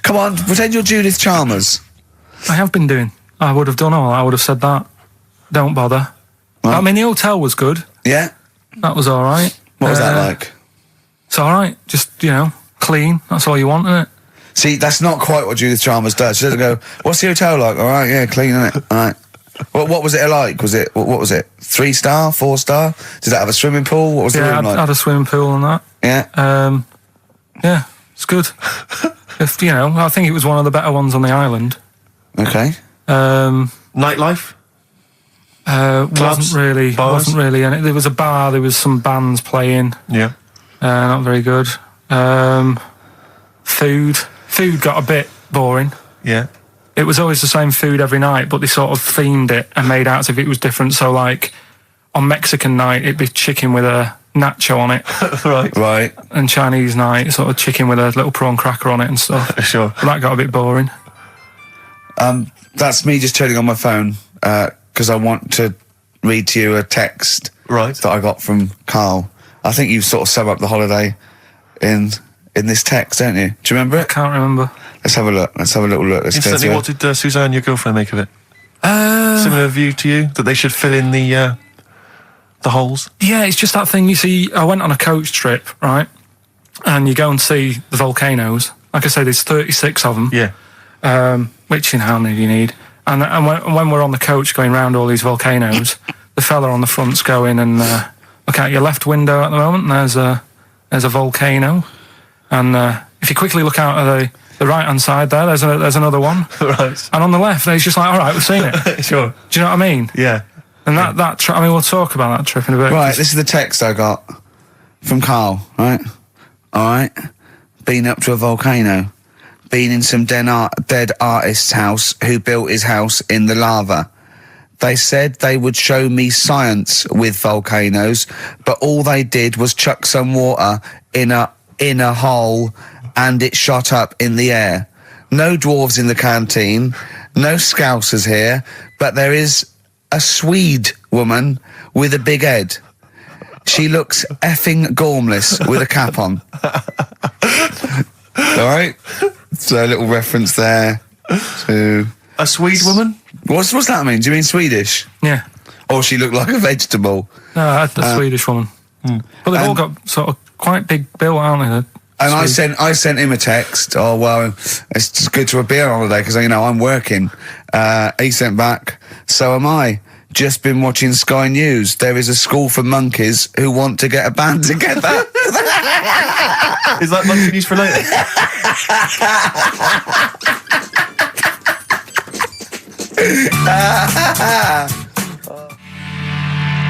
Come on, pretend you're Judith Chalmers. I have been doing. I would have done all. I would have said that. Don't bother. Right. I mean, the hotel was good. Yeah? That was all right. What was that like? It's all right. Just, clean. That's all you want, isn't it? See, that's not quite what Judith Chalmers does. She doesn't go, what's the hotel like? All right, yeah, clean, isn't it? All right. What was it like? What was it? 3-star, 4-star? Did it have a swimming pool? What was the room like? Had a swimming pool and that. Yeah. Yeah, it's good. I think it was one of the better ones on the island. Okay. Nightlife? Wasn't really. And there was a bar. There was some bands playing. Yeah. Not very good. Food got a bit boring. Yeah. It was always the same food every night, but they sort of themed it and made out as if it was different. So, like, on Mexican night, it'd be chicken with a nacho on it. Right. And Chinese night, sort of chicken with a little prawn cracker on it and stuff. Sure. But that got a bit boring. That's me just turning on my phone, because I want to read to you a text that I got from Karl. I think you sort of sum up the holiday in this text, don't you? Do you remember it? I can't remember. Let's have a look. Let's have a little look. Instantly, what did Suzanne, your girlfriend, make of it? Similar view to you, that they should fill in the holes? Yeah, it's just that thing. You see, I went on a coach trip, right? And you go and see the volcanoes. Like I say, there's 36 of them. Yeah. Which, how many do you need? And when we're on the coach going round all these volcanoes, the fella on the front's going and look out your left window at the moment, and there's a volcano. And if you quickly look out at the right-hand side there, there's another one. Right. And on the left, he's just like, all right, we've seen it. Sure. Do you know what I mean? Yeah. And that trip, we'll talk about that trip in a bit. Right, this is the text I got from Karl, right? All right. Been up to a volcano. Been in some dead artist's house who built his house in the lava. They said they would show me science with volcanoes, but all they did was chuck some water in a hole and it shot up in the air. No dwarves in the canteen, no scousers here, but there is a Swede woman with a big head. She looks effing gormless with a cap on. All right? So a little reference there to... A Swede woman? What's that mean? Do you mean Swedish? Yeah. Or she looked like a vegetable? No, the Swedish woman. But they've all got sort of quite big bill, aren't they? And I sent him a text. Oh, well, it's just good to be on holiday because, I'm working. He sent back, so am I. Just been watching Sky News. There is a school for monkeys who want to get a band together. Is that monkey news for later?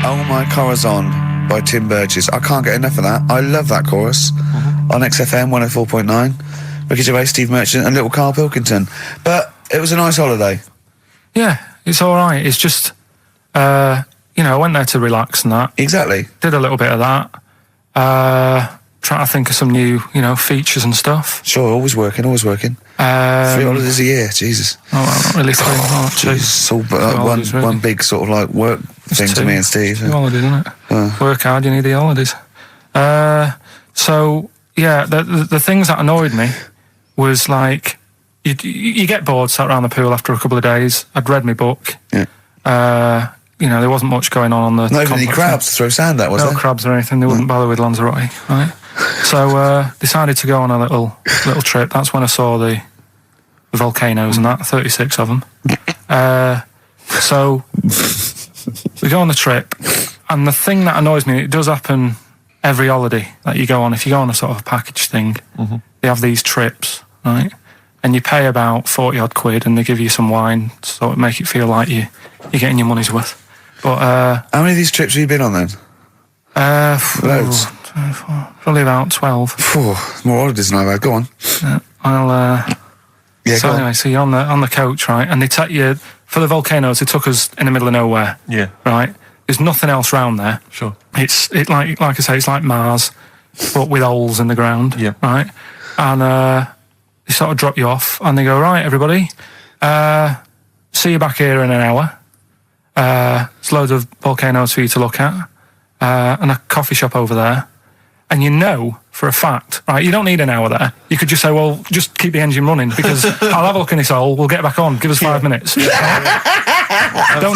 Oh My Corazon by Tim Burgess. I can't get enough of that. I love that chorus. On XFM 104.9. Ricky Gervais, Steve Merchant and little Karl Pilkington. But it was a nice holiday. Yeah, it's all right. It's just, I went there to relax and that. Exactly. Did a little bit of that. Trying to think of some new, features and stuff. Sure, always working. 3 holidays a year, Jesus. Oh, well, not really 3. It's all one big sort of like work thing to me and Steve. 2 holidays, isn't it? Work hard, you need the holidays. So, yeah, the things that annoyed me was like, you get bored sat around the pool after a couple of days. I'd read my book. Yeah. There wasn't much going on the Not even any crabs to throw sand at, was there? No crabs or anything. They wouldn't bother with Lanzarote, right? So decided to go on a little trip. That's when I saw the volcanoes and that, 36 of them. So we go on the trip, and the thing that annoys me, it does happen every holiday that you go on, if you go on a sort of a package thing, they have these trips, right? And you pay about 40 odd quid, and they give you some wine, so it make it feel like you're getting your money's worth. But how many of these trips have you been on then? Loads. Probably about 12. More holidays than I've had. Go on. So anyway, so you're on the coach, right? And they take you for the volcanoes. They took us in the middle of nowhere. Yeah. Right. There's nothing else round there. Sure. It's like I say, it's like Mars, but with holes in the ground. Yeah. Right. And they sort of drop you off, and they go, right, everybody, see you back here in an hour. There's loads of volcanoes for you to look at, and a coffee shop over there. And you know for a fact, right, you don't need an hour there. You could just say, well, just keep the engine running, because I'll have a look in this hole, we'll get back on, give us 5 minutes. Don't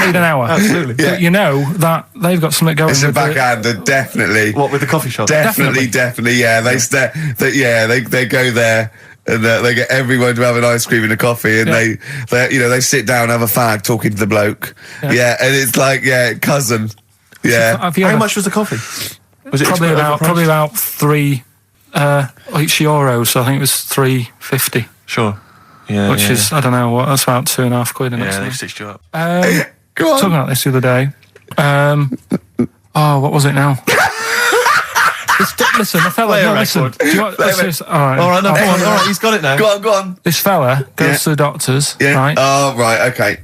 need an hour. Absolutely. But you know that they've got something going. It's a backhander, definitely. What, with the coffee shop? Definitely. Yeah, they go there. And they get everyone to have an ice cream and a coffee, and they sit down, have a fag, talking to the bloke. Yeah, and it's like, cousin. Yeah. How much was the coffee? Was it probably about €3 euros? So I think it was $3.50. Sure. Yeah. Which is, I don't know what, that's about £2.50. Isn't it? Yeah, they stitched you up. Go on. Talking about this the other day. What was it now? Listen, the fella. No, listen. Do you want, all right, he's got it now. Go on. This fella goes to the doctors, right? Oh, right, okay.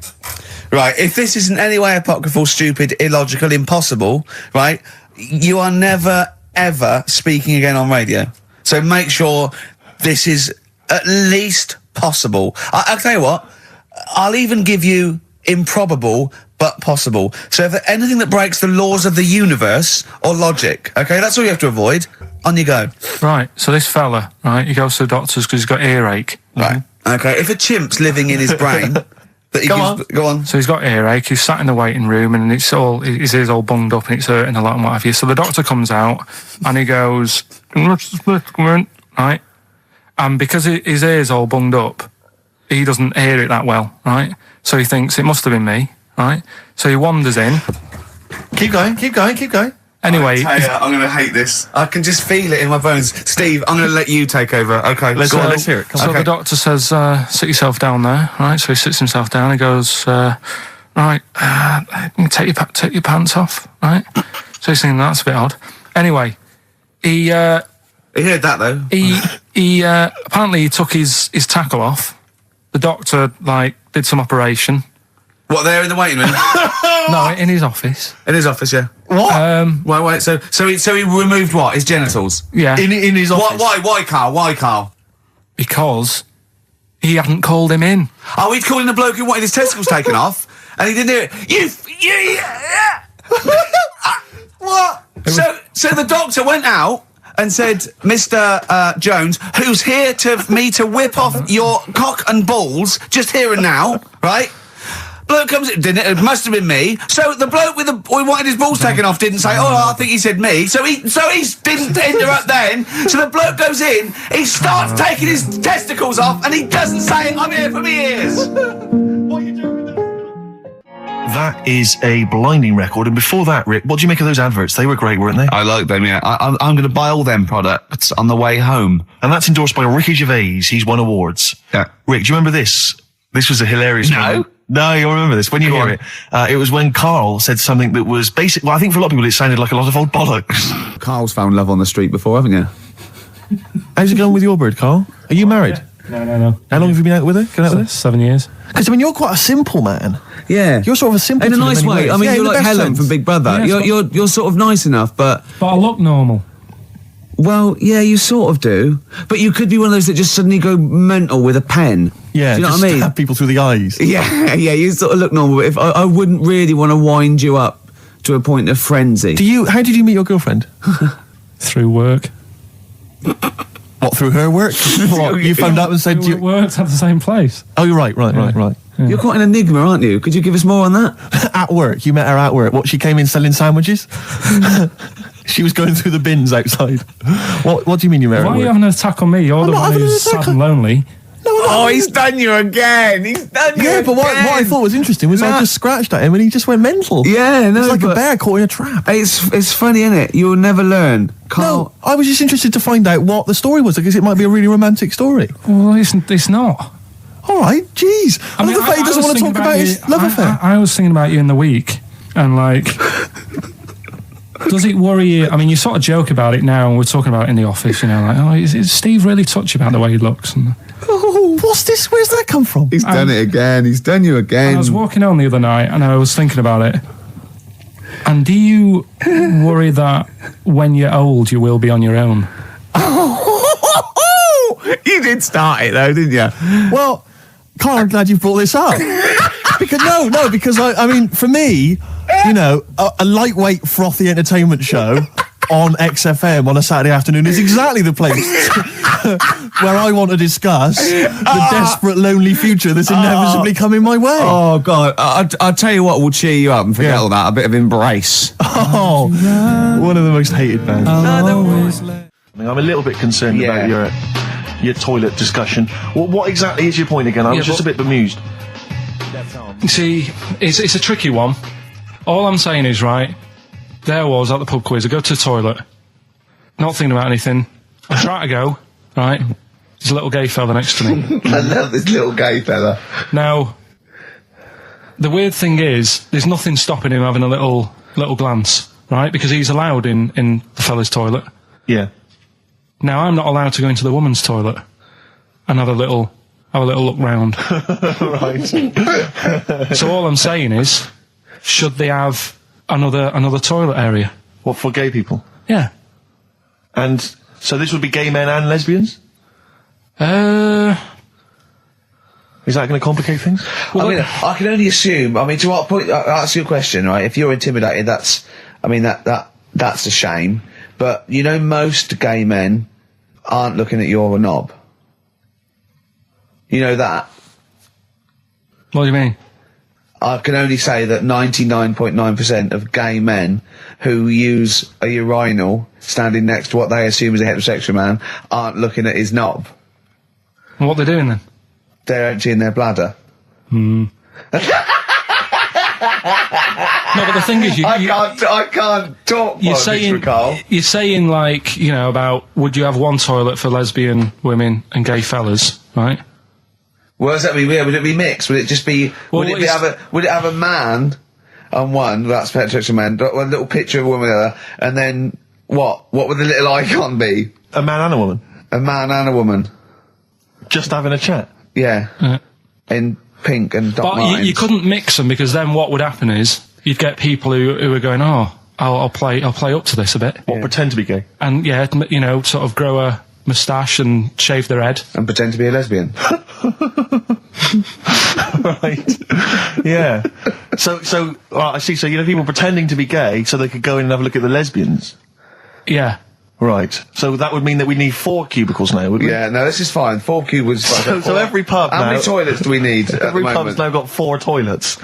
Right, if this isn't any way apocryphal, stupid, illogical, impossible, right, you are never, ever speaking again on radio. So make sure this is at least possible. I'll tell you what, I'll even give you improbable but possible. So if anything that breaks the laws of the universe or logic, okay, that's all you have to avoid. On you go. Right, so this fella, right, he goes to the doctors because he's got earache. Right. Okay, if a chimp's living in his brain... Go on. So he's got earache, he's sat in the waiting room, and his ear's all bunged up and it's hurting a lot and what have you. So the doctor comes out and he goes, right? And because his ear's all bunged up, he doesn't hear it that well, right? So he thinks it must have been me, right? So he wanders in. Keep going. Anyway, I'm going to hate this. I can just feel it in my bones. Steve, I'm going to let you take over. Okay, let's hear it. So the doctor says, sit yourself down there, right? So he sits himself down. He goes, right, take your pants off, right? So he's thinking that's a bit odd. Anyway, he heard that though. He apparently he took his tackle off. The doctor did some operation. What, there in the waiting room? No, in his office. In his office, yeah. What? Wait. So he removed what? His genitals? Yeah. In his office. Why, Karl? Because he hadn't called him in. Oh, he'd called in the bloke who wanted his testicles taken off, and he didn't do it. What? So the doctor went out and said, Mr. Jones, who's here to whip off your cock and balls just here and now, right? Bloke comes in, didn't it? It must have been me. So the bloke who wanted his balls taken off didn't say, I think he said me. So he didn't interrupt then. So the bloke goes in, he starts taking his testicles off, and he doesn't say, I'm here for me ears. What are you doing with that? That is a blinding record. And before that, Rick, what do you make of those adverts? They were great, weren't they? I like them, yeah. I'm going to buy all them products on the way home. And that's endorsed by Ricky Gervais. He's won awards. Yeah. Rick, do you remember this? This was a hilarious moment. No, you'll remember this when you hear it. It was when Karl said something that was basic. Well, I think for a lot of people it sounded like a lot of old bollocks. Karl's found love on the street before, haven't you? How's it going with your bird, Karl? Are you married? No. How long have you been out with her? Going out with her? 7 years. Because, you're quite a simple man. Yeah. You're sort of a simple in a nice way. ways. I mean, you're like Helen sense. from Big Brother. Yeah, you're sort of nice enough, but I look normal. Well, yeah, you sort of do. But you could be one of those that just suddenly go mental with a pen. Yeah, do you know just what I mean? stab people through the eyes. Yeah, you sort of look normal. But if I wouldn't really want to wind you up to a point of frenzy. How did you meet your girlfriend? Through work. What, through her work? What, you phoned up and said... We worked at the same place. Oh, you're right. Yeah. You're quite an enigma, aren't you? Could you give us more on that? At work. You met her at work. What, she came in selling sandwiches? She was going through the bins outside. What do you mean you met her at Why work? are you having an attack on me? You're the one who's sad and lonely. Oh, he's done you again. He's done you again. But what I thought was interesting was I just scratched at him and he just went mental. Yeah, no, it's like a bear caught in a trap. It's funny, isn't it? You'll never learn. No, I was just interested to find out what the story was, because it might be a really romantic story. Well, it's not. All right, jeez. I love the fact he doesn't want to talk about his love affair. I was thinking about you in the week, and like, does it worry you? I mean, you sort of joke about it now, and we're talking about it in the office, you know, like, oh, is Steve really touchy about the way he looks? And, oh, what's this? Where's that come from? He's done it again. He's done you again. I was walking home the other night, and I was thinking about it. And do you worry that when you're old, you will be on your own? You did start it though, didn't you? Well, Karl, I'm glad you brought this up. because I mean, for me, you know, a lightweight, frothy entertainment show on XFM on a Saturday afternoon is exactly the place where I want to discuss the desperate, lonely future that's inevitably coming my way. Oh, God. I'll tell you what will cheer you up and forget all that. A bit of Embrace. Oh, one of the most hated bands. I'm a little bit concerned about your toilet discussion. What exactly is your point again? I was just a bit bemused. You see, it's a tricky one. All I'm saying is, right, there was at the pub quiz, I go to the toilet, not thinking about anything. I try to go, right, there's a little gay fella next to me. I love this little gay fella. Now, the weird thing is, there's nothing stopping him having a little glance, right, because he's allowed in the fella's toilet. Yeah. Now, I'm not allowed to go into the woman's toilet and have a little look round. Right. So all I'm saying is, should they have another toilet area? What, for gay people? Yeah. And so this would be gay men and lesbians? Is that going to complicate things? Well, I mean, I can only assume. I mean, to what point? I'll ask you a question, right? If you're intimidated, that's a shame. But you know, most gay men aren't looking at your knob. You know that? What do you mean? I can only say that 99.9% of gay men who use a urinal standing next to what they assume is a heterosexual man aren't looking at his knob. What are they doing then? They're emptying their bladder. No, but the thing is, I can't talk. You're saying like, you know, about would you have one toilet for lesbian women and gay fellas, right? What does that mean? Would it be mixed? Would it just be? Would it have a man on one? That's heterosexual man. One little picture of a woman, and then what? What would the little icon be? A man and a woman. A man and a woman. Just having a chat. Yeah. In pink and dot lines. But you couldn't mix them, because then what would happen is you'd get people who are going, oh, I'll play up to this a bit. What, pretend to be gay? And yeah, you know, sort of grow a moustache and shave their head. And pretend to be a lesbian. Right. Yeah. So I see. So you know, people pretending to be gay so they could go in and have a look at the lesbians. Yeah. Right. So that would mean that we need 4 cubicles now, would we? Yeah. No, this is fine. 4 cubicles. So every pub How many toilets do we need? Every pub's now got 4 toilets.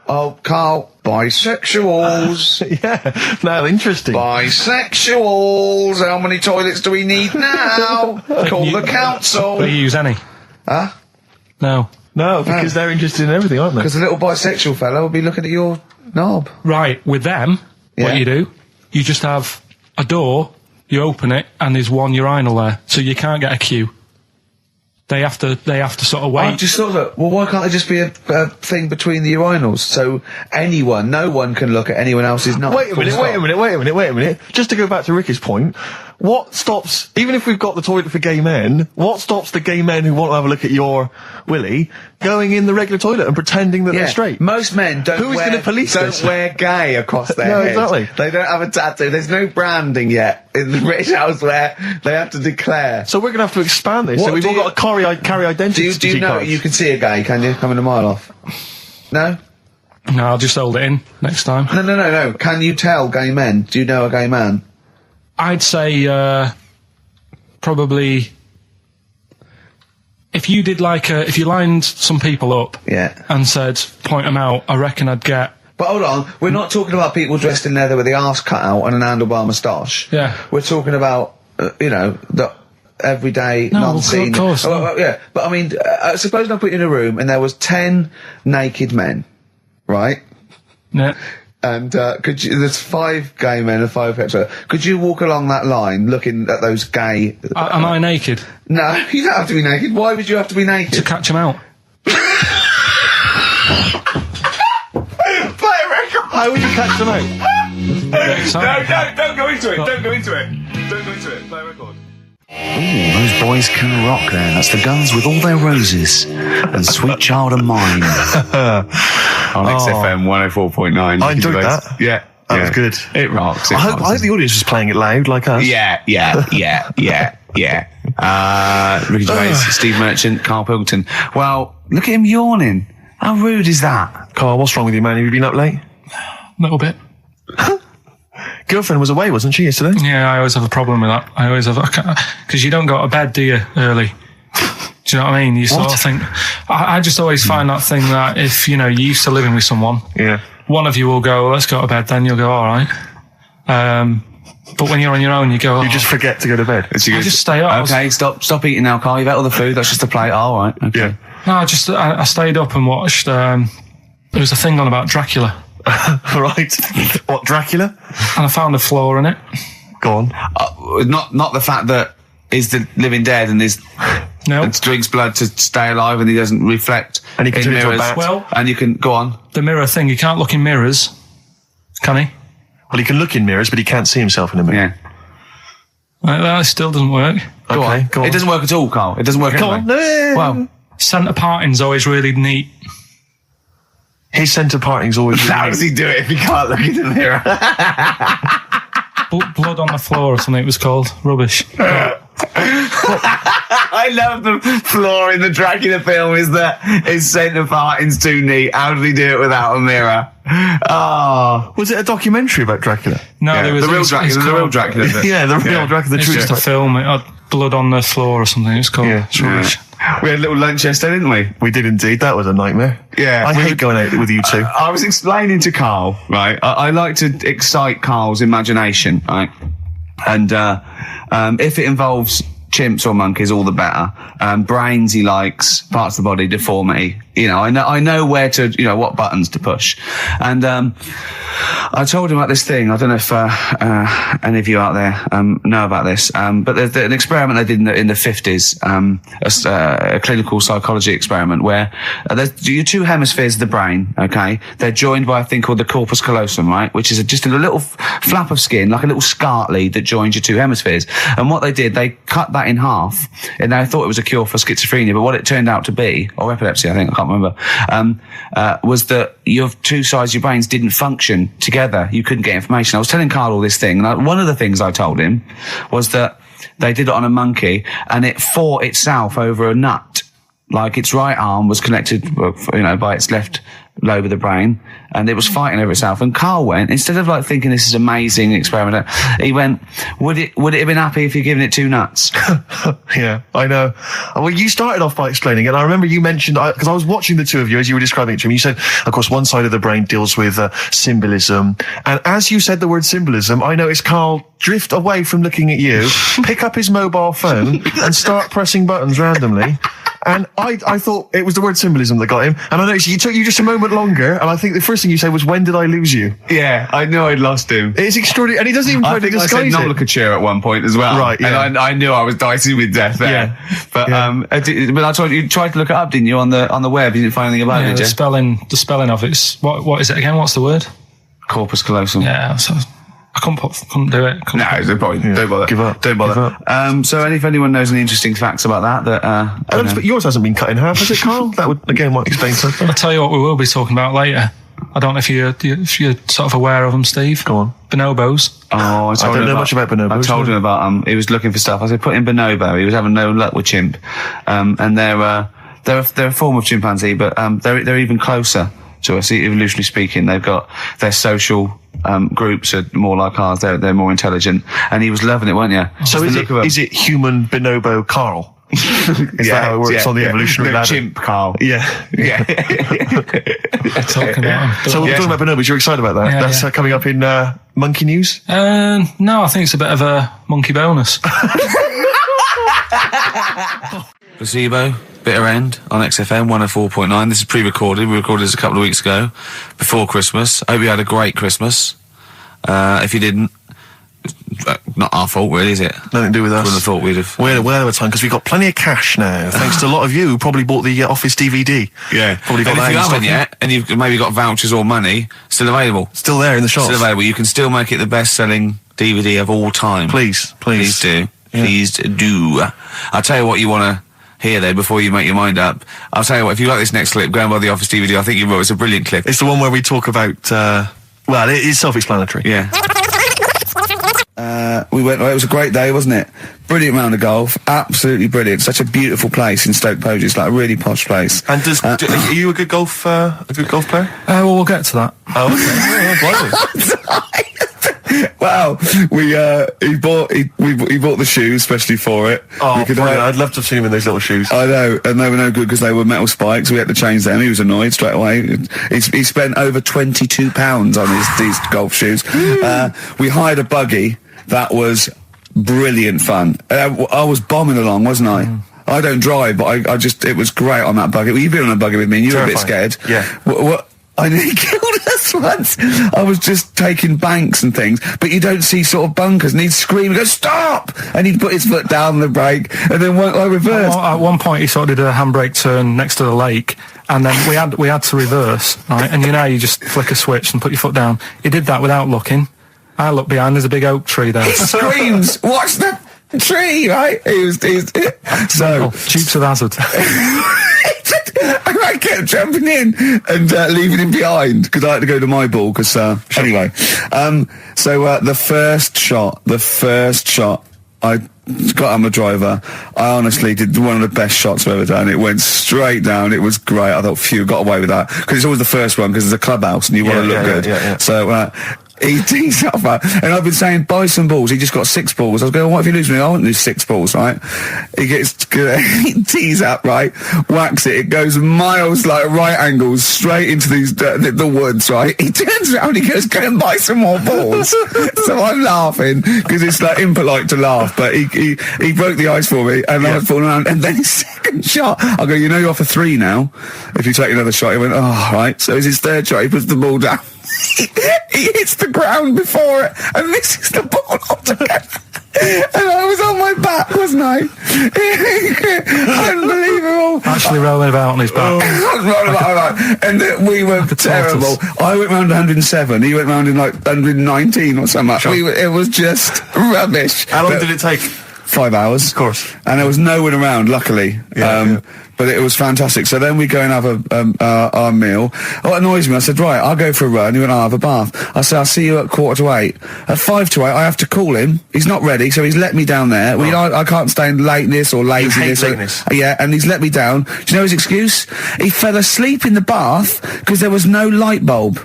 Oh, Karl, bisexuals. Yeah. Now, interesting. Bisexuals. How many toilets do we need now? Call the council. Do you use any? Huh? No. No, because they're interested in everything, aren't they? Because the little bisexual fella will be looking at your knob. Right. With them, what you do, you just have a door, you open it, and there's one urinal there, so you can't get a queue. They have to sort of wait. I just thought that, well, why can't there just be a thing between the urinals? So no one can look at anyone else's knob. Wait a minute. Just to go back to Ricky's point, what stops, even if we've got the toilet for gay men, what stops the gay men who want to have a look at your willy going in the regular toilet and pretending that they're straight? Most men don't wear gay across their head. Exactly. They don't have a tattoo. There's no branding yet in the British House where they have to declare. So we're going to have to expand this. So we've all got to carry identity. Do you know you can see a gay, can you? Coming a mile off. No? No, I'll just hold it in next time. No. Can you tell gay men? Do you know a gay man? I'd say probably if you did if you lined some people up and said point them out, I reckon I'd get. But hold on, we're not talking about people dressed in leather with the arse cut out and an handlebar moustache. Yeah, we're talking about everyday, No, non-seen. of course. Well, yeah, but I mean, suppose I put you in a room and there was 10 naked men, right? Yeah. And there's 5 gay men and 5 hetero. Could you walk along that line looking at those gay... Am I naked? No, you don't have to be naked. Why would you have to be naked? To catch them out. Play a record! How would you catch them out? Don't go into it. Don't go into it. Don't go into it. Play a record. Ooh, those boys can rock there. That's the Guns with All Their Roses and Sweet Child of Mine. On XFM 104.9. I enjoyed that. Yeah. That was good. It rocks. I hope the audience was playing it loud like us. Yeah. Ricky Gervais, Steve Merchant, Karl Pilkington. Well, look at him yawning. How rude is that? Carl, what's wrong with you, man? Have you been up late? A little bit. Girlfriend was away, wasn't she, yesterday? Yeah, I always have a problem with that. I always have, because you don't go to bed, do you, early? Do you know what I mean? You sort of think, I just always find that thing that if, you're used to living with someone, one of you will go, let's go to bed, then you'll go, all right. But when you're on your own, you go, You just forget to go to bed. I just stay up. Okay, stop eating now, Carl. You've ate all the food. That's just a plate. All right. Okay. Yeah. No, I stayed up and watched, there was a thing on about Dracula. Right. What, Dracula? And I found a flaw in it. Go on. Not the fact that he's the living dead and and drinks blood to stay alive and he doesn't reflect And he can in turn into a mirrors. bat. Well, And you can go on. the mirror thing, you can't look in mirrors, can he? Well, he can look in mirrors, but he can't see himself in a mirror. Yeah. That still doesn't work. Go on. Go on. It doesn't work at all, Carl. It doesn't work. Go anyway. on. Well, Centre parting's always really neat. His centre parting's always... how does he do it if he can't look in the mirror? Blood on the floor or something it was called. Rubbish. I love the flaw in the Dracula film is that his centre parting's too neat. How did he do it without a mirror? Oh. Was it a documentary about Dracula? No, there was the real Dracula. The real Dracula. Yeah, the real Dracula, the It's true just a story. film. It had blood on the floor or something. It's called. Yeah. It's rubbish. We had a little lunch yesterday, didn't we? We did indeed. That was a nightmare. Yeah. I hate going out with you two. I was explaining to Carl, right? I like to excite Carl's imagination, right? And if it involves chimps or monkeys, all the better. Brains he likes, parts of the body, deformity. I know where to, what buttons to push. And I told him about this thing. I don't know if any of you out there know about this, but there's an experiment they did in the 50s, a clinical psychology experiment where there's your 2 hemispheres of the brain, okay? They're joined by a thing called the corpus callosum, right? Which is just a little flap of skin, like a little scarlet lead that joins your 2 hemispheres. And what they did, they cut that in half, and they thought it was a cure for schizophrenia, but what it turned out to be, or epilepsy, I think, I can't remember, was that your 2 sides of your brains didn't function together. You couldn't get information. I was telling Karl all this thing, and one of the things I told him was that they did it on a monkey, and it fought itself over a nut. Like its right arm was connected, by its left lobe of the brain, and it was fighting over itself. And Karl went, instead of thinking this is amazing experiment, he went, would it have been happy if you'd given it 2 nuts? Yeah, I know. Well, you started off by explaining it, and I remember you mentioned, because I was watching the 2 of you as you were describing it to me, you said, of course, one side of the brain deals with symbolism, and as you said the word symbolism, I noticed Karl drift away from looking at you, pick up his mobile phone, and start pressing buttons randomly. And I thought it was the word symbolism that got him. And I noticed you took you just a moment longer. And I think the first thing you said was, when did I lose you? Yeah, I knew I'd lost him. It's extraordinary. And he doesn't even try to disguise I said it. nomenclature at one point as well. Right, yeah. And I knew I was dicing with death there. Yeah. But, but I told you tried to look it up, didn't you, on the web? You didn't find anything about it, did you? The spelling of it's, what is it again? What's the word? Corpus callosum. Yeah, so I couldn't do it. No, don't bother. Give up. Don't bother. So if anyone knows any interesting facts about that But yours hasn't been cut in half, has it, Karl? That would, again, might explain something. I'll tell you what we will be talking about later. I don't know if you're sort of aware of them, Steve. Go on. Bonobos. Oh, I don't know much about bonobos. I told him about he was looking for stuff. I said, put in bonobo. He was having no luck with chimp. And they're a form of chimpanzee, but they're even closer to us, evolutionarily speaking. They've got their social groups are more like ours. They're more intelligent, and he was loving it, weren't you? So is it human bonobo Karl? Is that how it works on the evolutionary ladder? Chimp Karl. Yeah. Talking about So we're talking about bonobos. You're excited about that? Yeah, That's coming up in Monkey News? No, I think it's a bit of a monkey bonus. Placebo, Bitter End on XFM 104.9. This is pre-recorded. We recorded this a couple of weeks ago, before Christmas. Hope you had a great Christmas. If you didn't, not our fault, really, is it? Nothing to do with us. Wouldn't have thought we'd have. We had a whale of a time because we've got plenty of cash now, thanks to a lot of you who probably bought the Office DVD. Yeah. Probably got And that if you in haven't stock. yet, and you've maybe got vouchers or money, still available. Still there in the shops. Still available. You can still make it the best-selling DVD of all time. Please. Please do. Yeah. Please do. I'll tell you what you want to hear, though, before you make your mind up. I'll tell you what, if you like this next clip, go and buy the Office DVD. I think you will. It's a brilliant clip. It's the one where we talk about, well, it is self-explanatory. Yeah. It was a great day, wasn't it? Brilliant round of golf. Absolutely brilliant. Such a beautiful place in Stoke Poges. It's like a really posh place. And are you a good golf player? Well, we'll get to that. Oh, okay. Wow, he bought the shoes especially for it. Oh, brilliant. I'd love to have seen him in those little shoes. I know, and they were no good because they were metal spikes. We had to change them. He was annoyed straight away. He spent over £22 on these golf shoes. We hired a buggy that was brilliant fun. I was bombing along, wasn't I? I don't drive, but it was great on that buggy. Well, you've been on a buggy with me, and you were a bit scared. Yeah. What? I nearly killed us once. I was just taking banks and things, but you don't see sort of bunkers, and he'd scream and go, "Stop!" And he'd put his foot down the brake, and then I reversed. At one point, he sort of did a handbrake turn next to the lake, and then we had to reverse, right? And you just flick a switch and put your foot down. He did that without looking. I look behind, there's a big oak tree there. He screams, "Watch the tree!" Right? He's so Dukes of Hazzard. I kept jumping in and leaving him behind because I had to go to my ball. Because anyway, so the first shot, I got on the driver. I honestly did one of the best shots I've ever done. It went straight down. It was great. I thought, phew, got away with that because it's always the first one because it's a clubhouse and you want to look good. Yeah. So. He tees up, and I've been saying, buy some balls. He just got 6 balls. I was going, what if you lose me? I won't lose 6 balls, right? He tees up, right? Whacks it. It goes miles, like right angles, straight into these the woods, right? He turns around, he goes, go and buy some more balls. So I'm laughing because it's like impolite to laugh, but he broke the ice for me, and I was falling around. And then his second shot, I go, you're off for 3 now. If you take another shot, he went, oh, right. So it's his third shot. He puts the ball down. He hits the ground before it and misses the ball altogether. And I was on my back, wasn't I? Unbelievable. Actually rolling about on his back. And we were terrible. I went round 107. He went round in like 119 or something. Sure. It was just rubbish. How long did it take? 5 hours. Of course. And there was no one around, luckily. But it was fantastic. So then we go and have our meal. What annoys me, I said, right, I'll go for a run. He went, I'll have a bath. I said, I'll see you at 7:45. At 7:55, I have to call him. He's not ready, so he's let me down there. I can't stand lateness or laziness. Lateness. Yeah, and he's let me down. Do you know his excuse? He fell asleep in the bath because there was no light bulb.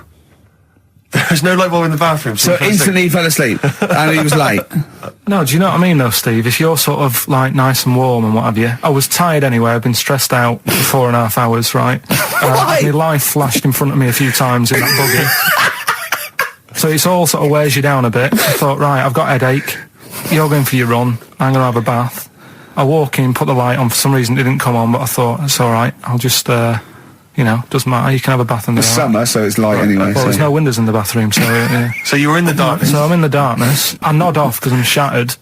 There's no light bulb in the bathroom. So instantly he fell asleep, and he was late. No, do you know what I mean though, Steve? If you're sort of like nice and warm and what have you, I was tired anyway. I've been stressed out for 4.5 hours, right? My life flashed in front of me a few times in that buggy. So it's all sort of wears you down a bit. I thought, right, I've got a headache. You're going for your run. I'm going to have a bath. I walk in, put the light on. For some reason it didn't come on, but I thought, it's all right. I'll just, doesn't matter. You can have a bath in the It's summer, so it's light anyway. Well, there's no windows in the bathroom, so... Yeah. So you were in the darkness? So I'm in the darkness. I nod off because I'm shattered.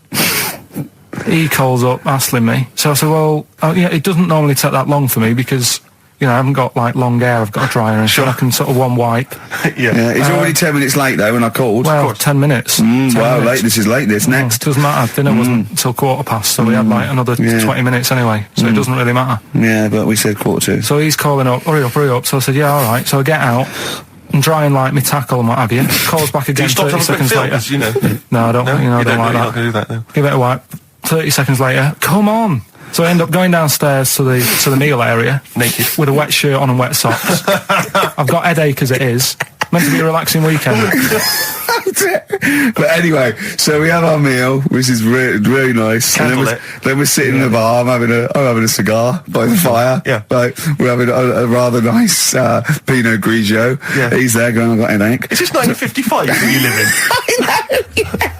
He calls up, hassling me. So I said, well, it doesn't normally take that long for me because, I haven't got, like, long hair. I've got a dryer and I can sort of one wipe. Yeah. He's already 10 minutes late, though, when I called. Well, 10 minutes. 10 minutes. Late. This is late, this. Next. Doesn't matter. Dinner wasn't until 7:15, so we had, like, another 20 minutes anyway. So it doesn't really matter. Yeah, but we said 7:45. So he's calling up, hurry up. So I said, yeah, all right. So I get out and dry and like me tackle and what have you. Calls back again 30 seconds later. No, I don't. I don't like that. Not gonna do that, no. Give it a wipe. 30 seconds later, come on. So I end up going downstairs to the meal area, naked, with a wet shirt on and wet socks. I've got headache as it is. Meant to be a relaxing weekend. But anyway, so we have our meal, which is really nice. And then we're sitting in the bar. I'm having a cigar by the fire. Yeah. Like, we're having a rather nice Pinot Grigio. Yeah. He's there going, I've got a headache. Is this 1955 that you live in? I know. Yeah.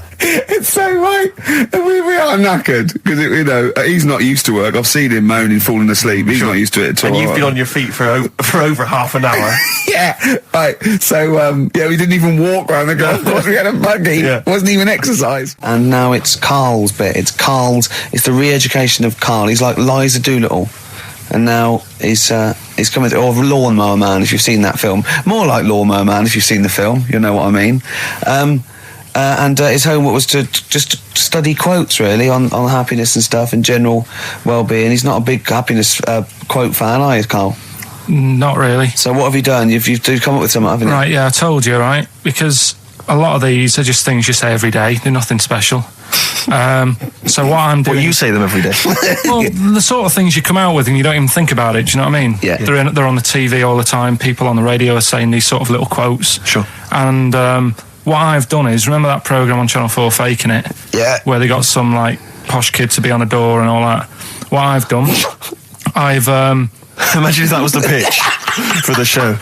It's so right. We are knackered because he's not used to work. I've seen him moaning, falling asleep. He's not used to it at all. And you've been on your feet for over half an hour. Yeah, right. So we didn't even walk around the golf course. We had a buggy. Yeah. It wasn't even exercise. And now it's Karl's bit. It's the re-education of Karl. He's like Liza Doolittle. And now he's coming to, or Lawnmower Man, if you've seen that film. More like Lawnmower Man, if you've seen the film. You'll know what I mean. And his homework was to just study quotes, really, on happiness and stuff and general well-being. He's not a big happiness quote fan, are you, Karl? Not really. So what have you done? You've come up with something, haven't you? Right, yeah, I told you, right? Because a lot of these are just things you say every day. They're nothing special. So what I'm doing... Well, you say them every day. Well, the sort of things you come out with and you don't even think about it, do you know what I mean? Yeah. They're on the TV all the time. People on the radio are saying these sort of little quotes. Sure. And what I've done is, remember that programme on Channel 4, Faking It? Yeah. Where they got some, like, posh kid to be on the door and all that. What I've done, I've... Imagine if that was the pitch for the show.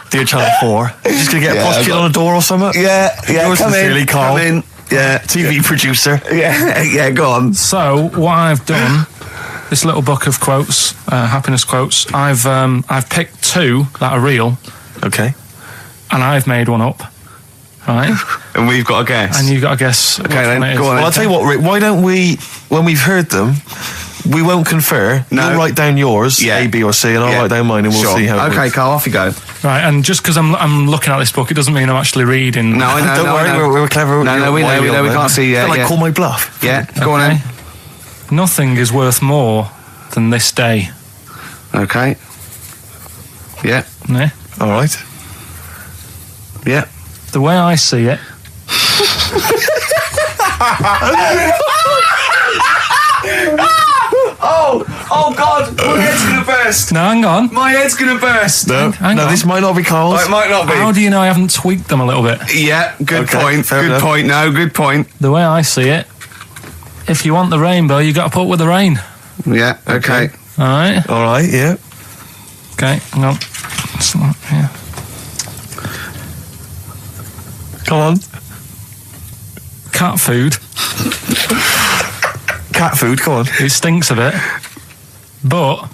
Dear Channel 4, just going to get a posh kid on a door or something? Yeah, Yours sincerely, Karl. Come in. Yeah. TV producer. Yeah, go on. So what I've done, this little book of quotes, happiness quotes, I've picked two that are real. Okay. And I've made one up. Right? And we've got a guess. And you've got to guess. Okay, then, go on. Well, I'll tell you what, Rick, why don't we, when we've heard them, we won't confer. No. You'll write down yours, A, B, or C, and I'll write down mine, and we'll see how it Okay, works. Karl, off you go. Right, and just because I'm looking at this book, it doesn't mean I'm actually reading. No, I know. Don't worry, we're clever. No, we know, we can't see yet. Like, call my bluff. Yeah, go on Okay. then. Nothing is worth more than this day. Okay. Yeah. Yeah? All right. Yeah. The way I see it. Oh God, my head's gonna burst. No, hang on. My head's gonna burst. No, Hang on. this might not be Karl's. Oh, it might not be. How do you know I haven't tweaked them a little bit? Yeah, good Okay, point. fair Good enough. point. No, good point. The way I see it, if you want the rainbow, you got to put up with the rain. Yeah. Okay. All right. All right, yeah. Okay. Hang on. It's not here. Come on. Cat food. Cat food, come on. It stinks a bit, but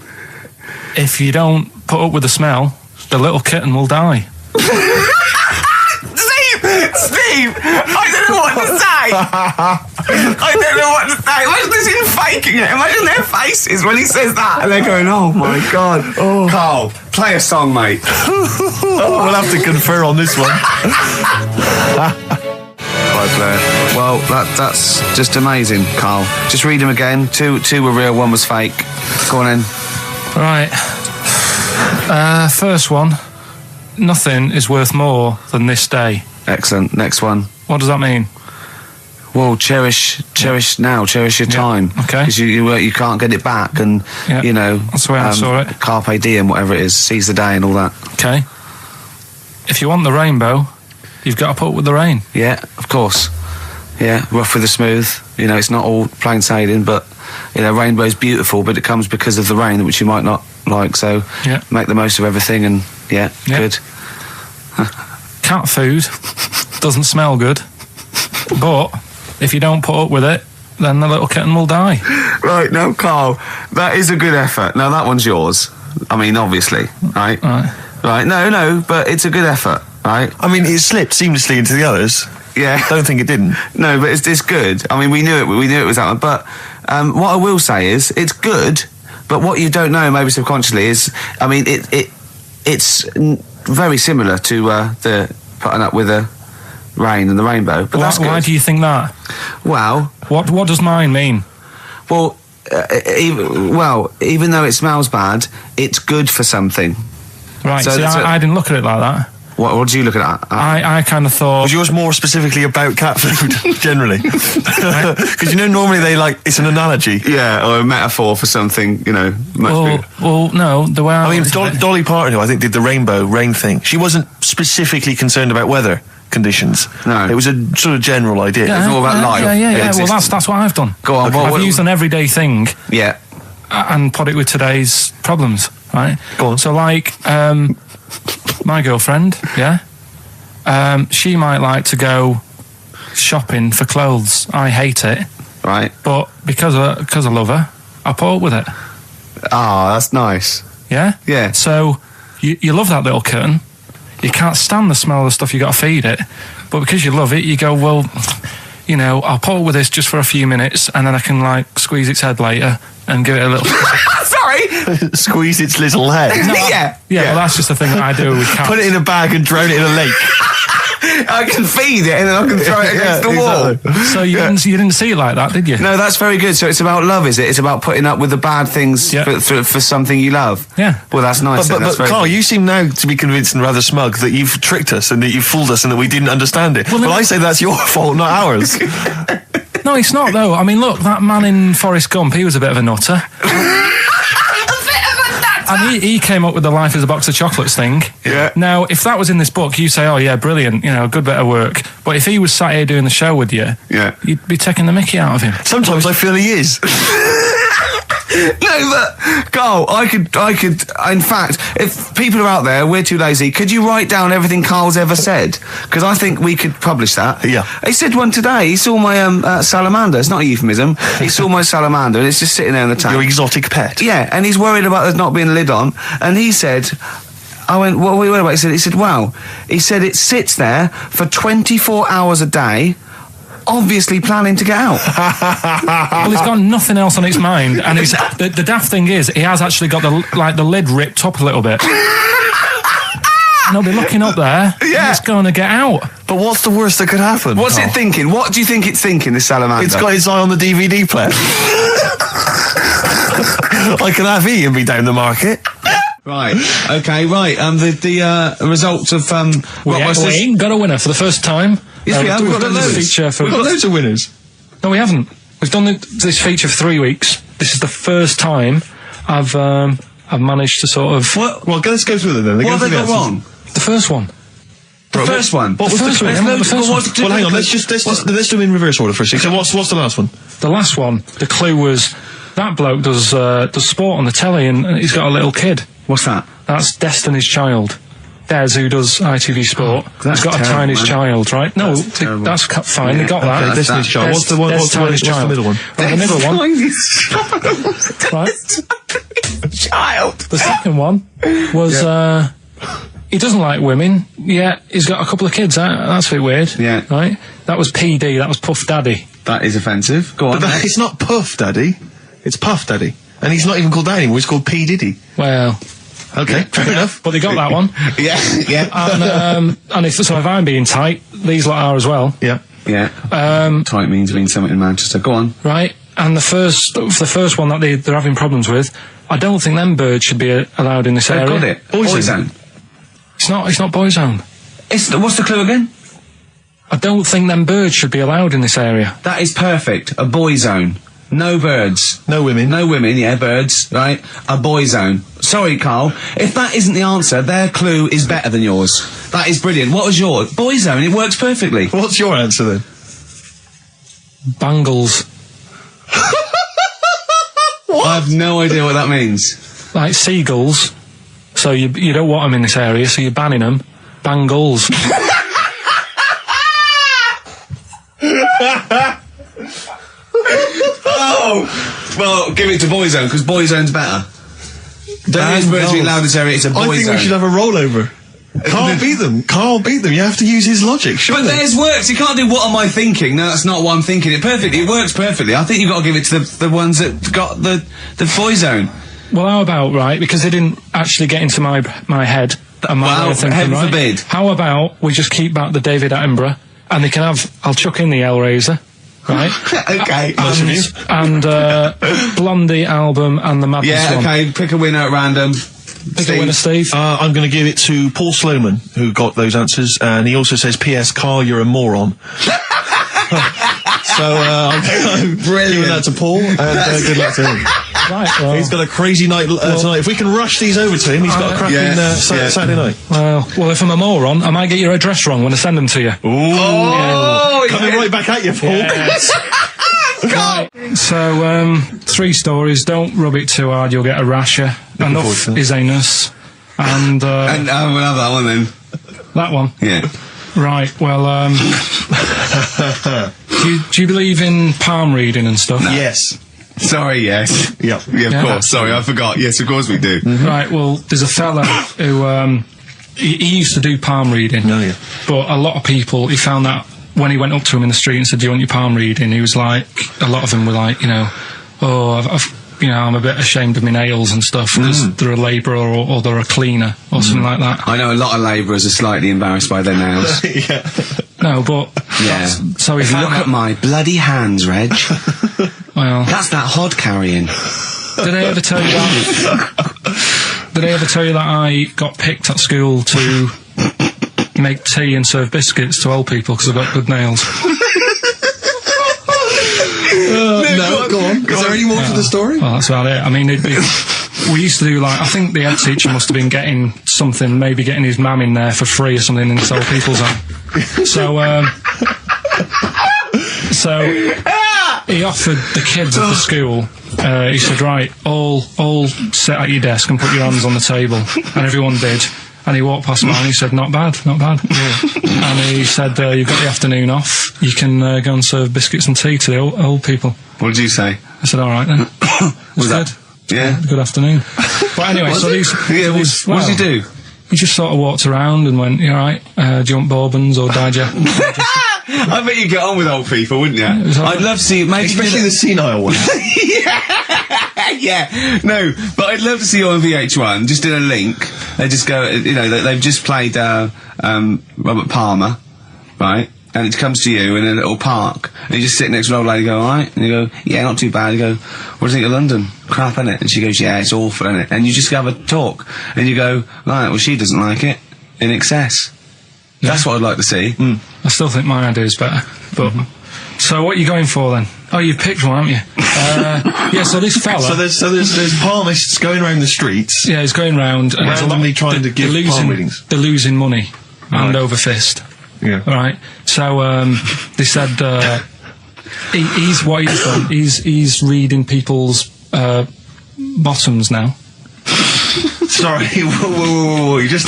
if you don't put up with the smell, the little kitten will die. Steve, I don't know what to say. I don't know what to say. Imagine this in faking it. Imagine their faces when he says that, and they're going, "Oh my God." Karl, play a song, mate. We'll have to confer on this one. Right, Blair. Well, that's just amazing, Karl. Just read them again. Two were real, one was fake. Go on in. Right. First one. Nothing is worth more than this day. Excellent. Next one. What does that mean? Well, cherish now, cherish your time. Okay. Because you can't get it back, and Yeah, that's the way I saw it. Carpe diem, whatever it is, seize the day and all that. Okay. If you want the rainbow, you've got to put up with the rain. Yeah, of course. Yeah, rough with the smooth. It's not all plain sailing, but rainbow's beautiful, but it comes because of the rain, which you might not like. So make the most of everything, and good. Cat food doesn't smell good, but if you don't put up with it, then the little kitten will die. Right, now, Karl, that is a good effort. Now, that one's yours. I mean, obviously, right? Right, no, but it's a good effort, right? I mean, it slipped seamlessly into the others. Yeah. Don't think it didn't. No, but it's good. I mean, we knew it was that one. But what I will say is, it's good, but what you don't know, maybe subconsciously, is, I mean, it's very similar to the putting up with the rain and the rainbow. But that's good. Why do you think that? Well... What does mine mean? Well, even though it smells bad, it's good for something. Right, So see, that's I didn't look at it like that. What did you look at that? I kind of thought... Was yours more specifically about cat food, generally? Because normally it's an analogy. Yeah, or a metaphor for something, much bigger. Well, no, the way I mean, looked at it- Dolly Parton, who I think did the rainbow rain thing, she wasn't specifically concerned about weather conditions. No. It was a sort of general idea. It's all about life. Yeah. Well, that's what I've done. Go on. I've used an everyday thing Yeah. and put it with today's problems, right? Go on. So, like, my girlfriend, she might like to go shopping for clothes. I hate it, Right. but because I love her, I put up with it. Ah, that's nice. Yeah? Yeah. So you love that little kitten. You can't stand the smell of the stuff you got to feed it. But because you love it, you go, well, you know, I'll put up with this just for a few minutes and then I can, like, squeeze its head later and give it a little... Sorry. Squeeze its little head. Yeah. Well, that's just the thing that I do with cats. Put it in a bag and drone it in a lake. I can feed it and then I can throw it against the wall. Exactly. So you didn't see it like that, did you? No, that's very good. So it's about love, is it? It's about putting up with the bad things Yeah. for something you love. Yeah. Well, that's nice. But That's very Karl, good. you seem now to be convinced and rather smug that you've tricked us and that you've fooled us and that we didn't understand it. Well, I say that's your fault, not ours. No, it's not, though. I mean, look, that man in Forrest Gump, he was a bit of a nutter. And he came up with the life as a box of chocolates thing. Yeah. Now, if that was in this book, you say, oh, yeah, brilliant, you know, good bit of work. But if he was sat here doing the show with you, Yeah. you'd be taking the mickey out of him. Sometimes I feel he is. No, but Karl, I could. In fact, if people are out there, we're too lazy. Could you write down everything Karl's ever said? Because I think we could publish that. Yeah. He said one today. He saw my salamander. It's not a euphemism. He saw my salamander, and it's just sitting there in the tank. Your exotic pet. Yeah, and he's worried about there not being a lid on. And he said, I went, what are we worried about? He said, wow. He said it sits there for 24 hours a day, obviously planning to get out. Well, it's got nothing else on its mind. And the daft thing is, he has actually got the lid ripped up a little bit. And he'll be looking up there, and it's going to get out. But what's the worst that could happen? What's Karl? it thinking? What do you think it's thinking, this salamander? It's got its eye on the DVD player. I could have Ian be down the market. Right. Okay. Right. The results of We ain't got a winner for the first time. Yes, we have. We've We've got done this loads. feature for... We've got loads of winners. No, we haven't. We've done this feature for 3 weeks. This is the first time I've managed to sort of... What? Well, let's go through them then. What have they got wrong? The first one. The first one. What was The first the one, first yeah, one? the first one. Well, hang on. Let's do them in reverse order first. So what's the last one? The last one, the clue was, that bloke does sport on the telly and he's got a little kid. What's that? That's Destiny's Child. Des, who does ITV Sport, that's has got a terrible, tiniest man. child, right? No, That's terrible. that's fine, they got Okay, that. that's Destiny's that. Child. What's the one? What's the middle one? Right, the middle one, right? Child. The second one was, he doesn't like women, yet he's got a couple of kids, that's a bit weird. Yeah. Right? That was PD, that was Puff Daddy. That is offensive. Go on. But it's not Puff Daddy. It's Puff Daddy. And he's not even called that anymore. He's called P. Diddy. Well, Okay, fair enough. but they got that one. yeah. And if I'm being tight, these lot are as well. Yeah. Yeah. Tight means something in Manchester. Go on. Right, and the first one that they're having problems with, I don't think them birds should be allowed in this They've area. got it. Boyzone. It's not Boyzone. What's the clue again? I don't think them birds should be allowed in this area. That is perfect. A boy zone. No birds. No women. No women, yeah, birds, right? A boy zone. Sorry, Karl. If that isn't the answer, their clue is better than yours. That is brilliant. What was yours? Boy zone. It works perfectly. What's your answer then? Bangles. I have no idea what that means. Like seagulls. So you don't want them in this area, so you're banning them. Bangles. Oh! Well, give it to boy zone, because boy zone's better. Don't use birds being allowed in this area, it's a boy I think zone. we should have a rollover. Karl beat them. Karl beat them. You have to use his logic, surely. But theirs works. You can't do what am I thinking. No, that's not what I'm thinking. It perfectly. It works perfectly. I think you've got to give it to the ones that got the boy zone. Well, how about, right, because they didn't actually get into my head and my way of thinking, heaven right? forbid. How about we just keep back the David Attenborough and they can have, I'll chuck in the Hellraiser, right? Okay. And Blondie album and the Madness Yeah, one. okay. Pick a winner at random. Pick a winner, Steve. I'm going to give it to Paul Sloman, who got those answers, and he also says, P.S. Karl, you're a moron. So, I'm giving that to Paul, and good luck to him. Right, well, He's got a crazy night tonight. If we can rush these over to him, he's got a cracking Saturday night. well, if I'm a moron, I might get your address wrong when I send them to you. Oh, Coming right back at you, Paul. Yes. Right. So, 3 stories. Don't rub it too hard, you'll get a rasher. Enough is anus. And and we'll have that one then. that one. Yeah. Right, well, Do you believe in palm reading and stuff? Yes. Sorry, yes. Yeah. Yeah, of Yeah. course. Sorry, I forgot. Yes, of course we do. Right, well, there's a fella who, he used to do palm reading. Oh, yeah. But a lot of people, he found that when he went up to him in the street and said, do you want your palm reading? He was like, a lot of them were like, I'm a bit ashamed of my nails and stuff because they're a labourer or they're a cleaner or something like that. I know a lot of labourers are slightly embarrassed by their nails. Yeah. No, but... Yeah. So he If you found look that, at my bloody hands, Reg, well, that's that hod carrying. did I ever tell you that? Did I ever tell you that I got picked at school to make tea and serve biscuits to old people because I've got good nails? No, go on. Is there any more to the story? Well, that's about it. I mean, we used to do I think the head teacher must have been getting something, maybe getting his mum in there for free or something in this old people's home. So he offered the kids at the school, he said, right, all sit at your desk and put your hands on the table. And everyone did. And he walked past mine and he said, not bad. And he said, you've got the afternoon off. You can go and serve biscuits and tea to the old people. What did you say? I said, all right then. Was That's that? good. Yeah. Good afternoon. But anyway, so these... Yeah, what did you do? He just sort of walked around and went, you all right? Do you want bourbons or digest? I bet you get on with old people, wouldn't you? I'd love to see maybe Especially the senile ones. yeah, no, but I'd love to see you on VH1, just in a link. They just go, they've just played Robert Palmer, right? And it comes to you in a little park, and you just sit next to an old lady and go, alright? And you go, yeah, not too bad. You go, what do you think of London? Crap, innit? And she goes, yeah, it's awful, innit? And you just have a talk, and you go, right, well, she doesn't like it, in excess. That's what I'd like to see. I still think my idea is better. But so what are you going for then? Oh, you've picked one, haven't you? Yeah. So this fella. So there's palmists going around the streets. Yeah, he's going round and there's a lot- randomly trying to give palm readings. They're losing money, hand over fist. Yeah. Right. So they said he's what he's done. He's reading people's bottoms now. Sorry, whoa. You just,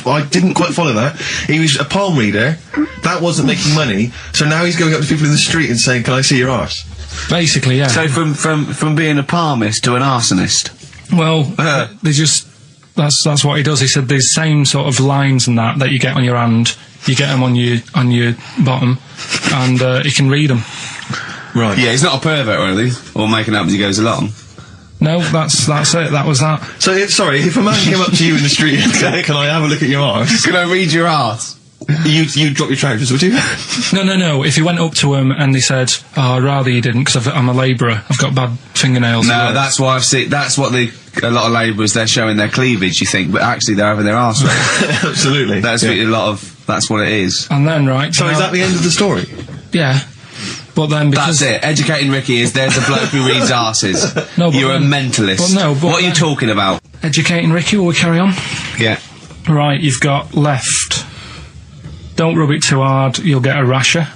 I didn't quite follow that. He was a palm reader. That wasn't making money. So now he's going up to people in the street and saying, can I see your arse? Basically, yeah. So from being a palmist to an arsonist. Well, they just that's what he does. He said these same sort of lines and that you get on your hand, you get them on your bottom, and he can read them. Right. Yeah, he's not a pervert or anything, or making up as he goes along. No, that's it. That was that. So, if a man came up to you in the street and said, can I have a look at your arse? Can I read your arse? You'd drop your trousers, would you? No. If he went up to him and he said, "Oh, I'd rather you didn't, because I'm a labourer. I've got bad fingernails." No, that's why I've seen. That's what a lot of labourers, they're showing their cleavage. You think, but actually they're having their arse read. Absolutely. That's what that's what it is. And then So is that the end of the story? Yeah. But then because That's it. Educating Ricky is there's a bloke who reads arses. No, but You're a then- mentalist. but what are you then- talking about? educating Ricky, will we carry on? Yeah. Right, you've got left. Don't rub it too hard, you'll get a rasher.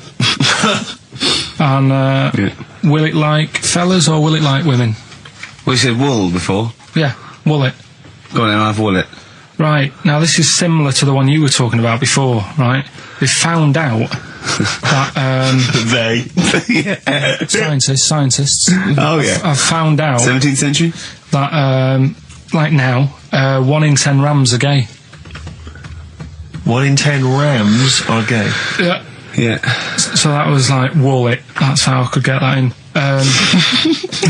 And will it like fellas or will it like women? Well, you said wool before. Yeah, will it. Go on then, I'll have wool it. Right, now this is similar to the one you were talking about before, right? They found out that scientists Oh yeah. have found out 17th century. that like now 1 in 10 rams are gay. 1 in 10 rams are gay. Yeah. Yeah. So that was like wool it. That's how I could get that in.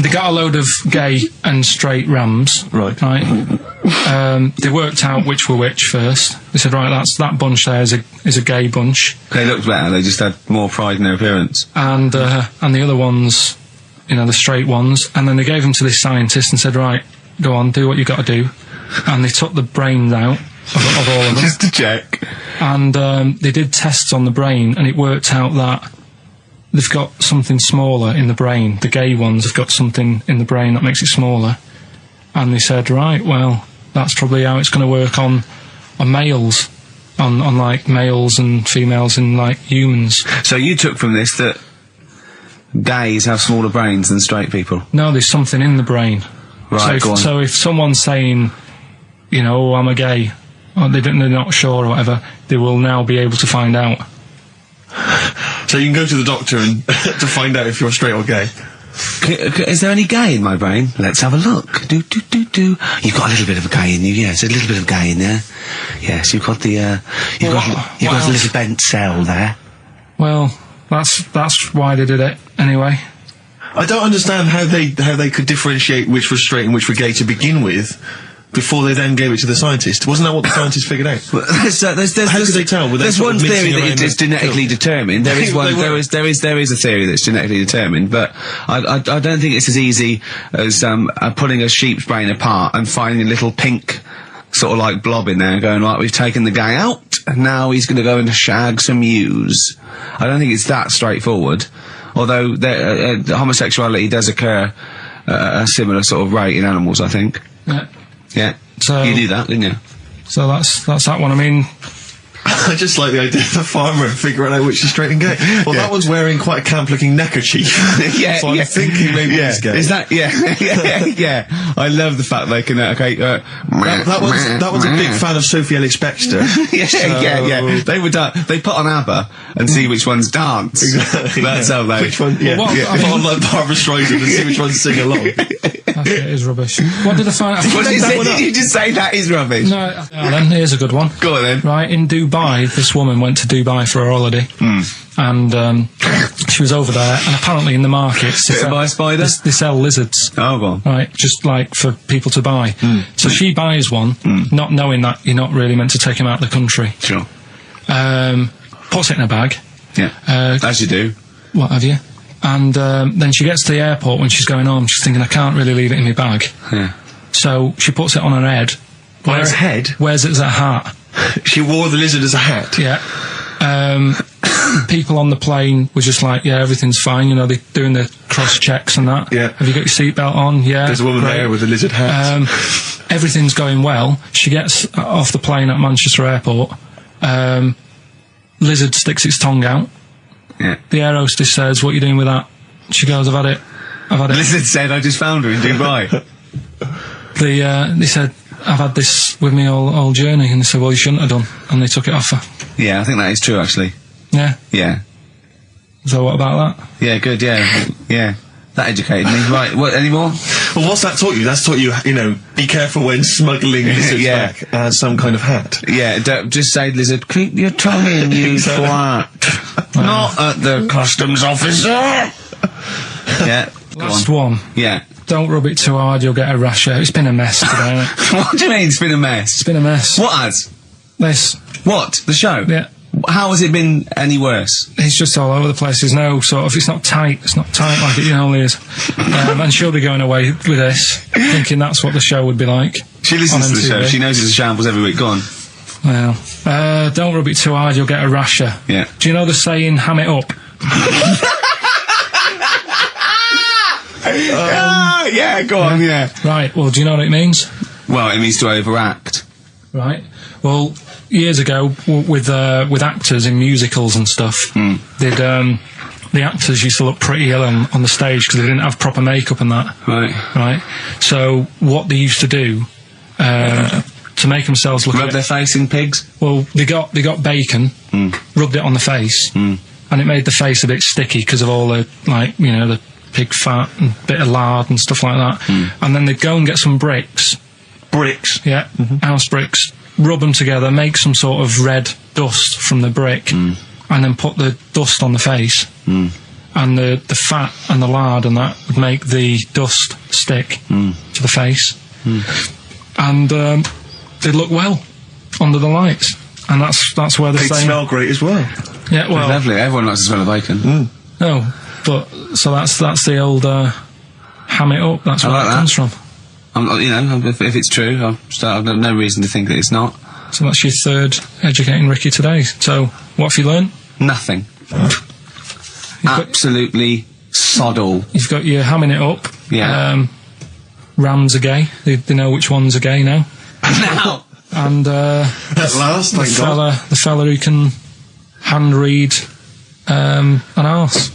They got a load of gay and straight rams. Right. They worked out which were which first. They said, right, that bunch there is a gay bunch, They looked better. They just had more pride in their appearance. and the other ones, the straight ones. And then they gave them to this scientist and said, right, go on, do what you got to do. And they took the brains out of all of them. Just to check. And they did tests on the brain, and it worked out that they've got something smaller in the brain. The gay ones have got something in the brain that makes it smaller. And they said, right, well, that's probably how it's going to work on males, on like males and females and like humans. So you took from this that gays have smaller brains than straight people. No, there's something in the brain. Right, go on. So if someone's saying, oh, I'm a gay, or they're not sure or whatever, they will now be able to find out. So So you can go to the doctor and to find out if you're straight or gay. Is there any gay in my brain? Let's have a look. Do. You've got a little bit of a gay in you, yes. A little bit of gay in there. Yes, you've got the, you've got a little bent cell there. Well, that's why they did it, anyway. I don't understand how they could differentiate which was straight and which were gay to begin with, before they then gave it to the scientist. Wasn't that what the scientists figured out? How could they tell? There's one theory that it's genetically determined. There is one. There is a theory that's genetically determined, but I don't think it's as easy as pulling a sheep's brain apart and finding a little pink sort of like blob in there and going, right, we've taken the guy out and now he's going to go and shag some ewes. I don't think it's that straightforward. Although homosexuality does occur at a similar sort of rate in animals, I think. Yeah. Yeah. So you knew that, didn't you? So that's that one. I mean, I just like the idea of the farmer figuring out which is straight and gay. Well, that one's wearing quite a camp-looking neckerchief. So I'm thinking maybe he's gay. Is that? Yeah. I love the fact they can. That one's a big fan of Sophie Ellis-Bextor. Yeah. They would. They put on ABBA and see which ones dance. Exactly. That's how they. Which one? Yeah. Put on like Barbara Streisand and see which ones sing along. It is rubbish. What did I find out? Did you just say that is rubbish? No. Then here's a good one. Go on then. Right, in Dubai, this woman went to Dubai for a holiday, and she was over there, and apparently in the markets they sell lizards. Oh, go on. Right, just like for people to buy. So she buys one, not knowing that you're not really meant to take him out of the country. Sure. Puts it in a bag. Yeah. As you do. What have you? And then she gets to the airport when she's going home. She's thinking, I can't really leave it in my bag. Yeah. So she puts it on her head. On her head? Wears it as a hat. She wore the lizard as a hat? Yeah. People on the plane were just like, yeah, everything's fine. You know, they're doing the cross checks and that. Yeah. Have you got your seatbelt on? Yeah. There's a woman there with a lizard hat. Everything's going well. She gets off the plane at Manchester Airport. Lizard sticks its tongue out. Yeah. The air hostess says, what are you doing with that? She goes, I've had it. Lizard said, I just found her in Dubai. They said, I've had this with me all journey. And they said, well, you shouldn't have done. And they took it off her. Yeah, I think that is true, actually. Yeah. Yeah. So what about that? Yeah, good, yeah. That educated me. Right, what, any more? Well, what's that taught you? That's taught you, be careful when smuggling lizards back as some kind of hat. Yeah, just say, lizard, keep your tongue in, you twat. Not at the customs officer. Yeah. Last one. Yeah. Don't rub it too hard, you'll get a rash out. It's been a mess today, hasn't it? What do you mean it's been a mess? It's been a mess. What has? This. What? The show? Yeah. How has it been any worse? It's just all over the place. There's no sort of, it's not tight like it normally is. And she'll be going away with this, thinking that's what the show would be like. She listens to the show, she knows it's a shambles every week. Go on. Well, don't rub it too hard, you'll get a rasher. Yeah. Do you know the saying, ham it up? Yeah, go on, yeah. Right, well, do you know what it means? Well, it means to overact. Right. Well, years ago, with actors in musicals and stuff, the actors used to look pretty ill on the stage because they didn't have proper makeup and that. Right. So what they used to do to make themselves look rub their face in pigs. Well, they got bacon, rubbed it on the face, and it made the face a bit sticky because of all the the pig fat and bit of lard and stuff like that. And then they'd go and get some bricks. Bricks? Yeah, house bricks. Rub them together, make some sort of red dust from the brick, and then put the dust on the face. And the fat and the lard and that would make the dust stick to the face. And they'd look well under the lights. And that's where they'd smell great as well. Yeah, well... Lovely, everyone likes the smell of bacon. No, but... So that's the old ham it up, that's where that comes from. If it's true, I've no reason to think that it's not. So that's your third Educating Ricky today. So, what have you learned? Nothing. Absolutely sod all. You've got your hamming it up. Yeah. Rams are gay. They know which ones are gay now. Now! And, at last, thank God. The fella who can hand read, an arse.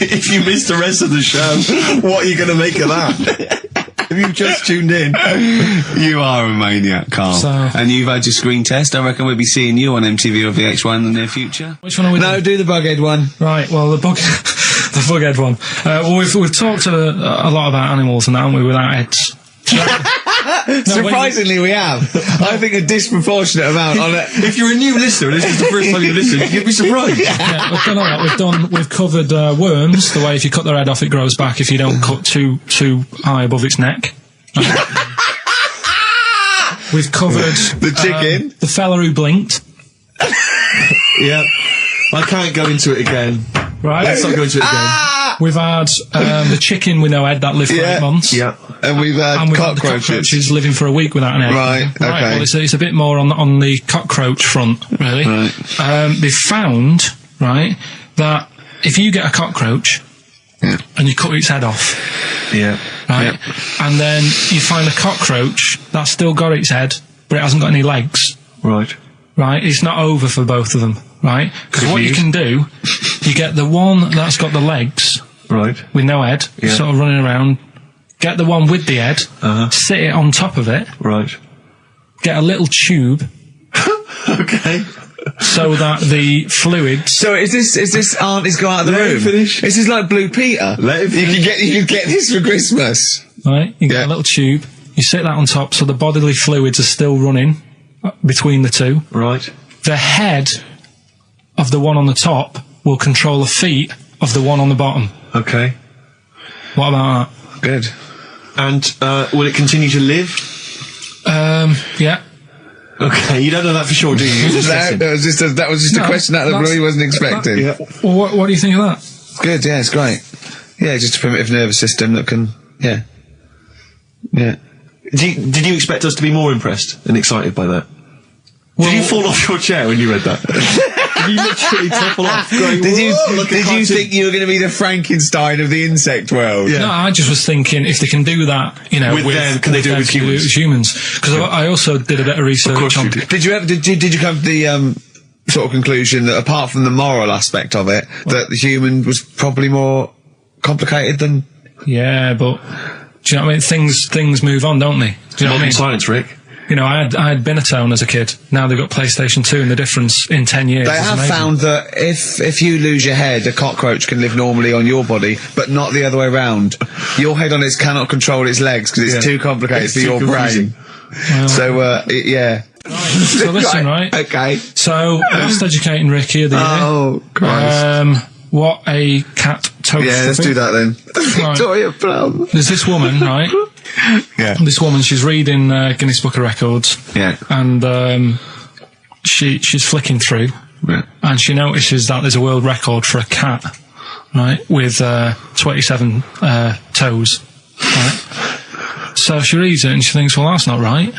If you missed the rest of the show, what are you going to make of that? If you've just tuned in, you are a maniac, Karl. So- and you've had your screen test. I reckon we'll be seeing you on MTV or VH1 in the near future. Which one are we No, doing? do the Bughead one. Right, well, the bughead one. Well, we've talked a lot about animals and that, haven't we, without heads. Surprisingly, we have. I think a disproportionate amount on it. If you're a new listener and this is the first time you listen, you'd be surprised. Yeah, we've done all that. We've covered worms, the way if you cut their head off, it grows back if you don't cut too high above its neck. We've covered The chicken. the fella who blinked. Yeah. I can't go into it again. Right. Let's not go into it again. We've had the chicken with no head that lived for 8 months. Yeah. And we've had And we've had the cockroaches. cockroaches living for a week without an head. Right, okay. Well, it's a bit more on the cockroach front, really. Right. They've found, right, that if you get a cockroach and you cut its head off, right, and then you find a cockroach that's still got its head, but it hasn't got any legs, Right. right, it's not over for both of them, right? Because what you can do, you get the one that's got the legs Right. with no head, sort of running around, get the one with the head, sit it on top of it, Right. get a little tube Okay. so that the fluids... So is this auntie's go out of the Let him room? finish. This is like Blue Peter. Let him You could get this for Christmas. Right, you get a little tube, you sit that on top so the bodily fluids are still running between the two. Right. The head of the one on the top will control the feet of the one on the bottom. Okay. What about Good. And will it continue to live? that? Yeah. Okay, you don't know that for sure, do you? You're just guessing. That was just a No, question out of the blue he wasn't expecting. Yeah. Well, what do you think of that? Good, yeah, it's great. Yeah, just a primitive nervous system that can, yeah. Did you expect us to be more impressed and excited by that? Did you fall off your chair when you read that? Did you literally topple off? Going, Did you "Whoa," like a cartoon? think you were going to be the Frankenstein of the insect world? Yeah. No, I just was thinking if they can do that, you know, With them, can they do it with humans? Because I also did a bit of research course on... you did. Did you come to the sort of conclusion that apart from the moral aspect of it, that the human was probably more complicated than? Yeah, but do you know what I mean? Things move on, don't they? Do you know what I Modern mean? science, Rick. You know, I had Binatone as a kid. Now they've got PlayStation 2, and the difference in 10 years They is have amazing. found that if you lose your head, a cockroach can live normally on your body, but not the other way around. Your head on it cannot control its legs because it's too complicated It's for too your confusing. brain. Well, So, yeah. so listen, right? Okay. So, last educating Ricky of the year. Oh, Christ. What a cat toast. Yeah, let's do that then. Right. Victoria Plum. There's this woman, right? Yeah. This woman, she's reading Guinness Book of Records. Yeah. And she's flicking through. Yeah. And she notices that there's a world record for a cat, right, with 27 toes, right? So she reads it and she thinks, well, that's not right,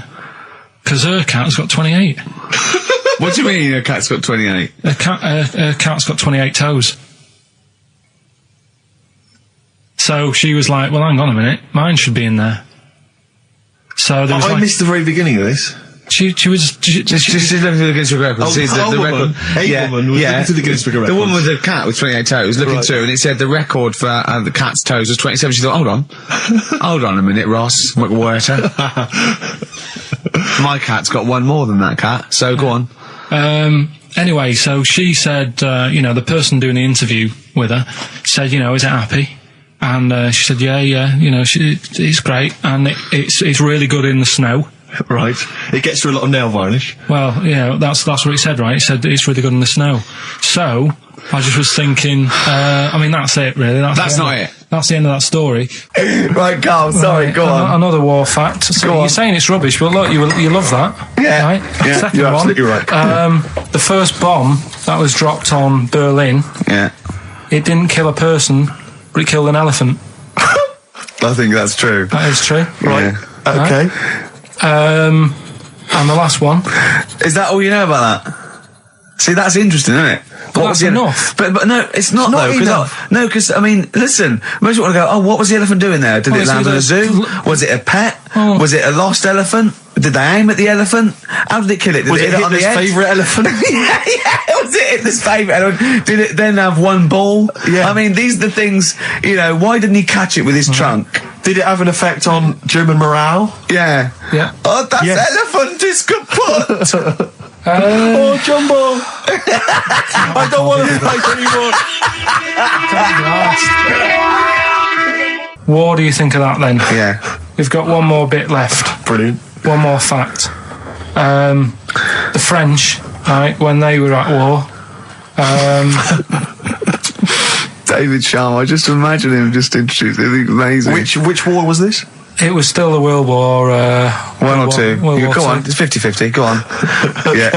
because her cat's got 28. What do you mean a cat's got 28? Her cat's got 28 toes. So she was like, well, hang on a minute, mine should be in there. So there was I missed the very beginning of this. she was... Just looking through the Guinness Book of Records. Oh, sees a the woman. record. A woman was looking through the Guinness Book of The woman Records. with the cat with 28 toes looking Right. through, and it said the record for the cat's toes was 27. She thought, hold on. Hold on a minute, Ross McWhirter. My cat's got one more than that cat, so go on. Anyway, so she said, the person doing the interview with her said, is it happy? And she said, yeah, it's great, and it's really good in the snow. Right. It gets through a lot of nail varnish. Well, that's what it said, right? It said it's really good in the snow. So I just was thinking, that's it, really. That's not it. That's the end of that story. Right, Karl, sorry, Right, go on. Another war fact. So Go you're on. saying it's rubbish, but look, you love that. Yeah. Right? Yeah, Second you're one. absolutely right. The first bomb that was dropped on Berlin, Yeah. it didn't kill a person, but it killed an elephant. I think that's true. That is true. Right. Yeah. Okay. And the last one. Is that all you know about that? See, that's interesting, isn't it? But that's enough. But no, it's not not though. enough. Because I mean, listen. Most people want to go. Oh, what was the elephant doing there? Did Oh, it it's land in either- a zoo? Was it a pet? Oh. Was it a lost elephant? Did they aim at the elephant? How did it kill it? Did Was it it hit it on the Hitler's head? favourite elephant? yeah. Was it Hitler's favourite elephant? Did it then have one ball? Yeah. I mean, these are the things. Why didn't he catch it with his trunk? Did it have an effect on German morale? Yeah. Yeah. Oh, that Yes. elephant is kaput. Oh, Jumbo! I don't want to fight anymore. What do you think of that then? Yeah. We've got one more bit left. Brilliant. One more fact. The French, right, when they were at war, David Sharma, I just imagine him just introducing. It's amazing. Which war was this? it was still the World War... One or two. Go on, it's 50-50, go on. Yeah.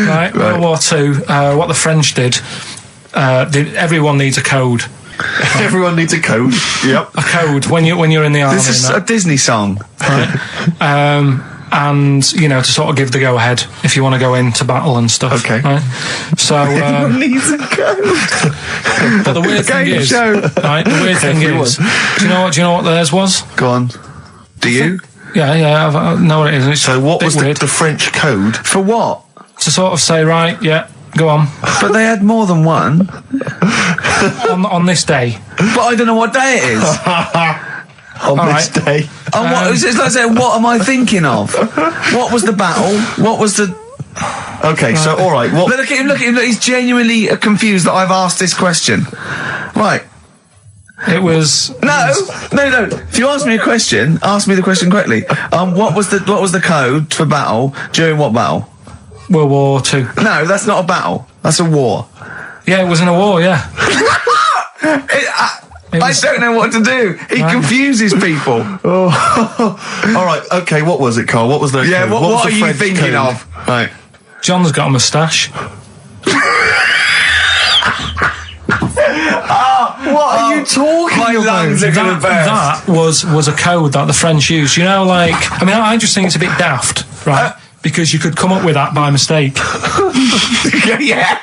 Right, World War II, what the French did, everyone needs a code. Everyone needs a code. Yep. A code when you're in the army. This is a Disney song. Right? And, you know, to sort of give the go-ahead if you want to go into battle and stuff. Okay. Right? So, Everyone needs a code. but the weird thing Game is, show. right, the weird thing is, do you know what theirs was? Go on. Do you? Yeah, I know what it is. It's So what was weird. the French code? For what? To sort of say, right, yeah, go on. But they had more than one. on this day. But I don't know what day it is. On this day. And what, it's like saying, what am I thinking of? What was the battle? What was the... Okay, so all right. What? Look at him, look, he's genuinely confused that I've asked this question. Right. It was... No. If you ask me a question, ask me the question correctly. What was the code for battle during what battle? World War II. No, that's not a battle. That's a war. Yeah, it was in a war, yeah. I don't know what to do. He confuses people. Oh. All right. Okay. What was it, Carl? What was the? Yeah. code? What was are the you French thinking code? of? Right. John's got a moustache. What are you talking My about? lungs are gonna burst. That was a code that the French used. You know, like, I mean, I just think it's a bit daft, right? Because you could come up with that by mistake. yeah.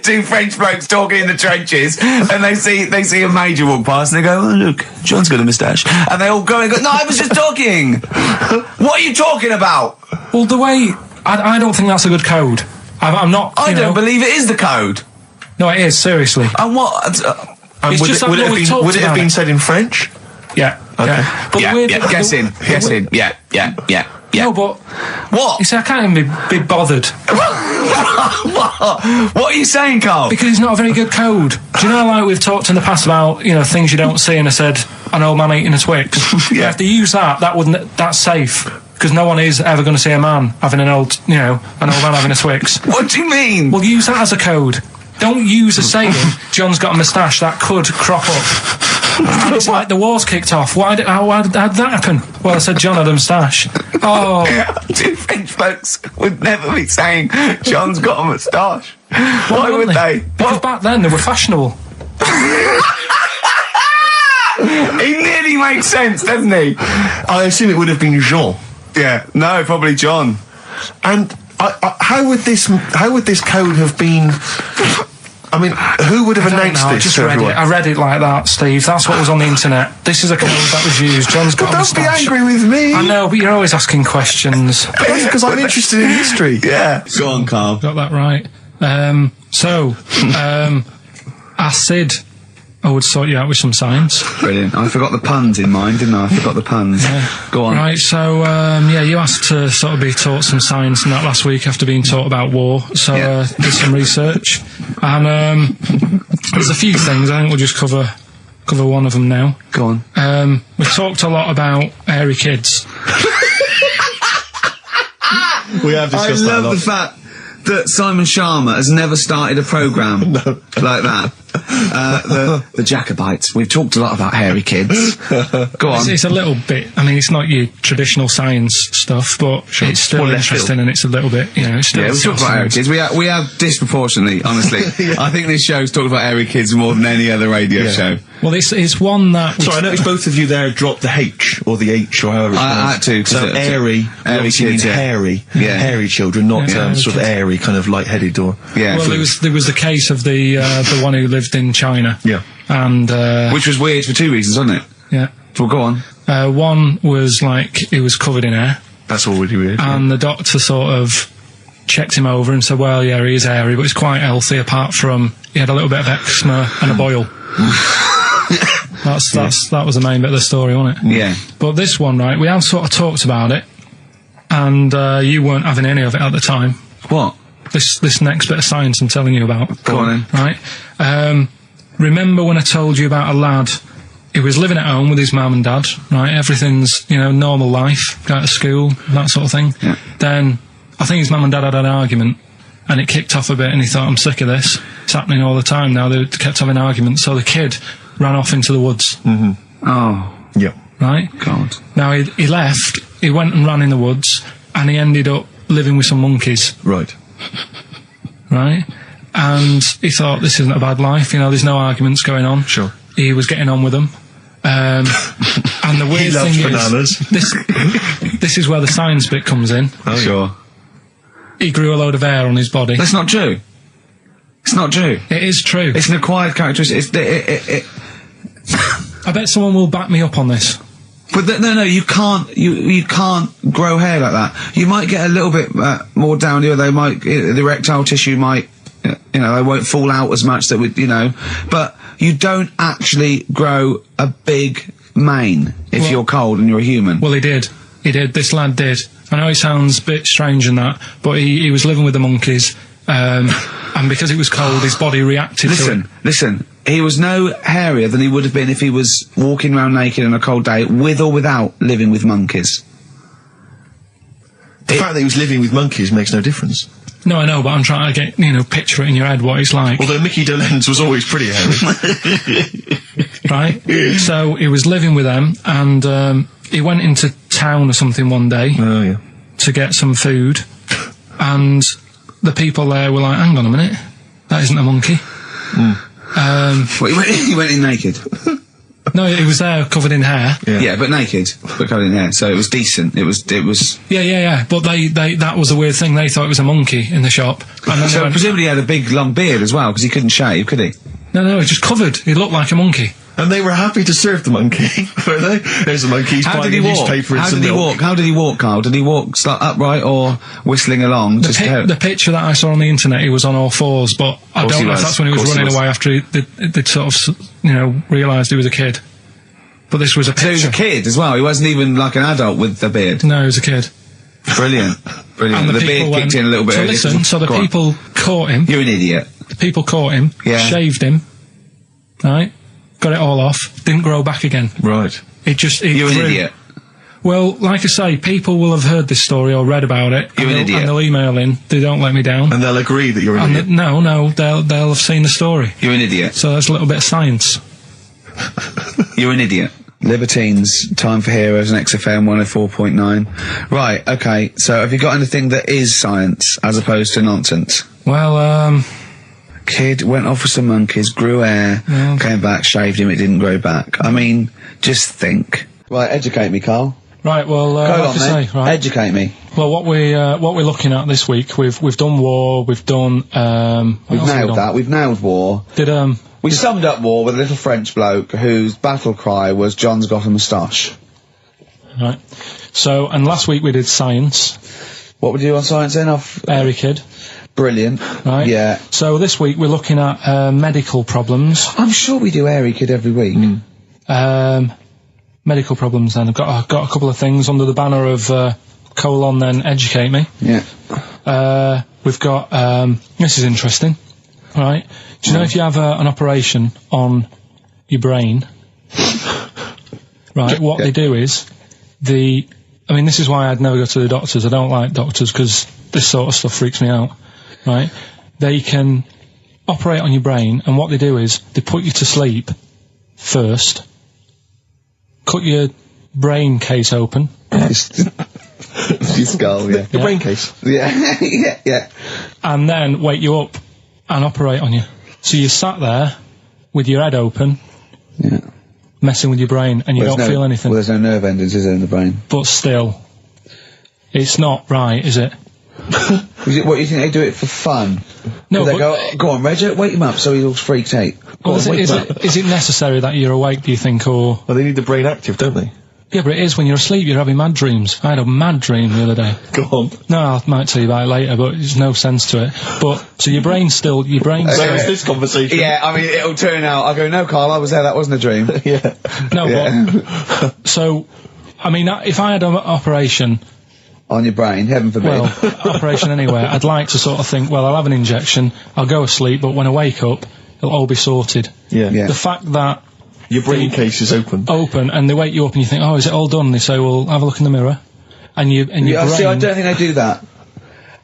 Two French blokes talking in the trenches, and they see a major walk past, and they go, "Oh, look, John's got a moustache," and they all go and go, "No, I was just talking. What are you talking about?" Well, the way... I don't think that's a good code. I'm not... I you don't know, believe it is the code. No, it is, seriously. And what? And It's would just it, like would it what have we been? talked Would it have about been it. said in French? Yeah. Okay. Yeah. But the weird... Guess in. Yeah. No, but... What? You see, I can't even be bothered. What are you saying, Carl? Because it's not a very good code. Do you know, like, we've talked in the past about, you know, things you don't see, and I said, an old man eating a Twix. Yeah. If they use that's safe. Because no one is ever going to see a man having an old man having a Twix. What do you mean? Well, use that as a code. Don't use a saying, John's got a moustache, that could crop up. It's like the war's kicked off. How did that happen? Well, I said John had a moustache. Oh. Two French folks would never be saying John's got a moustache. Why would wouldn't they? Because back then they were fashionable. He nearly makes sense, doesn't he? I assume it would have been Jean. Yeah. No, probably John. And how would this code have been? I mean, who would have announced I this just to read everyone? it. I read it like that, Steve. That's what was on the internet. This is a code that was used. John's got a Don't be moustache. angry with me. I know, but you're always asking questions. That's because I'm interested in history. Yeah. Go on, Carl. Got that right. Acid. I would sort you out with some science. Brilliant. I forgot the puns in mine, didn't I? I forgot the puns. Go on. Right, so, you asked to sort of be taught some science and that last week after being taught about war. So, did some research. And, there's a few things. I think we'll just cover one of them now. Go on. We talked a lot about hairy kids. We have I discussed that a love lot. the fact that Simon Sharma has never started a programme like that. The Jacobites. We've talked a lot about hairy kids. Go on. It's a little bit, I mean, it's not your traditional science stuff, but it's still More left interesting field. and it's a little bit, it's still... Yeah, we've talked about hairy kids. We have disproportionately, honestly. I think this show's talked about hairy kids more than any other radio show. Well, it's one that... Sorry, I noticed both of you there dropped the H, or the H, or however it's I had to, 'cause So it's airy, obviously kids, mean yeah. hairy, Yeah. hairy children, not Yeah, sort of airy, kind of light-headed or... Yeah. Well, there was the case of the one who lived in China. Yeah. And, Which was weird for two reasons, wasn't it? yeah. Well, go on. One was like, he was covered in hair, That's already weird. and the doctor sort of checked him over and said, well, yeah, he is hairy, but he's quite healthy, apart from he had a little bit of eczema and a boil. That was the main bit of the story, wasn't it? Yeah. But this one, right, we have sort of talked about it, and you weren't having any of it at the time. What? This next bit of science I'm telling you about. Go on then. Right? Remember when I told you about a lad who was living at home with his mum and dad, right? Everything's, normal life, go to school, that sort of thing. Yeah. Then, I think his mum and dad had an argument, and it kicked off a bit, and he thought, I'm sick of this. It's happening all the time now. They kept having arguments, so the kid ran off into the woods. Mm-hmm. Oh. Yeah. Right? God. Now, he left, he went and ran in the woods, and he ended up living with some monkeys. Right. Right? And he thought, this isn't a bad life, there's no arguments going on. Sure. He was getting on with them. And the weird loves thing bananas. is, this is where the science bit comes in. Oh, sure. He grew a load of hair on his body. That's not true. It's not true. It is true. It's an acquired characteristic. I bet someone will back me up on this. But no, you can't. You can't grow hair like that. You might get a little bit more down here. They might, the erectile tissue might, they won't fall out as much. That would, but you don't actually grow a big mane if you're cold and you're a human. Well, he did. This lad did. I know it sounds a bit strange in that, but he was living with the monkeys, and because it was cold, his body reacted to it. Listen. He was no hairier than he would have been if he was walking around naked on a cold day, with or without living with monkeys. The fact that he was living with monkeys makes no difference. No, I know, but I'm trying to get, picture it in your head what it's like. Although Mickey Dolenz was always pretty hairy. Right? So he was living with them, and he went into town or something one day to get some food, and the people there were like, hang on a minute, that isn't a monkey. He went in naked. No, he was there covered in hair. Yeah, but naked, but covered in hair. So it was decent. It was. Yeah. But they that was the weird thing. They thought it was a monkey in the shop. And then So presumably he had a big long beard as well, because he couldn't shave, could he? No, he was just covered. He looked like a monkey. And they were happy to serve the monkey, were they? There's the monkey. How did he walk? How did he walk, Carl? Did he walk upright or whistling along? The picture that I saw on the internet, he was on all fours, but I don't know if that's when he was running away after they'd sort of, realised he was a kid. But this was a picture. So he was a kid as well. He wasn't even like an adult with the beard. No, he was a kid. Brilliant. And the beard kicked in a little bit early. So the people caught him. You're an idiot. The people caught him, shaved him, right? Got it all off, didn't grow back again. Right. You're an idiot. Well, like I say, people will have heard this story or read about it. You're an idiot. And they'll email in, they don't let me down. And they'll agree that you're an idiot. No, they'll have seen the story. You're an idiot. So that's a little bit of science. You're an idiot. Libertines, Time for Heroes, and XFM 104.9. Right, okay, so have you got anything that is science as opposed to nonsense? Well, Kid went off with some monkeys, grew hair, came back, shaved him, it didn't grow back. I mean, just think. Right, educate me, Carl. Right, well, Educate me. Well, what we're looking at this week, we've done war, we've done, we've nailed that, we've nailed war. We summed up war with a little French bloke whose battle cry was John's got a moustache. Right. So, and last week we did science. What would you do on science then? Airy kid. Brilliant. Right. Yeah. So this week we're looking at medical problems. I'm sure we do Airy kid every week. Medical problems then. I've got a couple of things under the banner of then educate me. Yeah. We've got, this is interesting. Right. Do you know if you have an operation on your brain, right, what they do is, this is why I'd never go to the doctors. I don't like doctors because this sort of stuff freaks me out, right? They can operate on your brain, and what they do is, they put you to sleep first, cut your brain case open. Your skull, yeah. The brain case. Yeah, yeah. And then wake you up and operate on you. So you sat there with your head open, messing with your brain, and you don't feel anything. Well, there's no nerve endings, is there, in the brain? But still, it's not right, is it? What, you think they do it for fun? No, they go on, Reg, wake him up so he looks freaked out. Is it necessary that you're awake, do you think, or... Well, they need the brain active, don't they? Yeah, but it is when you're asleep, you're having mad dreams. I had a mad dream the other day. Go on. No, I might tell you about it later, but there's no sense to it. But, so your brain's still... Where is this conversation? Yeah, I mean, it'll turn out, I go, no, Carl, I was there, that wasn't a dream. Yeah. No, but... So, I mean, if I had an operation... On your brain, heaven forbid. Well, operation anywhere, I'd like to sort of think, well, I'll have an injection, I'll go asleep, but when I wake up, it'll all be sorted. Yeah. Yeah. The fact that... Your brain case is open. And they wake you up and you think, oh, is it all done? And they say, well, have a look in the mirror. And your brain... See, I don't think they do that.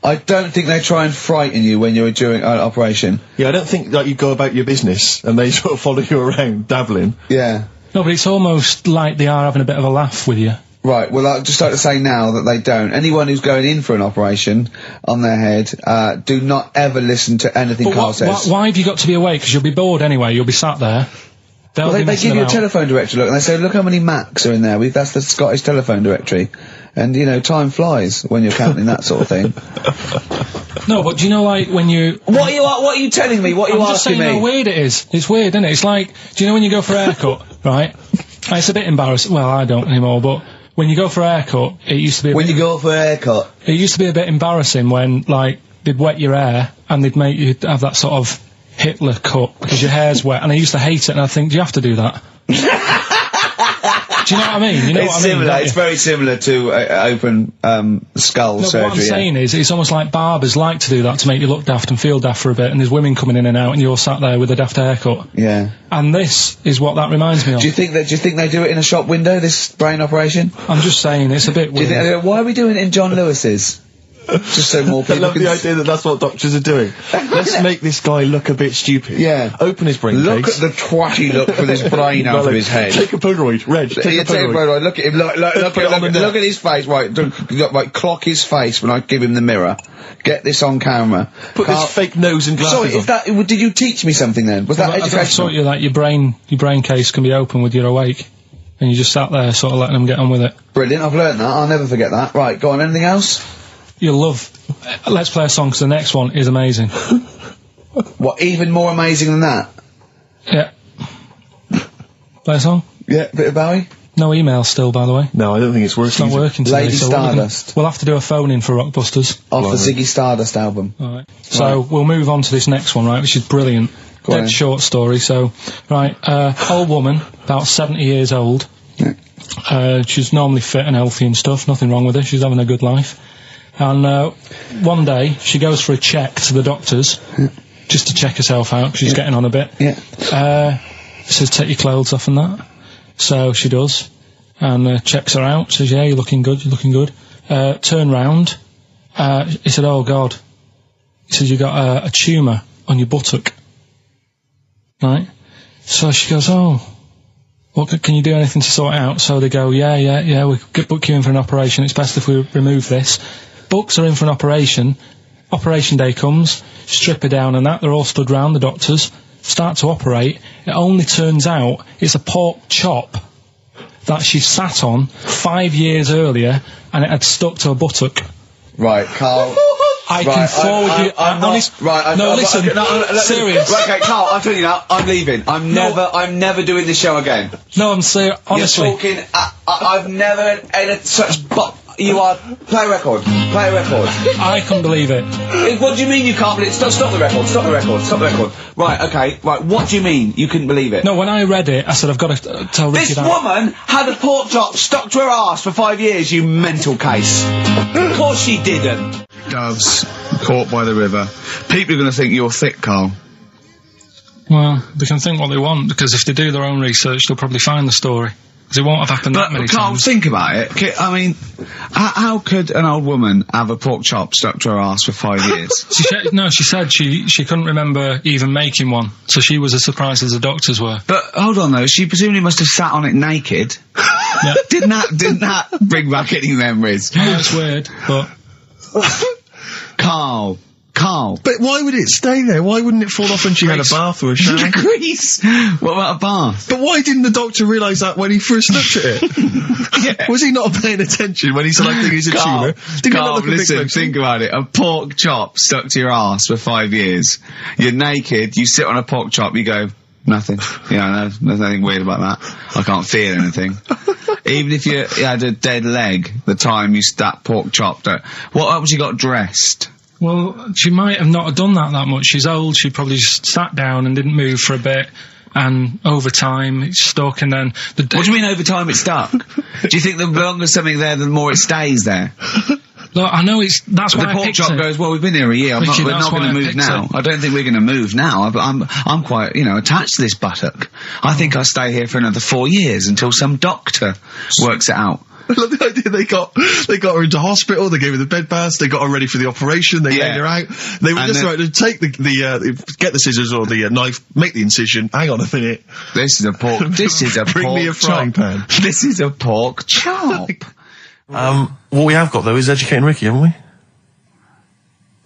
I don't think they try and frighten you when you're doing an operation. Yeah, I don't think that you go about your business and they sort of follow you around, dabbling. Yeah. No, but it's almost like they are having a bit of a laugh with you. Right, well, I'd just like to say now that they don't. Anyone who's going in for an operation on their head, do not ever listen to anything Carl says. Why have you got to be awake? Because you'll be bored anyway, you'll be sat there. Well, they give you a telephone directory, look, and they say, look how many Macs are in there. That's the Scottish telephone directory. And, you know, time flies when you're counting that sort of thing. No, but do you know, like, when you... What are you telling me? What are you I'm just asking saying me? how weird it is. It's weird, isn't it? It's like, do you know when you go for a haircut, right? And it's a bit embarrassing. Well, I don't anymore, but when you go for a haircut, it used to be... When you go for a haircut? It used to be a bit embarrassing when, like, they'd wet your hair and they'd make you have that sort of Hitler cut because your hair's wet, and I used to hate it, and I think, do you have to do that? Do you know what I mean? You know what I mean? It's very similar to open skull surgery. What I'm saying is, it's almost like barbers like to do that to make you look daft and feel daft for a bit, and there's women coming in and out, and you're sat there with a daft haircut. Yeah. And this is what that reminds me of. Do you think they do it in a shop window, this brain operation? I'm just saying, it's a bit weird. Why are we doing it in John Lewis's? Just so more people I love the idea that that's what doctors are doing. Let's make this guy look a bit stupid. Yeah. Open his brain Look case. at the twatty look for this brain out of his head. Take a Polaroid. Reg, take a Polaroid. Look at him. Look at his face. Right, clock his face when I give him the mirror. Get this on camera. Put this fake nose and glasses Sorry, did you teach me something then? Was that educational? I thought you that your brain case can be open with your awake, and you just sat there sort of letting them get on with it. Brilliant, I've learnt that. I'll never forget that. Right, go on, anything else? You'll love... Let's play a song, because the next one is amazing. What, even more amazing than that? Yeah. Play a song? Yeah, bit of Bowie? No email still, by the way. No, I don't think it's working. It's not working today. Lady Stardust. We'll have to do a phone-in for Rockbusters. Off the Ziggy Stardust album. Alright. So, we'll move on to this next one, right, which is brilliant. Dead short story, so... Right, old woman, about 70 years old. Yeah. She's normally fit and healthy and stuff, nothing wrong with her, she's having a good life. And one day, she goes for a check to the doctors, just to check herself out, because she's getting on a bit. Yeah. Says, take your clothes off and that. So she does, and checks her out, says, yeah, you're looking good, turn round. He said, oh, God. He said, you got a tumour on your buttock. Right? So she goes, oh... Well, can you do anything to sort it out? So they go, yeah, we could book you in for an operation. It's best if we remove this. Books are in for an operation. Operation day comes, strip her down and that. They're all stood round, the doctors. Start to operate. It only turns out it's a pork chop that she sat on 5 years earlier, and it had stuck to her buttock. Right, Carl. I can forward you... serious. Right, okay, Carl, I'm telling you now, I'm leaving. I'm never doing this show again. No, I'm serious, honestly. You're talking, I've never had such... You are... Play a record. I couldn't believe it. What do you mean you can't believe it? Stop the record. Right, okay, right, what do you mean you couldn't believe it? No, when I read it, I said, I've got to tell Ricky This woman had a pork chop stuck to her arse for 5 years, you mental case. Of course she didn't. Doves, caught by the river. People are going to think you're thick, Carl. Well, they can think what they want, because if they do their own research, they'll probably find the story. Because it won't have happened that many Carl, times. think about it. I mean, how could an old woman have a pork chop stuck to her arse for 5 years? She said she couldn't remember even making one, so she was as surprised as the doctors were. But hold on though, she presumably must have sat on it naked. Yeah. Didn't that bring back any memories? No, it's weird, but... Carl. But why would it stay there? Why wouldn't it fall off when she had a bath or a shower? Grease! What about a bath? But why didn't the doctor realise that when he first looked at it? Yeah. Was he not paying attention when he said, I think he's a tumour? Carl, listen, think about it. A pork chop stuck to your arse for 5 years. You're naked, you sit on a pork chop, you go, nothing. Yeah, no, there's nothing weird about that. I can't feel anything. Even if you had a dead leg, the time you that pork chop, what else you got dressed? Well, she might have not done that much. She's old. She probably just sat down and didn't move for a bit. And over time, it's stuck. And then what do you mean over time it's stuck? Do you think the longer something there, the more it stays there? Look, I know that's why the pork chop goes. Well, we've been here a year. We're not going to move now. I don't think we're going to move now. I'm quite, attached to this buttock. I think I'll stay here for another 4 years until some doctor works it out. I love the idea they got her into hospital, they gave her the bed baths, they got her ready for the operation, they laid her out. They were just right to take get the scissors or the knife, make the incision. Hang on a minute. This is a pork. Bring me a frying pan. This is a pork chop. What we have got though is educating Ricky, haven't we?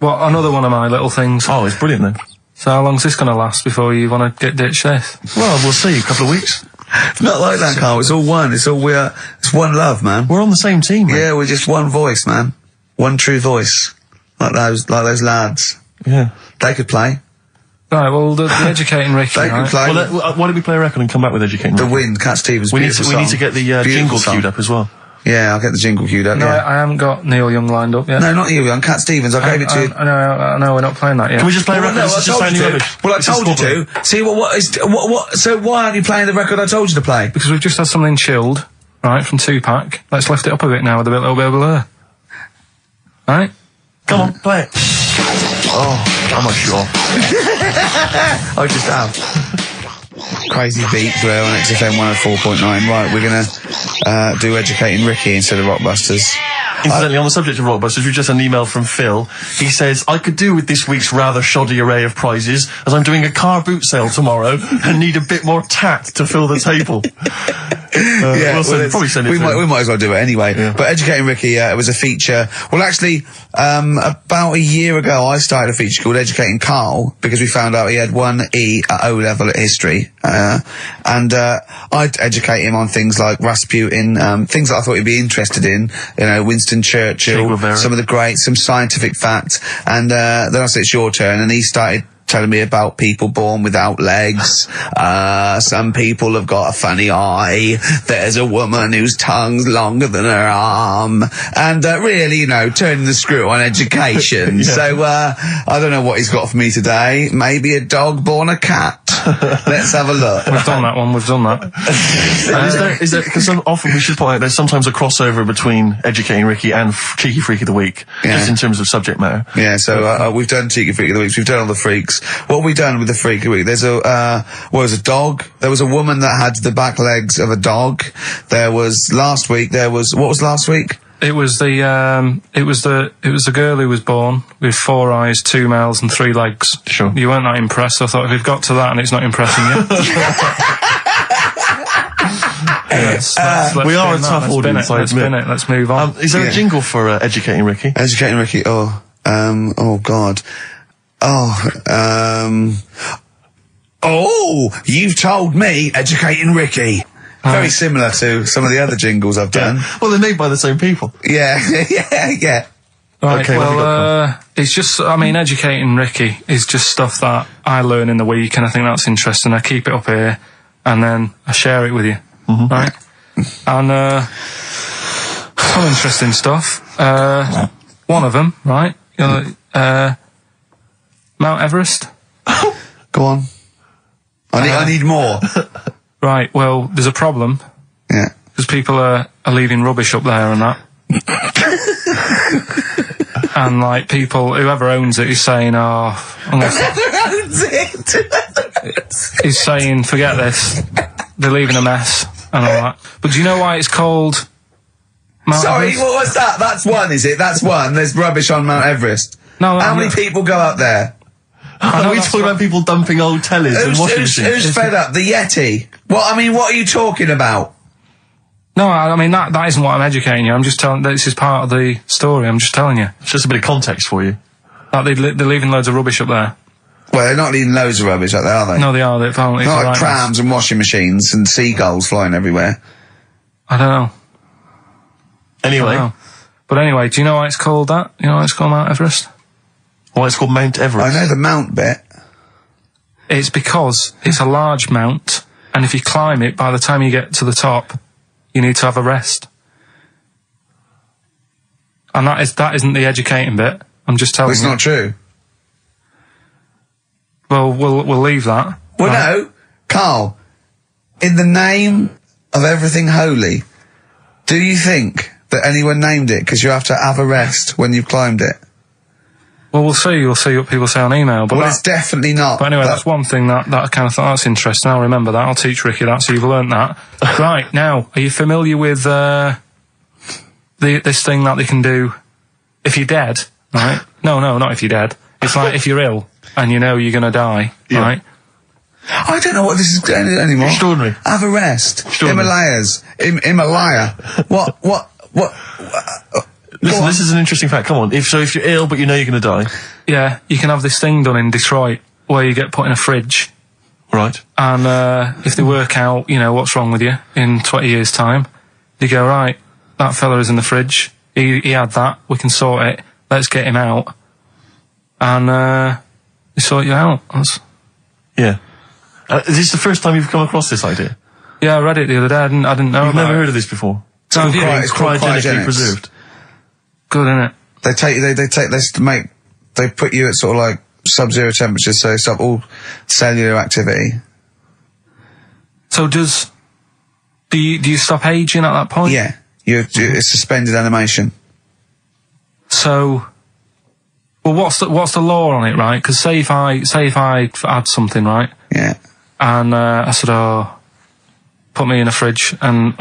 Well, another one of my little things. Oh, it's brilliant then. So how long's this going to last before you want to get ditched this? Well, we'll see. A couple of weeks. It's not like that, Karl. It's all one. It's one love, man. We're on the same team, man. Yeah, we're just one voice, man. One true voice. Like those lads. Yeah. They could play. Right, well, the educating Ricky, They could play. Well, why don't we play a record and come back with educating The Ricky? Wind, Cat Stevens. We need to get the jingle queued up as well. Yeah, I'll get the jingle queued up. No, yeah. I haven't got Neil Young lined up yet. No, not you, young Cat Stevens. I gave it to you. No, we're not playing that yet. Can we just play a record? No, This is just sounding rubbish. Well, I told you to. See, so why aren't you playing the record I told you to play? Because we've just had something chilled, right, from Tupac. Let's lift it up a bit now with a little bit of blur. Right? Come on, play it. Oh, I'm not sure. I just have. Crazy beats there on XFM 104.9. Right, we're gonna do Educating Ricky instead of Rockbusters. Incidentally, on the subject of Rockbusters, we've just had an email from Phil. He says, I could do with this week's rather shoddy array of prizes, as I'm doing a car boot sale tomorrow and need a bit more tact to fill the table. Probably send it we might as well do it anyway. Yeah. But Educating Ricky, it was a feature. Well, actually, about a year ago, I started a feature called Educating Karl because we found out he had 1 E at O level at history, and I'd educate him on things like Rasputin, things that I thought he'd be interested in. Winston Churchill, some of the greats, some scientific facts, and then I said it's your turn, and he started telling me about people born without legs. Some people have got a funny eye. There's a woman whose tongue's longer than her arm. And really, turning the screw on education. Yeah. So I don't know what he's got for me today. Maybe a dog born a cat. Let's have a look. We've done that one. We've done that. Is there, because often we should point out there's sometimes a crossover between Educating Ricky and Cheeky Freak of the Week, just in terms of subject matter. Yeah, so we've done Cheeky Freak of the Week. We've done all the freaks. What have we done with the Freak of the Week? There's a dog. There was a woman that had the back legs of a dog. What was last week? It was the girl who was born with 4 eyes, 2 mouths, and 3 legs. Sure. You weren't that impressed. So I thought we've got to that, and it's not impressing you. We are a tough audience. Let's spin it. Let's move on. Is there a jingle for Educating Ricky? Educating Ricky. Oh God. You've told me Educating Ricky. Very similar to some of the other jingles I've done. Yeah. Well, they're made by the same people. Yeah. Right, okay, it's just, Educating Ricky is just stuff that I learn in the week, and I think that's interesting. I keep it up here, and then I share it with you, right? And some interesting stuff. One of them, right? Mount Everest. Go on. I need more. Right, well, there's a problem. Yeah. Because people are leaving rubbish up there and that. And, whoever owns it is saying, he's saying, forget this. They're leaving a mess and all that. But do you know why it's called Mount Everest? What was that? That's one, is it? That's one. There's rubbish on Mount Everest. No, How many people go up there? Are we talking about people dumping old tellies and washing machines? Who's fed up? The Yeti? What are you talking about? No, that isn't what I'm educating you. I'm just telling, this is part of the story. I'm just telling you. It's just a bit of context for you. They're leaving loads of rubbish up there. Well, they're not leaving loads of rubbish up there, are they? No, they are. They're apparently not like prams and washing machines and seagulls flying everywhere. I don't know. Anyway. But anyway, do you know why it's called that? You know why it's called Mount Everest? Why it's called Mount Everest? I know the mount bit. It's because it's a large mount, and if you climb it, by the time you get to the top, you need to have a rest. And that isn't the educating bit. I'm just telling you. It's not true. Well, we'll leave that. Well, no, Karl. In the name of everything holy, do you think that anyone named it because you have to have a rest when you've climbed it? Well, we'll see. We'll see what people say on email. But Well, it's definitely not. But anyway, that's one thing that I kind of thought, that's interesting. I'll remember that. I'll teach Ricky that, so you've learnt that. Right, now, are you familiar with this thing that they can do if you're dead, right? No, not if you're dead. It's like if you're ill and you know you're going to die, right? I don't know what this is anymore. Extraordinary. Have a rest. Extraordinary. Himalaya. What? Listen, this is an interesting fact. Come on. If you're ill but you know you're going to die. Yeah, you can have this thing done in Detroit where you get put in a fridge. Right. And if they work out, what's wrong with you in 20 years' time, they go, right, that fella is in the fridge. He had that. We can sort it. Let's get him out. And they sort you out. Yeah. Is this the first time you've come across this idea? Yeah, I read it the other day. I didn't know You've about never it. heard of this before? It's called Cryogenically preserved. Good, innit? They put you at sort of like sub-zero temperatures, so stop all cellular activity. So do you stop aging at that point? Yeah. It's suspended animation. So, well, what's the law on it, right? Because say if I had something, right? Yeah. And I said, put me in a fridge, and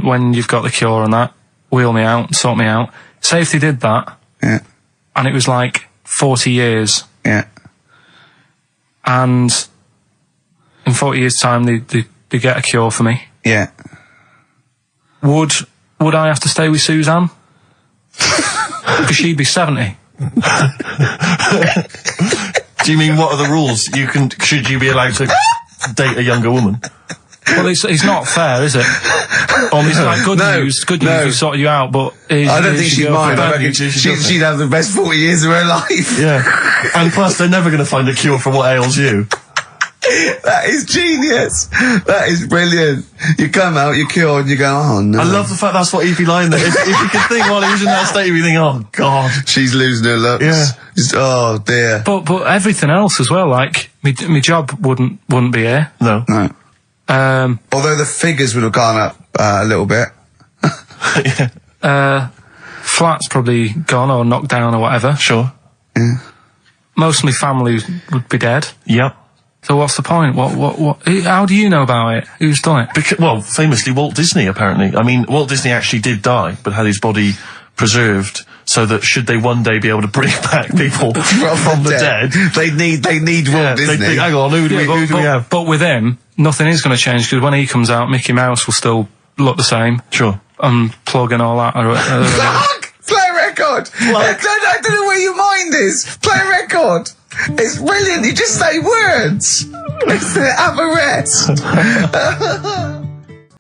when you've got the cure and that, wheel me out, sort me out. Say if they did that, Yeah. and it was like 40 years, Yeah. and in 40 years' time they get a cure for me. Yeah. Would I have to stay with Suzanne? Because she'd be 70. Do you mean what are the rules? Should you be allowed to date a younger woman? Well, it's not fair, is it? It's like good news, we sorted you out, but I don't think she'd mind. I reckon she'd have the best 40 years of her life. Yeah. And plus, they're never going to find a cure for what ails you. That is genius. That is brilliant. You come out, you're cured, and you go, oh no. I love the fact that's what he'd be lying there. If you could think while he was in that state, you'd be thinking, oh god. She's losing her looks. Yeah. Just, oh dear. But everything else as well, like, my job wouldn't be here. No. No. Although the figures would have gone up a little bit. Yeah. Flat's probably gone or knocked down or whatever. Sure. Yeah. Most of my family would be dead. Yep. So what's the point? What? How do you know about it? Who's done it? Well, famously Walt Disney, apparently. I mean, Walt Disney actually did die, but had his body preserved so that should they one day be able to bring back people from the dead, they need Walt Disney. Hang on, who do we have? But with him, nothing is going to change, because when he comes out, Mickey Mouse will still look the same. Sure. Unplug and all that. Play a record. I don't know where your mind is. Play a record. It's brilliant. You just say words. It's the have a rest.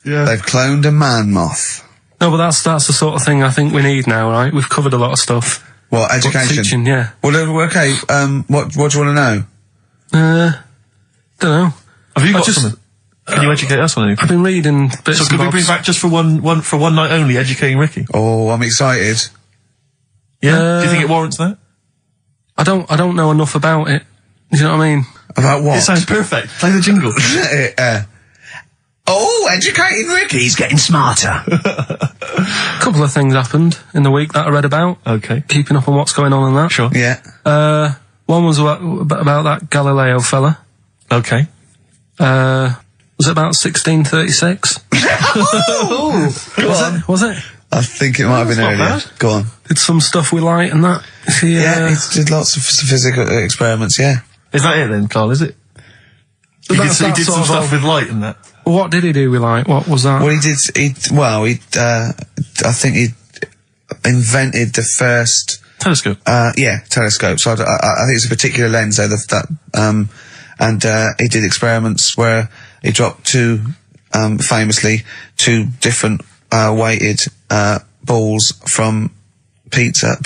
Yeah. They've cloned a Man-Moth. No, but that's the sort of thing I think we need now, right? We've covered a lot of stuff. What, education? But teaching, yeah. Well, okay. What do you want to know? Don't know. Have you got something? Can you educate us on anything? I've been reading bits. So could we bring back just for one night only, educating Ricky? Oh, I'm excited. Yeah. Do you think it warrants that? I don't know enough about it. You know what I mean? About what? It sounds perfect. Play the jingle. Educating Ricky's getting smarter. A couple of things happened in the week that I read about. Okay. Keeping up on what's going on in that. Sure. Yeah. One was about that Galileo fella. Okay. Was it about 1636? Was it? I think it might have been earlier. bad. Go on. Did some stuff with light and that. Yeah, he did lots of physical experiments, yeah. Is that it then, Karl, is it? He did some stuff with light and that. What did he do with light? What was that? Well, I think he invented the first... Telescope. Telescope. So I think it's a particular lens, though, and he did experiments where he dropped famously two different weighted balls from Pisa,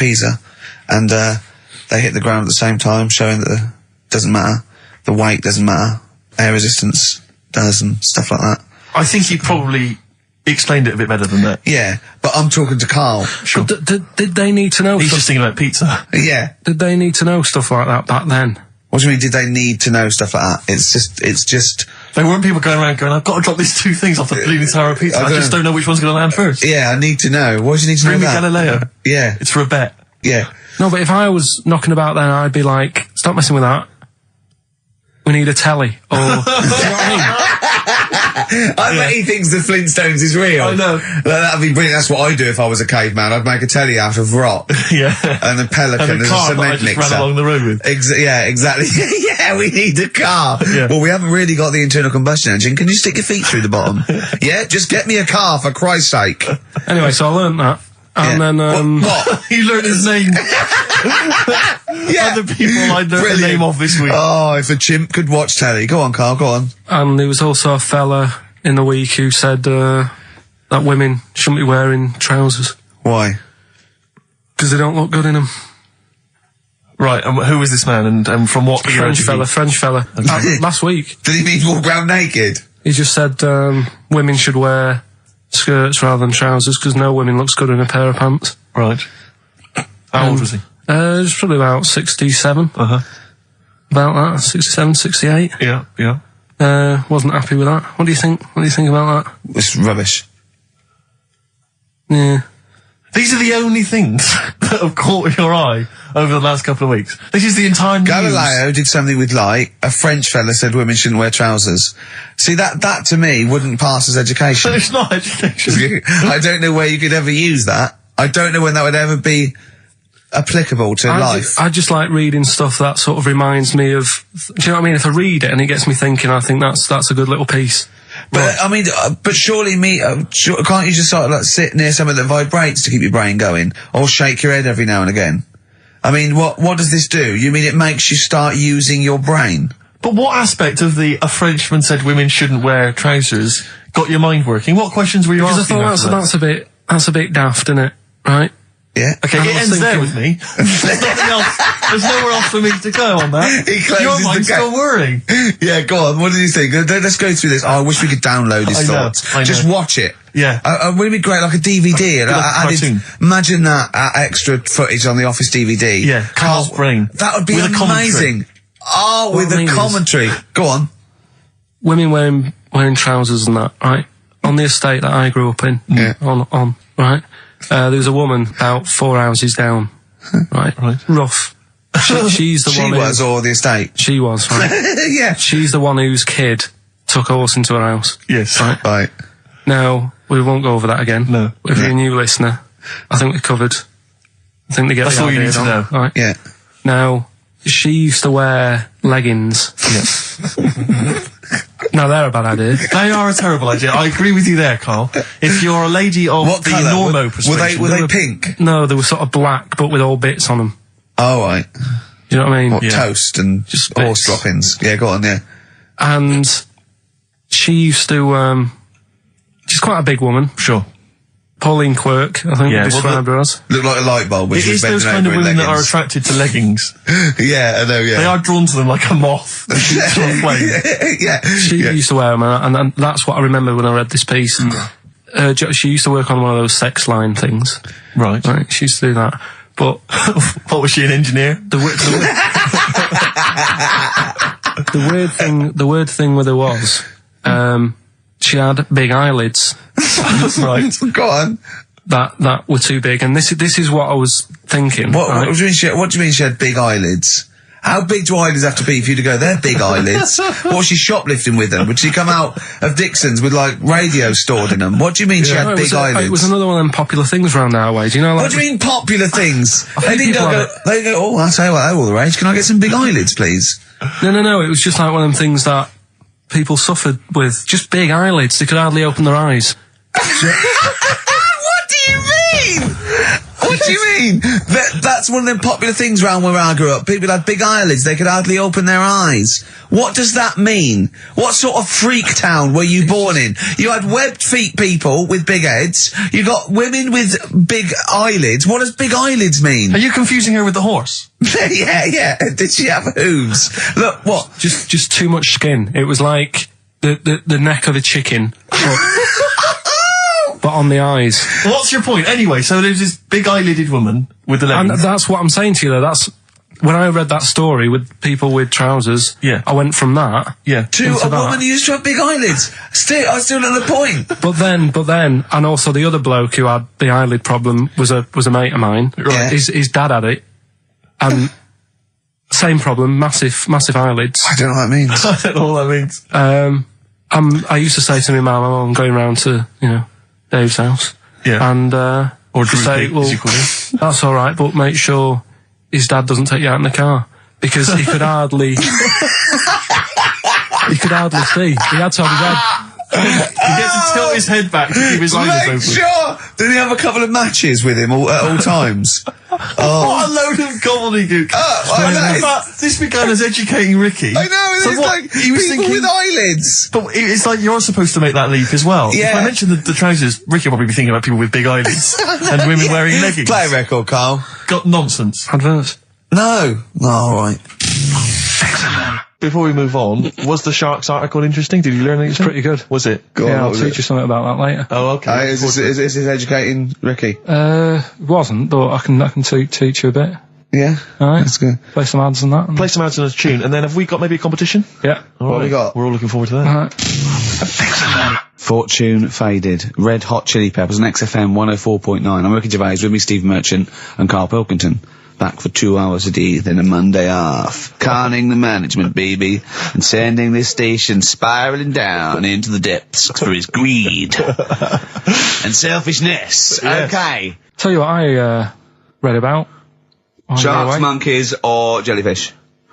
and they hit the ground at the same time, showing that doesn't matter, the weight doesn't matter, air resistance does, and stuff like that. I think he probably He explained it a bit better than that. Yeah, but I'm talking to Karl. Sure. Did they need to know He's stuff? just thinking about pizza. Yeah. Did they need to know stuff like that back then? What do you mean, did they need to know stuff like that? It's just... There weren't people going around going, I've got to drop these 2 things off the Leaning Tower of Pizza. I just don't know which one's going to land first. Yeah, I need to know. Why do you need to Bring know me that? Galileo. Yeah. It's for a bet. Yeah. No, but if I was knocking about then, I'd be like, stop messing with that. We need a telly. Or, do you know what I mean? I bet he thinks the Flintstones is real. I know. That'd be brilliant. That's what I'd do if I was a caveman. I'd make a telly out of rock. Yeah. And a pelican And a as car a that I cement just mixer. ran along the road with. Yeah, exactly. Yeah, we need a car. Yeah. Well, we haven't really got the internal combustion engine. Can you stick your feet through the bottom? Yeah, just get me a car, for Christ's sake. Anyway, so I learned that. And Yeah. then, What? He learned his name. Yeah. Other people I learned the Brilliant. name of this week. Oh, if a chimp could watch telly. Go on, Karl, go on. and there was also a fella in the week who said, that women shouldn't be wearing trousers. Why? Because they don't look good in them. Right, and who was this man and from what era did he- French fella. Last week. Did he mean walk around naked? He just said, women should wear skirts rather than trousers because no woman looks good in a pair of pants. Right. How old was he? He was probably about 67. Uh-huh. About that, 67, 68. Yeah. Wasn't happy with that. What do you think? What do you think about that? It's rubbish. Yeah. These are the only things that have caught your eye over the last couple of weeks. This is the entire news. Galileo did something with light. A French fella said women shouldn't wear trousers. See, that to me wouldn't pass as education. It's not education. I don't know where you could ever use that. I don't know when that would ever be applicable to life. I just like reading stuff that sort of reminds me of, do you know what I mean? If I read it and it gets me thinking, I think that's a good little piece. But I mean, but surely can't you just sort of like sit near something that vibrates to keep your brain going, or shake your head every now and again? I mean, what does this do? You mean it makes you start using your brain? But what aspect of a Frenchman said women shouldn't wear trousers got your mind working? What questions were you Because I asking? thought that's a bit daft, isn't it? Right? Yeah. Okay, I it was ends there thinking- with me. There's nothing else. There's nowhere else for me to go on that. He closes Your the mind's gate. still whirring. Yeah, go on. What did you think? Let's go through this. Oh, I wish we could download his I know, thoughts. I know. Just watch it. Yeah. Wouldn't it be great, like a DVD? And Like a cartoon. imagine that extra footage on the Office DVD. Yeah, Carl's brain. That would be With a commentary. amazing. Oh, What with I a mean is- commentary. Go on. Women wearing trousers and that, right? On the estate that I grew up in, Yeah. on, right? There was a woman about 4 houses down, right? Rough. She's the She one was, or the estate. She was, right? Yeah. She's the one whose kid took a horse into her house. Yes. Right. Now, we won't go over that again. No. If you're a new listener, I think we covered. I think they get That's the all you idea need to now. know. Right. Yeah. Now, she used to wear leggings. Now, they're a bad idea. They are a terrible idea. I agree with you there, Carl. If you're a lady of What the colour? normo Were persuasion, they pink? No, they were sort of black, but with all bits on them. Oh, right. Do you know what I mean? What, toast and Just horse bits. droppings. Yeah, go on, yeah. And she used to, she's quite a big woman. sure. Pauline Quirk, I think Yeah, we well, described her as. Look like a light bulb, which It was is those bending kind of over in women that are leggings. attracted to leggings. Yeah, I know, yeah. They are drawn to them like a moth. that shoots from a flame. Yeah. She used to wear them, and that's what I remember when I read this piece. She used to work on one of those sex line things. Right. Right, she used to do that. But What was she, an engineer? the weird thing with her was, she had big eyelids Right. Go on. that were too big, and this is what I was thinking. What right? do you mean she had big eyelids? How big do eyelids have to be for you to go, they're big eyelids? What was she shoplifting with them? Would she come out of Dixon's with, like, radio stored in them? What do you mean she No, had big eyelids? It was another one of them popular things around our way. Do you know? Like, What do you mean popular things? They think didn't people go, have they go, oh, I'll tell you what, they're all the rage. Can I get some big eyelids, please? No. It was just like one of them things that people suffered with. Just big eyelids. They could hardly open their eyes. What do you mean? What do you mean? That's one of them popular things around where I grew up. People had big eyelids, they could hardly open their eyes. What does that mean? What sort of freak town were you born in? You had webbed feet people with big heads. You got women with big eyelids. What does big eyelids mean? Are you confusing her with the horse? Yeah. Did she have hooves? Look, what? Just too much skin. It was like the neck of a chicken. But but on the eyes. What's your point? Anyway, so there's this big eyelided woman with the And leggings. that's what I'm saying to you, though. That's when I read that story with people with trousers. Yeah. I went from that. Yeah. To into a that. woman who used to have big eyelids. I still know the point. But then, and also the other bloke who had the eyelid problem was a mate of mine. Right. His dad had it, and same problem, massive eyelids. I don't know what that means. I don't know what that means. I used to say to my mum, I'm going round to Dave's house, and Or to say, Droopy, well, as you call him. that's all right, but make sure his dad doesn't take you out in the car because he could hardly see. He had to have his head. He gets to tilt his head back to keep his eyelids open. Make sure! Did he have a couple of matches with him at all times? What a load of gobbledygook. But this began as educating Ricky. I know, So it's what, like he was people thinking, with eyelids. But it's like you're supposed to make that leap as well. Yeah. If I mentioned the trousers, Ricky will probably be thinking about people with big eyelids and women wearing leggings. Play a record, Carl. Got nonsense. Adverts. No. All right. Before we move on, was the Sharks article interesting? Did you learn anything? It's pretty good. Was it? Yeah, I'll teach you something about that later. Oh, okay. Is this educating Ricky? Wasn't, but I can teach you a bit. Yeah. Alright. That's good. Play some ads and that. Play some ads on a tune, and then have we got maybe a competition? Yeah. What have we got? We're all looking forward to that. Alright. Fortune Faded, Red Hot Chili Peppers on XFM 104.9. I'm Ricky Gervais, with me Steve Merchant and Karl Pilkington. Back for 2 hours a day, then a Monday off. Conning the management, baby, and sending this station spiraling down into the depths for his greed and selfishness. Yes. Okay. Tell you what I read about. on the Sharks, way. monkeys, or jellyfish?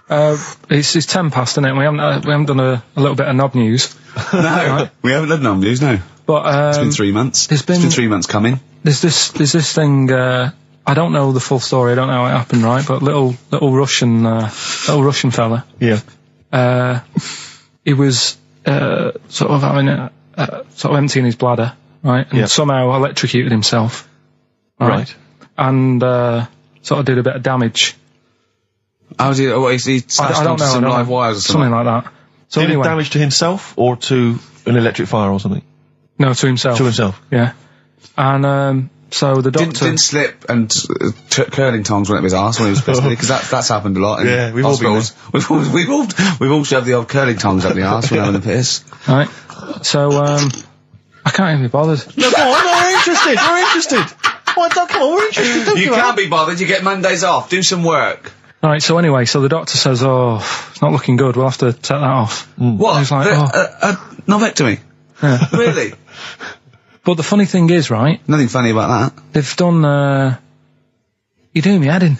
It's 10 past, isn't it? We haven't done a little bit of knob news. No, we haven't done no news, no. But It's been 3 months. It's been 3 months coming. There's this thing. I don't know the full story. I don't know how it happened, right? But little Russian fella. Yeah. He was sort of having sort of emptying his bladder, right? And Yeah. somehow electrocuted himself, Right. And sort of did a bit of damage. How's he? Is he slashed I don't onto know. some I don't live know. wires or Something like that. So Did anyway, it damage to himself or to an electric fire or something? no, to himself. To himself. Yeah. And so the doctor. Didn't slip and curling tongs went up his arse when he was pissed, because that's happened a lot in Yeah, we've all been hospitals. We've all shoved the old curling tongs up the arse when having a piss. Right. So I can't even be bothered. No, go on, we're interested. We're interested. Come on, we're interested. Don't You give up. can't be bothered. You get Mondays off. Do some work. Right. So anyway, so the doctor says, "Oh, it's not looking good. We'll have to take that off." What? I was like, a knobectomy? Yeah. Really? But the funny thing is, right? Nothing funny about that. They've done. You're doing me head in.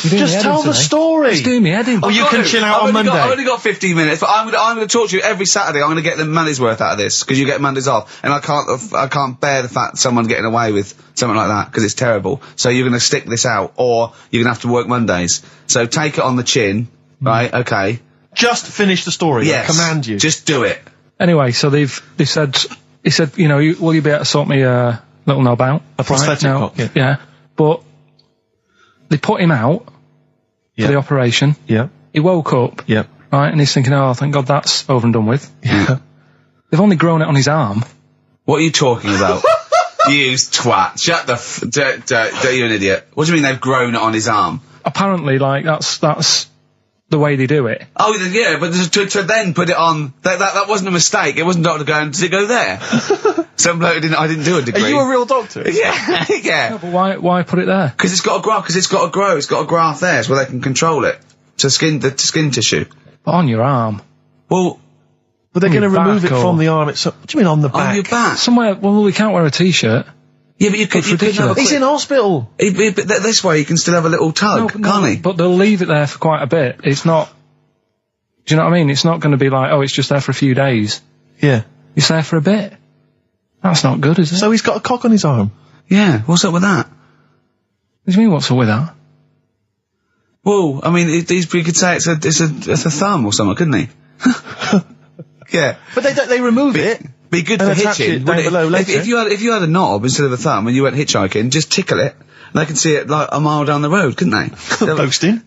You're doing Just me head tell in the today. story. Just doing me head in. Oh, you can chill out on Monday. I've only got 15 minutes, but I'm going to talk to you every Saturday. I'm going to get the money's worth out of this, because you get Mondays off, and I can't bear the fact that someone getting away with something like that, because it's terrible. So you're going to stick this out, or you're going to have to work Mondays. So take it on the chin, right? Okay. Just finish the story. Yes. I command you. Just do it. Anyway, so they said, he said, will you be able to sort me a little knob out? A prosthetic cock, yeah. Yeah. But they put him out Yeah. for the operation. Yeah. He woke up, Yeah. right, and he's thinking, oh, thank God that's over and done with. Yeah. They've only grown it on his arm. What are you talking about? You twat. Shut the you're an idiot. What do you mean they've grown it on his arm? Apparently, like, that's the way they do it. Oh, yeah, but to then put it on, that wasn't a mistake. It wasn't doctor going, does it go there? Some bloke I didn't do a degree. Are you a real doctor? Yeah, yeah. But why put it there? Because it's got to grow, it's got a graft there, so where they can control it. To skin tissue. But on your arm. Well, But they're going to your remove it back from or- the arm itself. What do you mean on the back? on your back. Somewhere, well, we can't wear a t-shirt. Yeah, but you could have a ridiculous. He's in hospital. but this way you can still have a little tug, can't he? But they'll leave it there for quite a bit. It's not, do you know what I mean? It's not going to be like, oh, it's just there for a few days. Yeah. It's there for a bit. That's not good, is it? So he's got a cock on his arm. Yeah, what's up with that? What do you mean, what's up with that? Well, I mean, we could say it's a thumb or something, couldn't he? Yeah. But they remove it. Be good And for attach hitching. it down wouldn't below later. If you had a knob instead of a thumb and you went hitchhiking, just tickle it, and they can see it like a mile down the road, couldn't they? Posting.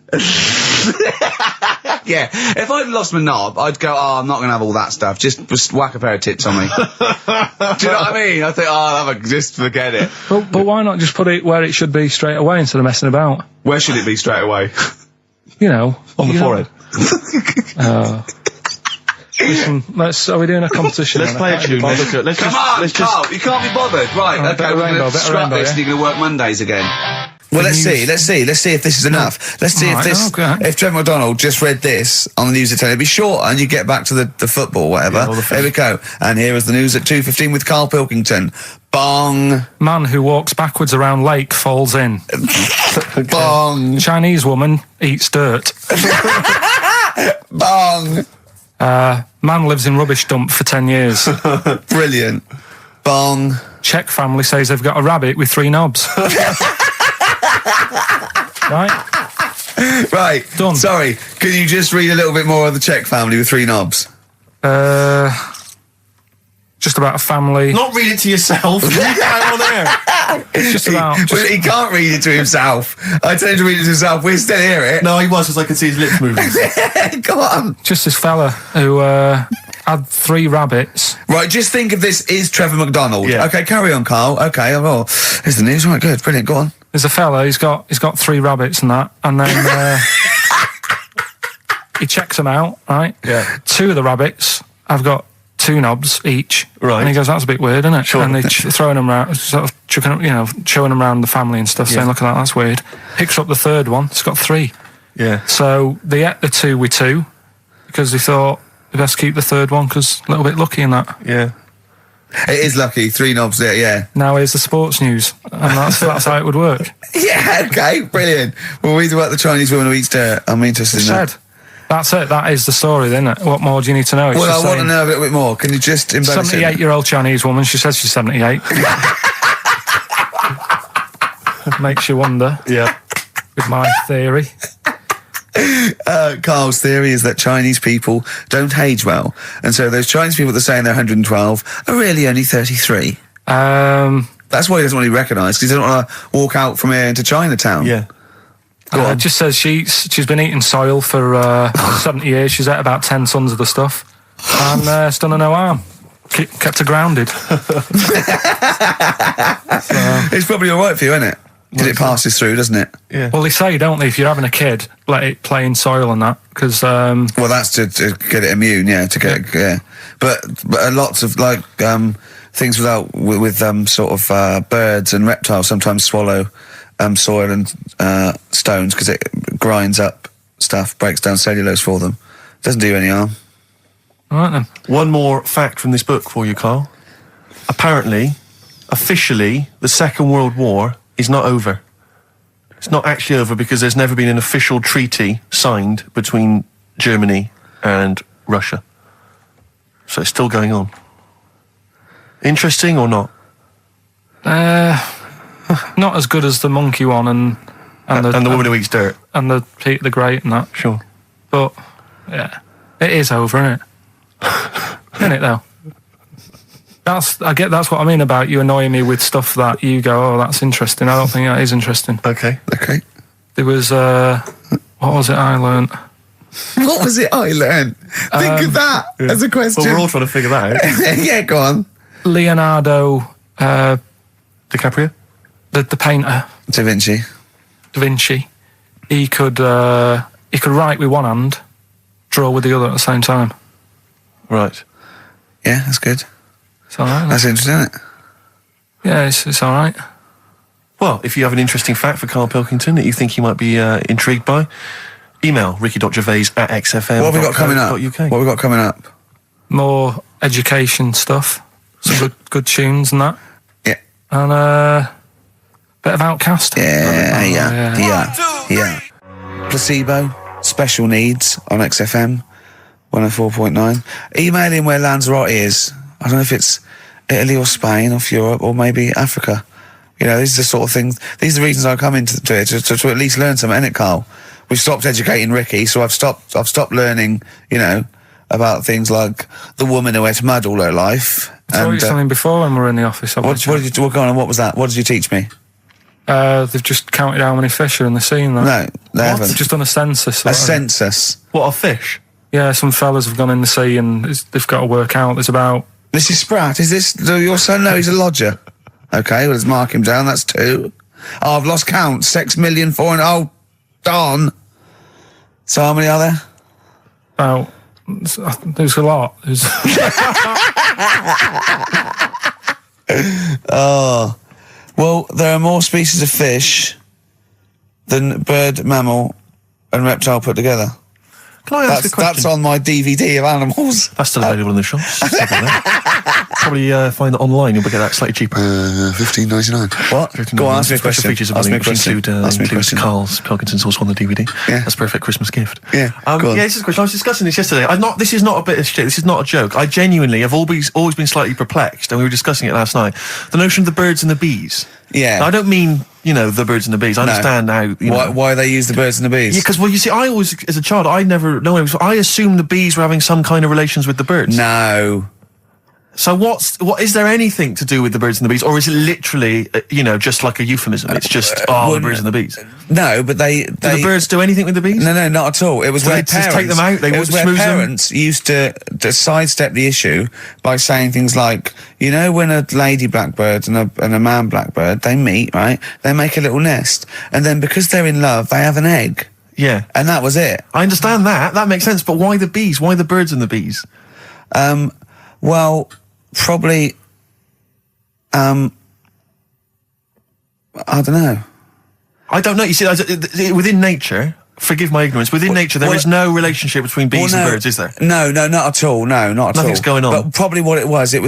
Yeah, if I'd lost my knob, I'd go, oh, I'm not going to have all that stuff. Just whack a pair of tits on me. Do you know what I mean? I think, oh, just forget it. But why not just put it where it should be straight away instead of messing about? Where should it be straight away? You know. On the forehead. Listen, are we doing a competition? Let's play a tune. Come on, Carl, you can't be bothered. Right, okay, we're going to scrap this and you're going to work Mondays again. Well, let's see if this is enough. Let's see if Trevor McDonald just read this on the news at 10, it'd be short and you get back to the football, whatever. There we go. And here is the news at 2:15 with Karl Pilkington. Bong. Man who walks backwards around lake falls in. Bong. Chinese woman eats dirt. Bong. Man lives in rubbish dump for 10 years. Brilliant. Bong. Czech family says they've got a rabbit with 3 knobs. Right. Done. Sorry, can you just read a little bit more of the Czech family with 3 knobs? Just about a family. Not read it to yourself. Read it out on air. It's just about. He can't read it to himself. I tell him to read it to himself. We still hear it. No, he was, because I could see his lips moving. Go on. Just this fella who had 3 rabbits. Right, just think of this is Trevor McDonald. Yeah. Okay, carry on, Carl. Okay, oh, here's the news. Right, good, brilliant. Go on. There's a fella. He's got 3 rabbits and that, and then he checks them out. Right. Yeah. 2 of the rabbits have got 2 knobs each. Right. And he goes, that's a bit weird, isn't it? Sure. And they're throwing them around, sort of chucking them, showing them around the family and stuff, saying, look at that, that's weird. Picks up the 3rd one, it's got 3. Yeah. So they ate the 2 with 2, because they thought they best keep the 3rd one, because a little bit lucky in that. Yeah. It is lucky, 3 knobs there, yeah. Now here's the sports news, and that's how it would work. Yeah, okay, brilliant. Well, we do about the Chinese woman who eats dirt. I'm interested in that. That's it. That is the story, then. What more do you need to know? It's well, just I want to know a little bit more. Can you just embellish it? 78-year-old Chinese woman. She says she's 78. Makes you wonder. Yeah. With my theory. Carl's theory is that Chinese people don't age well, and so those Chinese people that are saying they're 112 are really only 33. That's why he doesn't want to be recognised, because he doesn't want to walk out from here into Chinatown. Yeah. It just says she's been eating soil for 70 years. She's ate about 10 tons of the stuff, and it's done her no harm. Kept her grounded. It's probably all right for you, isn't it? Because it passes through, doesn't it? Yeah. Well, they say, don't they, if you're having a kid, let it play in soil and that, because well, that's to get it immune, yeah. To get but lots of things with sort of birds and reptiles sometimes swallow soil and stones because it grinds up stuff, breaks down cellulose for them. Doesn't do you any harm. All right then. One more fact from this book for you, Karl. Apparently, officially, the Second World War is not over. It's not actually over because there's never been an official treaty signed between Germany and Russia. So it's still going on. Interesting or not? Not as good as the monkey one and the woman who eats dirt. And the Peter the Great and that. Sure. But, yeah, it is over, isn't it? Isn't it, though? That's what I mean about you annoying me with stuff that you go, oh, that's interesting. I don't think that is interesting. Okay. There was, what was it I learnt? What was it I learnt? Think of that as a question. Well, we're all trying to figure that out. Yeah, go on. Leonardo... DiCaprio? The painter. Da Vinci. He could write with one hand, draw with the other at the same time. Right. Yeah, that's good. It's all right. That's interesting, isn't it? Yeah, it's all right. Well, if you have an interesting fact for Karl Pilkington that you think you might be intrigued by, email ricky.gervais@xfm. What have we got coming up? More education stuff. Some good tunes and that. Yeah. And bit of Outcast. Yeah. Placebo, special needs on XFM 104.9. Email in where Lanzarote is. I don't know if it's Italy or Spain or Europe or maybe Africa. You know, these are the sort of things, these are the reasons I come into it, to at least learn something, innit, Karl? We've stopped educating Ricky, so I've stopped learning, you know, about things like the woman who ate mud all her life. I told you something before when we were in the office. What was that? What did you teach me? They've just counted how many fish are in the sea and that. No, they haven't. They've just done a census. A census. What, of fish? Yeah, some fellas have gone in the sea and they've got to work out. There's about... Mrs. Spratt, is this your son? No, he's a lodger. Okay, well, let's mark him down. That's 2. Oh, I've lost count. 6 million, 4... Oh, darn. So how many are there? About... There's a lot. Oh. Well, there are more species of fish than bird, mammal, and reptile put together. Can I ask a question? That's on my DVD of animals. That's still available in the shops. Probably find it online. You'll get that slightly cheaper. $15.99. What? Go on, ask me a question. Features of Ask me a which question. includes Karl Pilkington's also on the DVD. Yeah. That's a perfect Christmas gift. Yeah, go on. Yeah, this is a question. I was discussing this yesterday. This is not a bit of shit. This is not a joke. I genuinely have always been slightly perplexed, and we were discussing it last night. The notion of the birds and the bees. Yeah. Now, I don't mean, the birds and the bees. I understand how... Why they use the birds and the bees? Yeah, because, you see, I always, as a child, I assumed the bees were having some kind of relations with the birds. No. So what is there anything to do with the birds and the bees, or is it literally, just like a euphemism? It's just, the birds and the bees. No, but they... Do the birds do anything with the bees? No, not at all. It was where they just take them out, it was where parents used to sidestep the issue by saying things like, when a lady blackbird and a man blackbird, they meet, right? They make a little nest. And then because they're in love, they have an egg. Yeah. And that was it. I understand that. That makes sense. But why the bees? Why the birds and the bees? Well... Probably, I don't know. I don't know. You see, within nature, forgive my ignorance, within nature there is no relationship between bees and birds, is there? No, not at all. No, not at all. Nothing's going on. But probably what it was, if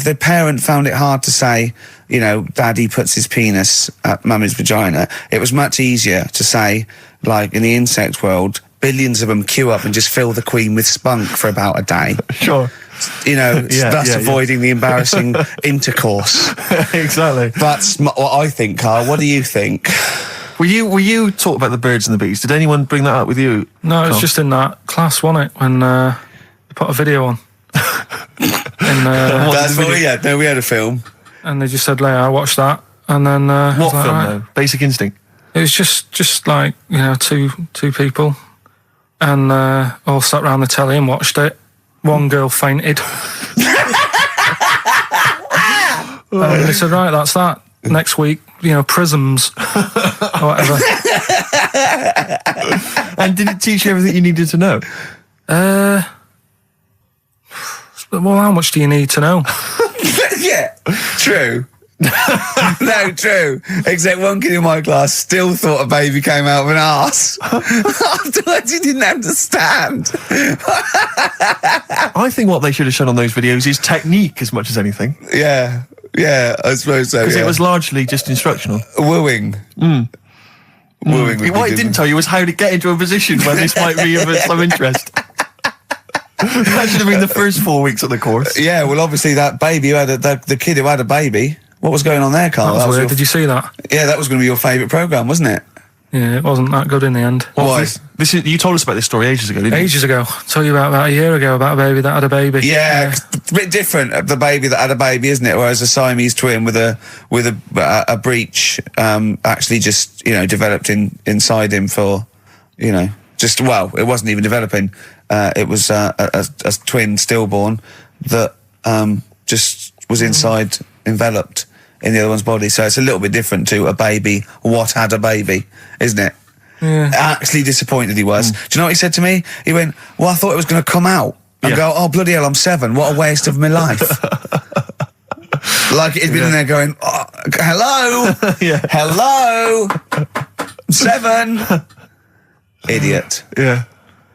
the parent found it hard to say, daddy puts his penis at mummy's vagina, it was much easier to say, like in the insect world, billions of them queue up and just fill the queen with spunk for about a day. Sure. Thus avoiding the embarrassing intercourse. Exactly. That's what I think, Karl. What do you think? Were you taught about the birds and the bees? Did anyone bring that up with you? No, it was just in that class, wasn't it? When they put a video on. That's what we had. No, we had a film. And they just said, I watched that. And then... what film, though? Basic Instinct? It was just like, two people. And all sat around the telly and watched it. One girl fainted. And they said, right, that's that. Next week, prisms. Or whatever. And did it teach you everything you needed to know? Well, how much do you need to know? Yeah, true. No, true. Except one kid in my class still thought a baby came out of an arse. Afterwards, he didn't understand. I think what they should have shown on those videos is technique as much as anything. Yeah, I suppose so. Because it was largely just instructional. Wooing. Wooing. What it didn't tell you was how to get into a position where this might be of some interest. That should have been the first 4 weeks of the course. Yeah, well, obviously that baby who had the kid who had a baby. What was going on there, Karl? That was weird. Did you see that? Yeah, that was going to be your favourite programme, wasn't it? Yeah, it wasn't that good in the end. Why? You told us about this story ages ago, didn't you? Ages ago. I told you about a year ago about a baby that had a baby. Yeah, a bit different. The baby that had a baby, isn't it? Whereas a Siamese twin with a breech actually just developed inside him for it wasn't even developing. It was a twin stillborn that just was enveloped in the other one's body. So it's a little bit different to a baby what had a baby, isn't it? Yeah. Actually disappointed he was. Do you know what he said to me? He went, well, I thought it was going to come out. And go, oh, bloody hell, I'm 7. What a waste of my life. Like he'd been in there going, oh, hello? Hello? 7? Idiot. Yeah.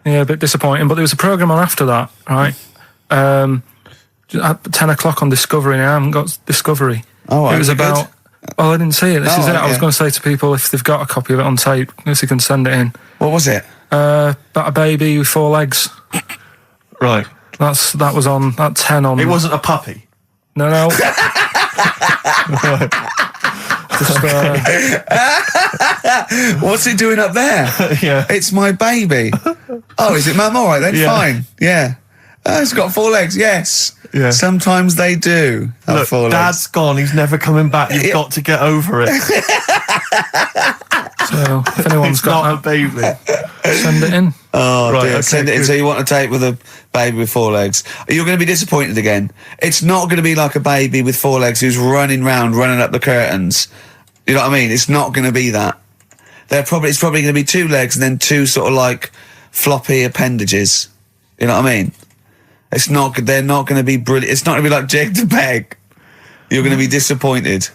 Yeah, a bit disappointing. But there was a programme on after that, right? At 10 o'clock on Discovery, and I haven't got Discovery. Oh, it was about... Oh, I didn't see it. This is it. I was going to say to people, if they've got a copy of it on tape, if they can send it in. What was it? About a baby with 4 legs. Right. That was on at 10 on... It wasn't a puppy? No. What's it doing up there? Yeah. It's my baby. Oh, is it Mum? All right then, fine. Yeah. It's got 4 legs, yes. Yeah. Sometimes they do have Look, four legs. Dad's gone. He's never coming back. You've got to get over it. So if anyone's It's not got a baby. that, send it in. Oh, Right, dear. okay, Send it in. good. So you want to take with a baby with four legs. You're going to be disappointed again. It's not going to be like a baby with four legs who's running up the curtains. You know what I mean? It's not going to be that. It's probably going to be two legs and then two sort of like floppy appendages. You know what I mean? They're not going to be brilliant. It's not going to be like Jake the Peg. You're going to be disappointed.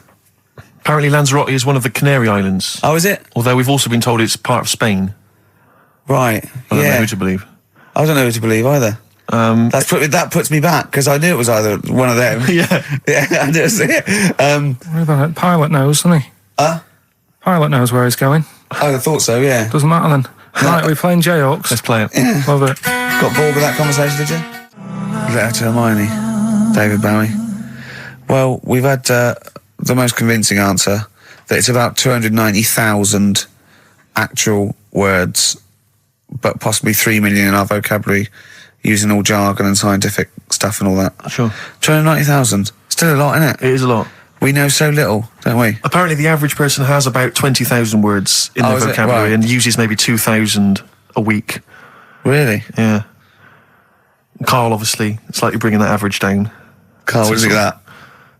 Apparently Lanzarote is one of the Canary Islands. Oh, is it? Although we've also been told it's part of Spain. Right. I don't know Yeah. who to believe. I don't know who to believe either. That puts me back because I knew it was either one of them. Yeah. Yeah, I knew it. What about it? Pilot knows, doesn't he? Pilot knows where he's going. I thought so, yeah. Doesn't matter then. Right, we're playing J-Hawks. Let's play it. Love it. Got bored with that conversation, did you? Letter to Hermione, David Bowie. Well, we've had the most convincing answer that it's about 290,000 actual words, but possibly 3 million in our vocabulary, using all jargon and scientific stuff and all that. Sure. 290,000. Still a lot, isn't it? It is a lot. We know so little, don't we? Apparently the average person has about 20,000 words in their is it? vocabulary Right. and uses maybe 2,000 a week. Really? Yeah. Karl, obviously, slightly bringing that average down. Carl, what do you think of that?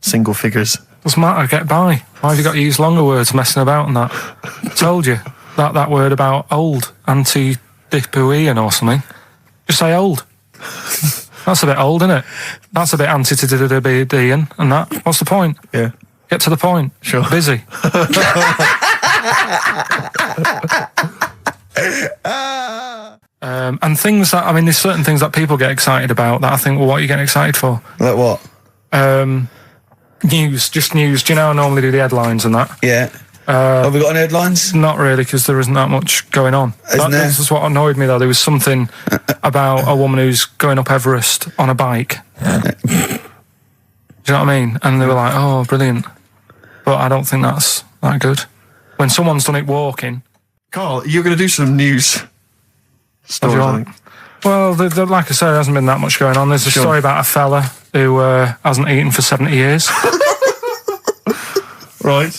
Single figures. Doesn't matter, get by. Why have you got to use longer words messing about and that? Told you. That word about old, anti-dipuian or something. Just say old. That's a bit old, isn't it? That's a bit anti-dipuian and that. What's the point? Yeah. Get to the point. Sure. Busy. And things that, I mean, there's certain things that people get excited about that I think, well, what are you getting excited for? Like what? News, just news. Do you know I normally do the headlines and that? Yeah. Have we got any headlines? Not really, because there isn't that much going on. Isn't there? This is what annoyed me, though. There was something about a woman who's going up Everest on a bike. Do you know what I mean? And they were like, oh, brilliant. But I don't think that's that good. When someone's done it walking... Karl, you're going to do some news stories, I think. Well, like I said, there hasn't been that much going on. There's a story about a fella who hasn't eaten for 70 years. Right.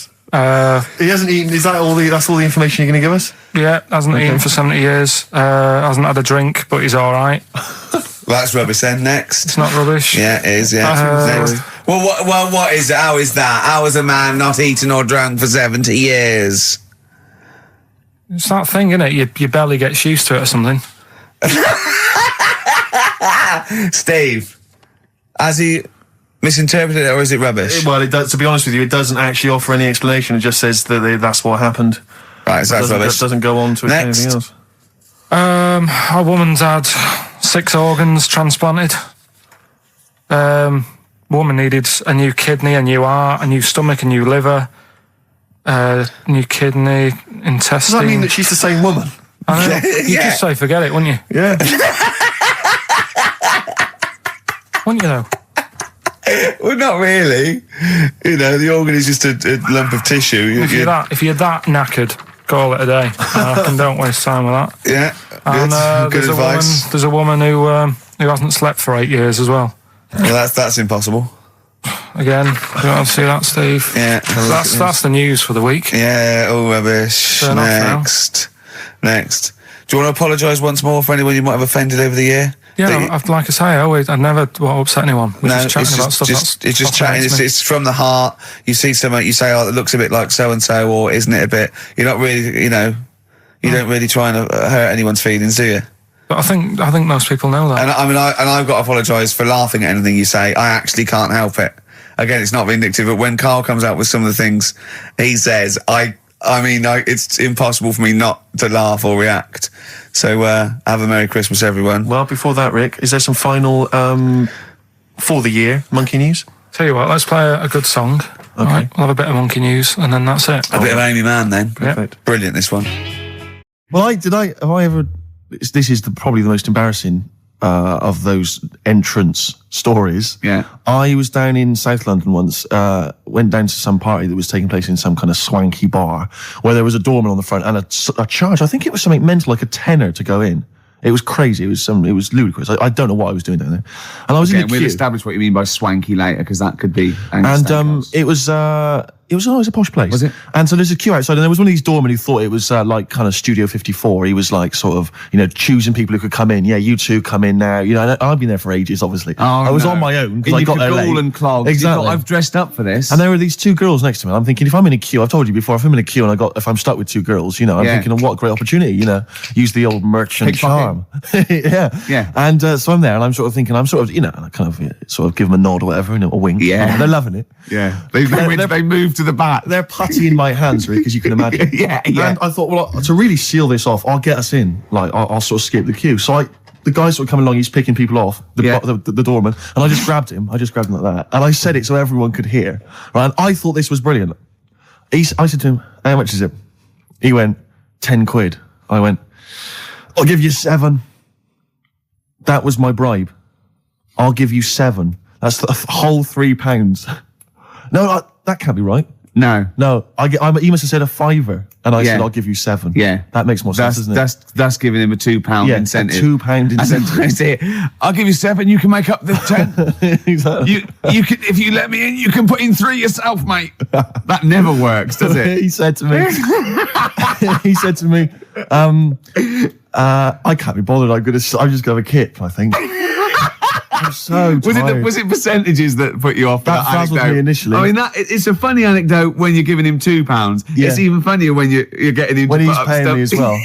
He hasn't eaten. Is that all that's all the information you're going to give us? Yeah, hasn't eaten for 70 years. Hasn't had a drink, but he's all right. That's rubbish then. Next. It's not rubbish. Yeah, it is, yeah. Next. Well, what is it? How is that? How is a man not eaten or drunk for 70 years? It's that thing, isn't it? Your belly gets used to it or something. Steve, has he misinterpreted it or is it rubbish? Well, it does, to be honest with you, it doesn't actually offer any explanation. It just says that that's what happened. Right, so that's rubbish. It doesn't go on to Next. anything else. A woman's had 6 organs transplanted. Woman needed a new kidney, a new heart, a new stomach, a new liver, new kidney, intestine. Does that mean that she's the same woman? I know. You'd Yeah. just say forget it, wouldn't you? Yeah. Wouldn't you though? Well, not really. You know, the organ is just a lump of tissue. If you're that knackered, call it a day. And don't waste time with that. Yeah, And good advice. there's a woman who hasn't slept for 8 years as well. Well, that's impossible. Again, you want to see that, Steve? Yeah. That's the news for the week. Yeah, all rubbish. Turn off now. Next. Do you want to apologise once more for anyone you might have offended over the year? Yeah, like I say, I'd never want to upset anyone. We're just chatting about stuff. It's just chatting. It's from the heart. You see something, you say, "Oh, it looks a bit like so and so," or "Isn't it a bit?" You're not really, you don't really try and hurt anyone's feelings, do you? But I think most people know that. And I've got to apologise for laughing at anything you say. I actually can't help it. Again, it's not vindictive, but when Karl comes out with some of the things he says, it's impossible for me not to laugh or react. So, have a Merry Christmas, everyone. Well, before that, Rick, is there some final, for the year, monkey news? Tell you what, let's play a good song. Okay. Right, we'll have a bit of monkey news, and then that's it. A bit of Amy Mann, then. Perfect. Brilliant, this one. Well, have I ever... This is probably the most embarrassing of those entrance stories. Yeah. I was down in South London once, went down to some party that was taking place in some kind of swanky bar where there was a doorman on the front and a charge. I think it was something mental, like a tenner to go in. It was crazy. It was ludicrous. I don't know what I was doing down there. And I was in the queue. We'll establish what you mean by swanky later, because that could be. And it was a posh place. Was it? And so there's a queue outside, and there was one of these doormen who thought it was like kind of Studio 54. He was like sort of, choosing people who could come in. Yeah, you two come in now. And I've been there for ages, obviously. I was on my own because I got there late. And clogs. Exactly. I've dressed up for this. And there were these two girls next to me. I'm thinking, if I'm in a queue, I've told you before, if I'm in a queue and if I'm stuck with two girls, I'm thinking, what a great opportunity, use the old merchant charm. Yeah. And so I'm there, and I'm sort of thinking, I kind of give them a nod or whatever, a wink. Yeah. They're loving it. Yeah. They moved to the back. They're putty in my hands, Rick, as you can imagine. Yeah. And I thought, well, to really seal this off, I'll get us in. Like, I'll sort of skip the queue. So the guy sort of coming along, he's picking people off, the doorman, and I just grabbed him. I just grabbed him like that. And I said it so everyone could hear. Right? And I thought this was brilliant. I said to him, how much is it? He went, 10 quid. I went, I'll give you 7. That was my bribe. I'll give you 7. That's the whole £3. No, that can't be right. No. He must have said a £5, and I said, I'll give you 7. Yeah. That makes more sense, doesn't it? That's giving him a £2 incentive. A £2 incentive. That's it. I'll give you 7, you can make up the 10. Exactly. You can, if you let me in, you can put in 3 yourself, mate. That never works, does it? He said to me, I can't be bothered, I'm just gonna have a kip, I think. I'm so tired. Was it percentages that put you off? That frazzled me initially. I mean, it's a funny anecdote when you're giving him £2. Yeah. It's even funnier when you're getting him when to he's put up paying stuff. me as well.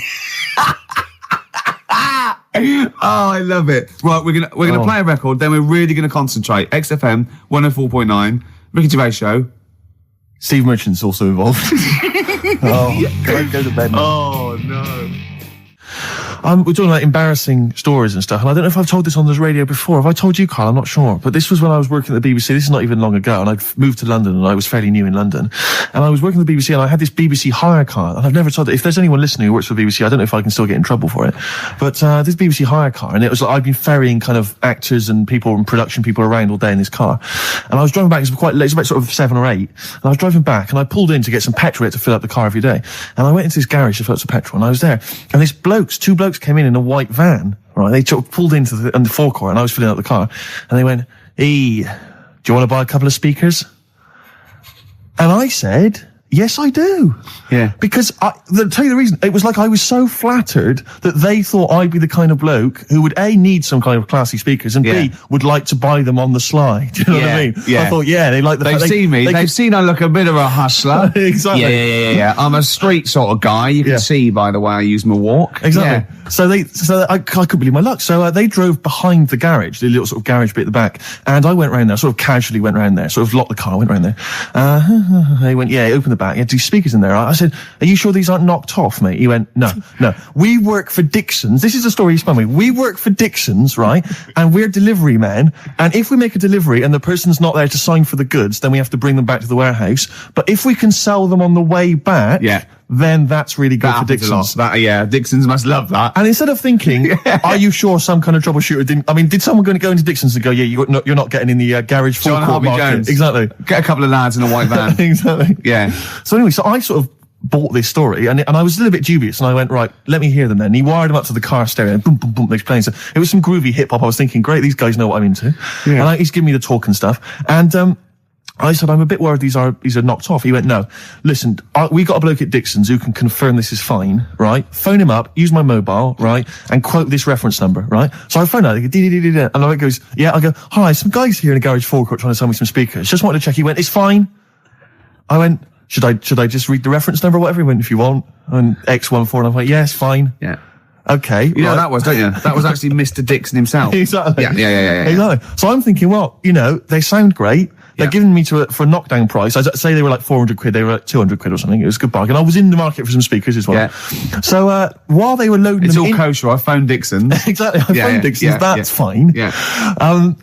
Oh, I love it. Well, we're gonna play a record, then we're really gonna concentrate. XFM 104.9, Ricky Gervais Show. Steve Merchant's also involved. Can I go to bed now? Oh no. We're talking about embarrassing stories and stuff, and I don't know if I've told this on the radio before. Have I told you, Karl? I'm not sure. But this was when I was working at the BBC. This is not even long ago, and I'd moved to London, and I was fairly new in London. And I was working at the BBC, and I had this BBC hire car. And I've never told it. If there's anyone listening who works for the BBC, I don't know if I can still get in trouble for it. But this BBC hire car, and it was like I'd been ferrying kind of actors and people and production people around all day in this car. And I was driving back. It was quite late. It was about sort of 7 or 8. And I was driving back, and I pulled in to get some petrol to fill up the car every day. And I went into this garage to fill up some petrol, and I was there. And two blokes came in a white van, right? They pulled into the forecourt, and I was filling up the car, and they went, "Hey, do you want to buy a couple of speakers?" And I said, "Yes, I do." Yeah. Because to tell you the reason, it was like I was so flattered that they thought I'd be the kind of bloke who would A, need some kind of classy speakers, and B, would like to buy them on the sly. Do you know what I mean? Yeah. I thought, they like the They've seen me. They've seen I look a bit of a hustler. Exactly. Yeah. I'm a street sort of guy. You can see by the way I use my walk. Exactly. Yeah. So I couldn't believe my luck. So they drove behind the garage, the little sort of garage bit at the back, and I went round there, sort of casually went round there, sort of locked the car, went round there. They went, open the back. You had 2 speakers in there. I said, "Are you sure these aren't knocked off, mate?" He went, No. We work for Dixon's. This is the story he spun me. We work for Dixon's, right? And we're delivery men. And if we make a delivery and the person's not there to sign for the goods, then we have to bring them back to the warehouse. But if we can sell them on the way back, then that's really good for Dixon's. Dixon's must love that. And instead of thinking, are you sure some kind of troubleshooter did someone go into Dixon's and go, you're not getting in the garage forecourt market? Jones. Exactly. Get a couple of lads in a white van. Exactly. Yeah. So anyway, I sort of bought this story, and I was a little bit dubious, and I went, right, let me hear them then. And he wired them up to the car stereo, and boom, boom, boom, they're playing. So it was some groovy hip-hop. I was thinking, great, these guys know what I'm into. Yeah. And he's giving me the talk and stuff. And I said, I'm a bit worried these are knocked off. He went, no, listen, we got a bloke at Dixon's who can confirm this is fine, right? Phone him up, use my mobile, right? And quote this reference number, right? So I phone out, and I goes, I go, hi, some guys here in the garage forecourt trying to sell me some speakers. Just wanted to check. He went, it's fine. I went, should I just read the reference number or whatever? He went, if you want. And X14, and I went, yes, fine. Yeah. Okay. You know that was, don't you? That was actually Mr. Dixon himself. Exactly. Yeah. Exactly. So I'm thinking, well, they sound great. They're giving me for a knockdown price. I'd say they were like 400 quid. They were like 200 quid or something. It was a good bargain. I was in the market for some speakers as well. Yeah. So, while they were loading them in... It's all kosher. I phoned Dixon. Exactly. I phoned Dixon. That's fine. Yeah.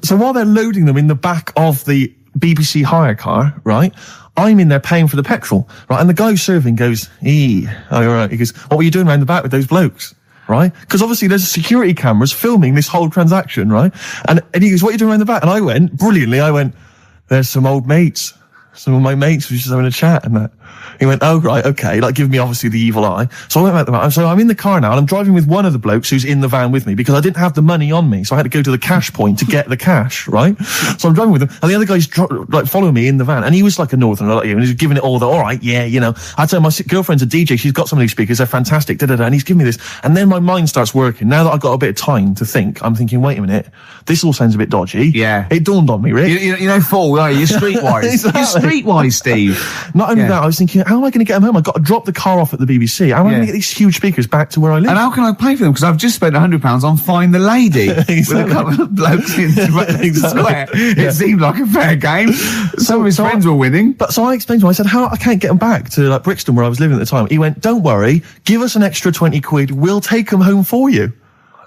So while they're loading them in the back of the BBC hire car, right? I'm in there paying for the petrol, right? And the guy who's serving goes, all right. He goes, what were you doing around the back with those blokes? Right? Because obviously there's security cameras filming this whole transaction, right? And he goes, what are you doing around the back? And I went, brilliantly, there's some old mates. Some of my mates were just having a chat and that. He went, oh, right, okay, like, give me obviously the evil eye. So I went back there, so I'm in the car now, and I'm driving with one of the blokes who's in the van with me, because I didn't have the money on me, so I had to go to the cash point to get the cash, right? So I'm driving with him, and the other guy's, like, following me in the van, and he was like a northerner, like you, and he's giving it all the, alright, yeah, you know, I tell him, my girlfriend's a DJ, she's got some of these speakers, they're fantastic, da-da-da, and he's giving me this, and then my mind starts working. Now that I've got a bit of time to think, I'm thinking, wait a minute, this all sounds a bit dodgy. Yeah. It dawned on me, Rick. You know, fool, are you? You're streetwise. Exactly. You're streetwise, Steve. Not only that, I was thinking, how am I going to get them home? I've got to drop the car off at the BBC. How am I going to get these huge speakers back to where I live? And how can I pay for them? Because I've just spent £100 on Find the Lady with a couple of blokes in the square. It seemed like a fair game. Some of his friends were winning. But so I explained to him, I said, how I can't get them back to like Brixton where I was living at the time. He went, don't worry, give us an extra 20 quid, we'll take them home for you.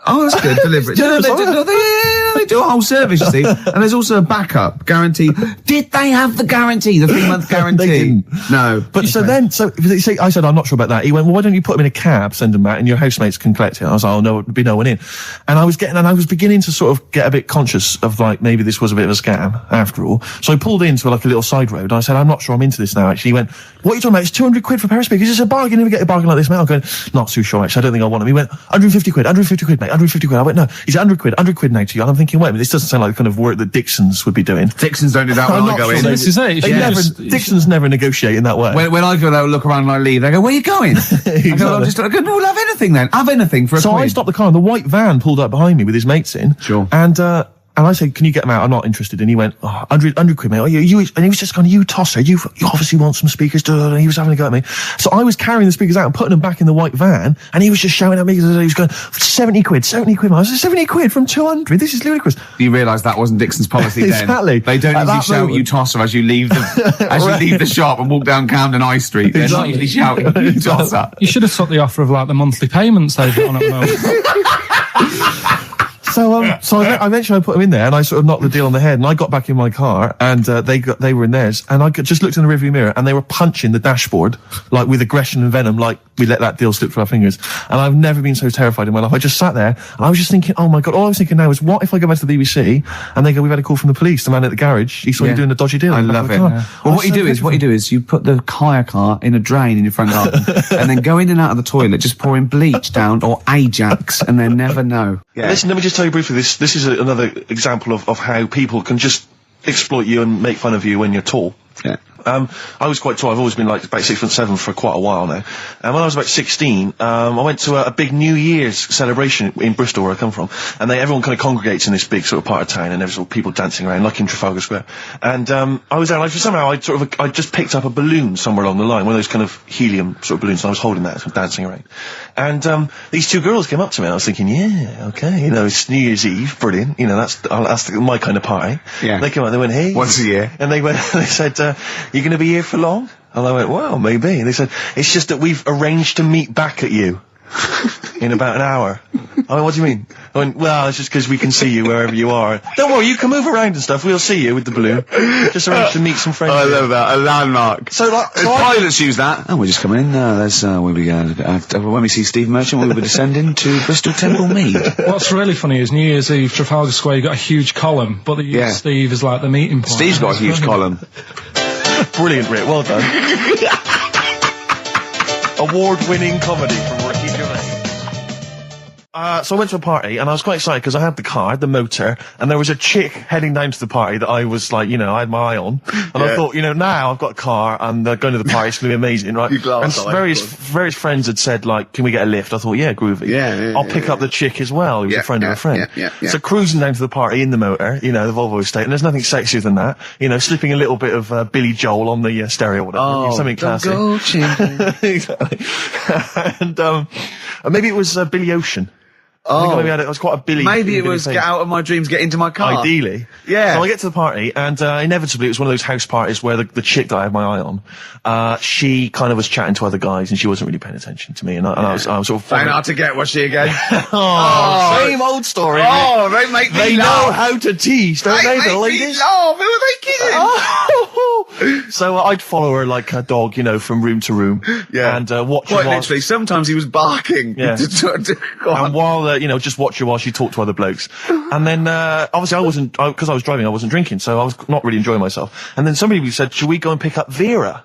Oh, that's good. Deliberate. They do a whole service, you see. And there's also a backup guarantee. Did they have the guarantee, the 3-month guarantee? They didn't. No. But so I said, I'm not sure about that. He went, well, why don't you put them in a cab, send them back, and your housemates can collect it? I was like, oh, no, there'd be no one in. And I was beginning to sort of get a bit conscious of like, maybe this was a bit of a scam after all. So I pulled into like a little side road. I said, I'm not sure I'm into this now, actually. He went, what are you talking about? It's 200 quid for a pair of speakers. It's a bargain. You never get a bargain like this, mate. I'm going, not too sure, actually. I don't think I want them. He went, 150 quid, mate. 150 quid. I went, no, he's 100 quid now to you. And I'm thinking, wait a minute, this doesn't sound like the kind of work that Dixons would be doing. Dixons don't do that when I go in. This is it. Dixons never negotiate in that way. When I go there, look around and I leave, they go, where are you going? I go, no, we'll have anything then. Have anything for a So quid. I stopped the car and the white van pulled up behind me with his mates in. Sure. And I said, can you get them out? I'm not interested. And he went, 100 quid, mate. Oh, and he was just going, you tosser, you obviously want some speakers. And he was having a go at me. So I was carrying the speakers out and putting them back in the white van. And he was just shouting at me. He was going, 70 quid. I was like, 70 quid from 200? This is ludicrous. You realise that wasn't Dixon's policy then. Exactly. They don't usually shout you tosser as you leave the, leave the shop and walk down Camden High Street. They're not usually shouting you tosser. You should have took the offer of like the monthly payments they've got on at the moment. So eventually I put them in there and I sort of knocked the deal on the head and I got back in my car and they were in theirs and I just looked in the rearview mirror and they were punching the dashboard like with aggression and venom, like we let that deal slip through our fingers. And I've never been so terrified in my life. I just sat there and I was just thinking, oh my God, all I was thinking now is what if I go back to the BBC and they go, we've had a call from the police, the man at the garage, he saw you doing a dodgy deal. I love it. Yeah. Well, what you do is you put the hire car in a drain in your front garden and then go in and out of the toilet, just pouring bleach down or Ajax and then never know. Yeah. Listen, let me just tell you briefly, this is another example of how people can just exploit you and make fun of you when you're tall. Yeah. I was quite tall. I've always been like about 6'7" for quite a while now. And when I was about 16, I went to a big New Year's celebration in Bristol, where I come from. And everyone kind of congregates in this big sort of part of town, and there's sort of people dancing around, like in Trafalgar Square. And I was there, and somehow I just picked up a balloon somewhere along the line, one of those kind of helium sort of balloons, and I was holding that, sort of dancing around. And these two girls came up to me, and I was thinking, yeah, okay, you know, it's New Year's Eve, brilliant, you know, that's my kind of party. Yeah. They came up, they went, hey. Once a year. And they said, you going to be here for long? And I went, well, maybe. And they said, it's just that we've arranged to meet back at you in about an hour. I went, what do you mean? I went, well, it's just because we can see you wherever you are. Don't worry, you can move around and stuff. We'll see you with the balloon. Just arranged to meet some friends. I love that. A landmark. So, like, pilots use that. Oh, we're just coming in. We'll be going. When we see Steve Merchant, we'll be descending to Bristol Temple Mead. What's really funny is New Year's Eve, Trafalgar Square, you got a huge column, but they use Steve as like the meeting point. Steve's got a huge column. Brilliant, Rick. Well done. Award-winning comedy from Ricky Gervais. So I went to a party and I was quite excited because I had the car, the motor, and there was a chick heading down to the party that I was like, you know, I had my eye on. And I thought, you know, now I've got a car and going to the party, it's going to be amazing, right? And various friends had said, like, can we get a lift? I thought, yeah, groovy. I'll pick up the chick as well, who was a friend of a friend. So cruising down to the party in the motor, you know, the Volvo estate, and there's nothing sexier than that. You know, slipping a little bit of Billy Joel on the stereo or whatever. Oh, something classy. Exactly. And maybe it was Billy Ocean. I think maybe it was quite a Billy. Maybe it was Get Out of My Dreams, Get Into My Car. Ideally. Yeah. So I get to the party, and inevitably it was one of those house parties where the chick that I had my eye on, she kind of was chatting to other guys, and she wasn't really paying attention to me, and I was sort of... Trying hard to get, was she again? Same old story. Oh, they make me They laugh. know how to tease, don't they, the ladies? Laugh. Who are they kidding? So I'd follow her like a dog, you know, from room to room. Yeah. And watch her Quite while... literally, sometimes he was barking. Yeah. And while, you know, just watch her while she talked to other blokes. And then, obviously because I was driving, I wasn't drinking, so I was not really enjoying myself. And then somebody said, should we go and pick up Vera?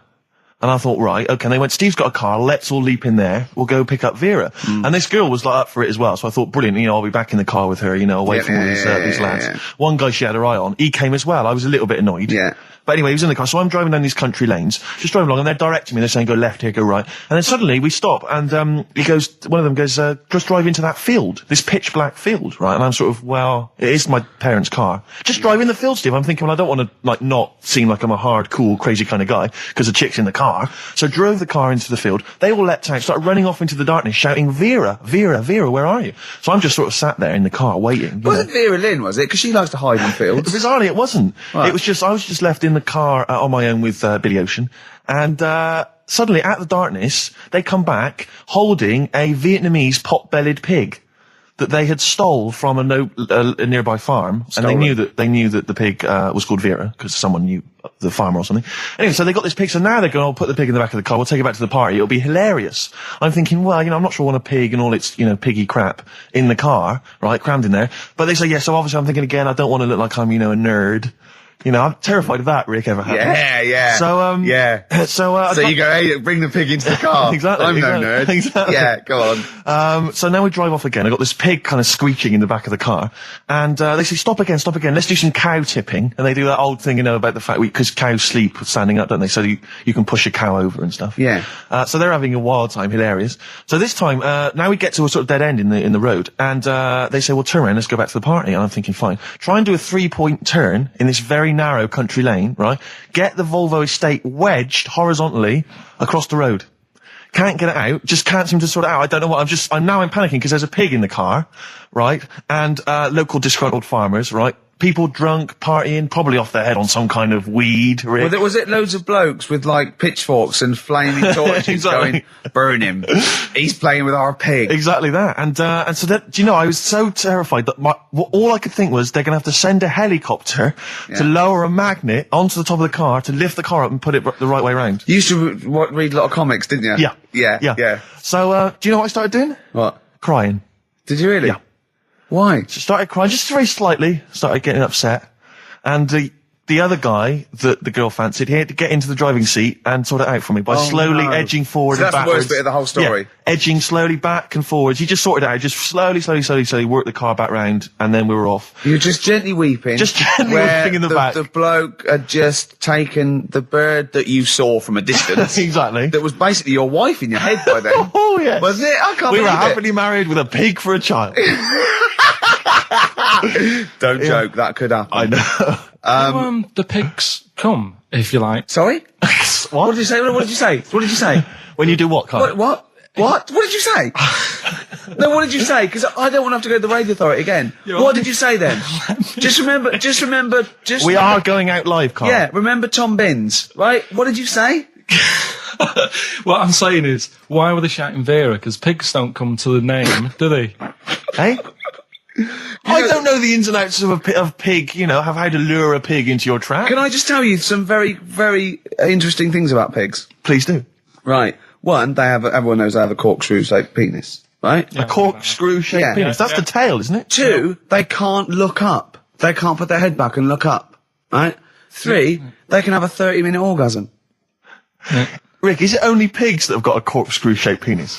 And I thought, right, okay. And they went, Steve's got a car, let's all leap in there. We'll go pick up Vera. And this girl was like up for it as well. So I thought, brilliant, I'll be back in the car with her, away from all these lads. Yeah. One guy she had her eye on, he came as well. I was a little bit annoyed. Yeah. But anyway, he was in the car. So I'm driving down these country lanes, just driving along, and they're directing me. They're saying, go left here, go right. And then suddenly we stop, and one of them goes, just drive into that field, this pitch black field, right? And I'm sort of, well, it is my parents' car. Just drive in the field, Steve. I'm thinking, well, I don't want to, not seem like I'm a hard, cool, crazy kind of guy, because the chick's in the car. So drove the car into the field. They all leapt out, started running off into the darkness, shouting, Vera, Vera, Vera, where are you? So I'm just sort of sat there in the car waiting. Wasn't Vera Lynn, was it? Because she likes to hide in fields. Bizarrely, it wasn't. Right. It was just, I was just left in the car on my own with Billy Ocean, and suddenly, out of the darkness, they come back holding a Vietnamese pot-bellied pig that they had stole from a nearby farm, and they knew that the pig was called Vera because someone knew the farmer or something. Anyway, so they got this pig. So now they're going, put the pig in the back of the car. We'll take it back to the party. It'll be hilarious. I'm thinking, well, I'm not sure I want a pig and all its, piggy crap in the car, right, crammed in there. But they say, yeah. So obviously, I'm thinking again, I don't want to look like I'm, a nerd. I'm terrified of that, Rick, ever happened. Yeah. So, yeah. So you go, hey, bring the pig into the car. Exactly. I'm no nerd. Exactly. Yeah, go on. So now we drive off again. I got this pig kind of squeaking in the back of the car. And, they say, stop again. Let's do some cow tipping. And they do that old thing, about the fact because cows sleep standing up, don't they? So you can push a cow over and stuff. Yeah. So they're having a wild time, hilarious. So this time, now we get to a sort of dead end in the road. And, they say, well, turn around, let's go back to the party. And I'm thinking, fine. Try and do a 3-point turn in this very narrow country lane, right? Get the Volvo estate wedged horizontally across the road. Can't get it out, just can't seem to sort it out. I don't know what, I'm panicking because there's a pig in the car, right? And, local disgruntled farmers, right? People drunk, partying, probably off their head on some kind of weed. Rick. Was it loads of blokes with pitchforks and flaming torches Exactly. going, burn him. He's playing with our pig. Exactly that. And so that, I was so terrified that all I could think was they're going to have to send a helicopter to lower a magnet onto the top of the car to lift the car up and put it the right way around. You used to read a lot of comics, didn't you? Yeah. Yeah. So, do you know what I started doing? What? Crying. Did you really? Yeah. Why? Just started crying, just very slightly, started getting upset. And the other guy that the girl fancied, he had to get into the driving seat and sort it out for me by slowly edging forward So and that's backwards. the worst bit of the whole story. Yeah, edging slowly back and forwards. He just sorted it out, just slowly worked the car back round, and then we were off. You were just gently weeping. Just gently where weeping in the back. The bloke had just taken the bird that you saw from a distance. Exactly. That was basically your wife in your head by then. Oh, yeah. Wasn't it? I can't We were believe it. happily married with a pig for a child. Don't joke, that could happen. I know. The pigs come, if you like. Sorry? What? What did you say? What did you say? What did you say? When you do what, Karl? What? What did you say? No, what did you say? Because I don't want to have to go to the radio authority again. What did you say then? Just remember. We are going out live, Karl. Yeah, remember Tom Binns, right? What did you say? What I'm saying is, why were they shouting Vera? Because pigs don't come to the name, do they? Hey? I don't know the ins and outs of pig, how to lure a pig into your trap. Can I just tell you some very, very interesting things about pigs? Please do. Right. One, everyone knows they have a corkscrew-shaped penis, right? A corkscrew-shaped penis. That's the tail, isn't it? Two, they can't look up. They can't put their head back and look up, right? Three, they can have a 30-minute orgasm. Rick, is it only pigs that have got a corkscrew-shaped penis?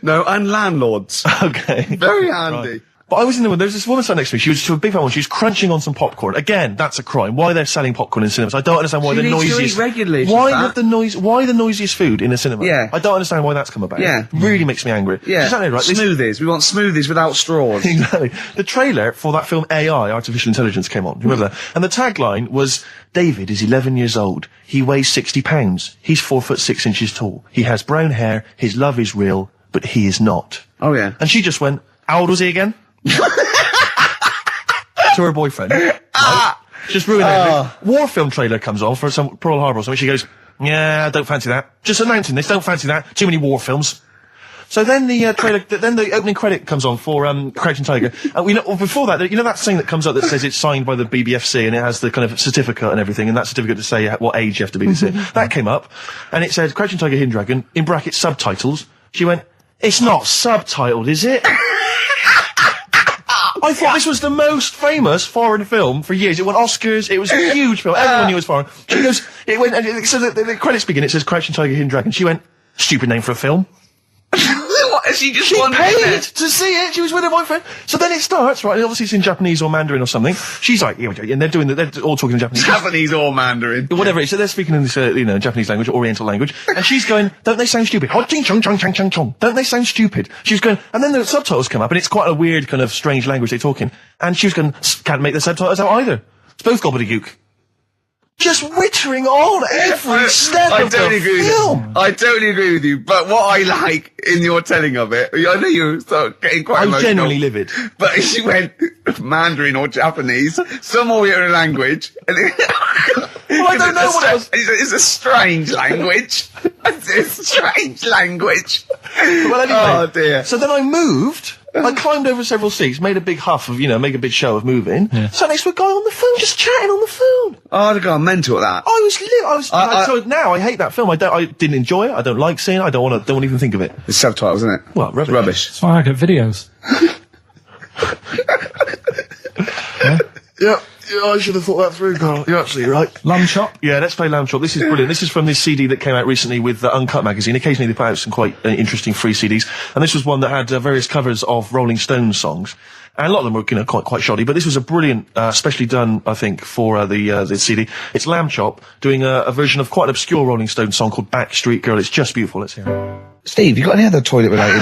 No, and landlords. Okay. Very handy. Right. But I was in there, there was this woman sat next to me, she was a big fan one, she was crunching on some popcorn. Again, that's a crime. Why they're selling popcorn in cinemas? I don't understand why She the needs to noisiest... eat regularly, Why the noisiest food in a cinema? Yeah. I don't understand why that's come about. Yeah. It really makes me angry. Yeah. She's sat there, right? Smoothies. We want smoothies without straws. Exactly. The trailer for that film AI, Artificial Intelligence, came on. Remember that? And the tagline was, David is 11 years old. He weighs 60 pounds. He's 4'6" tall. He has brown hair. His love is real, but he is not. Oh, yeah. And she just went, how old was he again? To her boyfriend. Right? Just ruined everything. War film trailer comes on for some Pearl Harbor or something. She goes, yeah, don't fancy that. Just announcing this, don't fancy that. Too many war films. So then the trailer, then the opening credit comes on for Crouching Tiger. Before that, that thing that comes up that says it's signed by the BBFC and it has the kind of certificate and everything, and that certificate to say what age you have to be to see it. That came up, and it said Crouching Tiger, Hidden Dragon in brackets subtitles. She went, it's not subtitled, is it? I thought this was the most famous foreign film for years. It won Oscars. It was a huge film. Everyone knew it was foreign. She goes, it went, and so the credits begin. It says Crouching Tiger, Hidden Dragon. She went, stupid name for a film. What? She just She wanted paid it. to see it. She was with her boyfriend. So then it starts, right? And obviously it's in Japanese or Mandarin or something. She's like, yeah, and they're all talking in Japanese. Japanese or Mandarin. Whatever it is. So they're speaking in this, Japanese language, Oriental language. And she's going, don't they sound stupid? Don't they sound stupid? She's going, and then the subtitles come up, and it's quite a weird kind of strange language they're talking. And she was going, can't make the subtitles out either. It's both gobbledygook. Just wittering on every step of the film. I totally agree with you. But what I like in your telling of it, I know you start getting quite emotional. I'm genuinely livid. But she went Mandarin or Japanese, some Oriental language. And Well, I don't know what it was. It's a strange language. It's a strange language. Well, anyway. Oh dear. So then I moved. I climbed over several seats, made a big huff of, make a big show of moving. Yeah. Sat next to a guy on the phone, just chatting on the phone. Oh, I'd have gone mental at that. So now I hate that film. I didn't enjoy it. I don't like seeing it. I don't want to even think of it. It's subtitles, isn't it? Well, rubbish. That's why I get videos. Yeah, I should have thought that through, Karl. You're absolutely right. Lamb chop. Yeah, let's play Lamb Chop. This is brilliant. This is from this CD that came out recently with Uncut magazine. Occasionally they put out some quite interesting free CDs. And this was one that had various covers of Rolling Stones songs. And a lot of them were, quite shoddy. But this was a brilliant, specially done, I think, for the CD. It's Lamb Chop doing a version of quite an obscure Rolling Stones song called Backstreet Girl. It's just beautiful. Let's hear it. Steve, you got any other toilet-related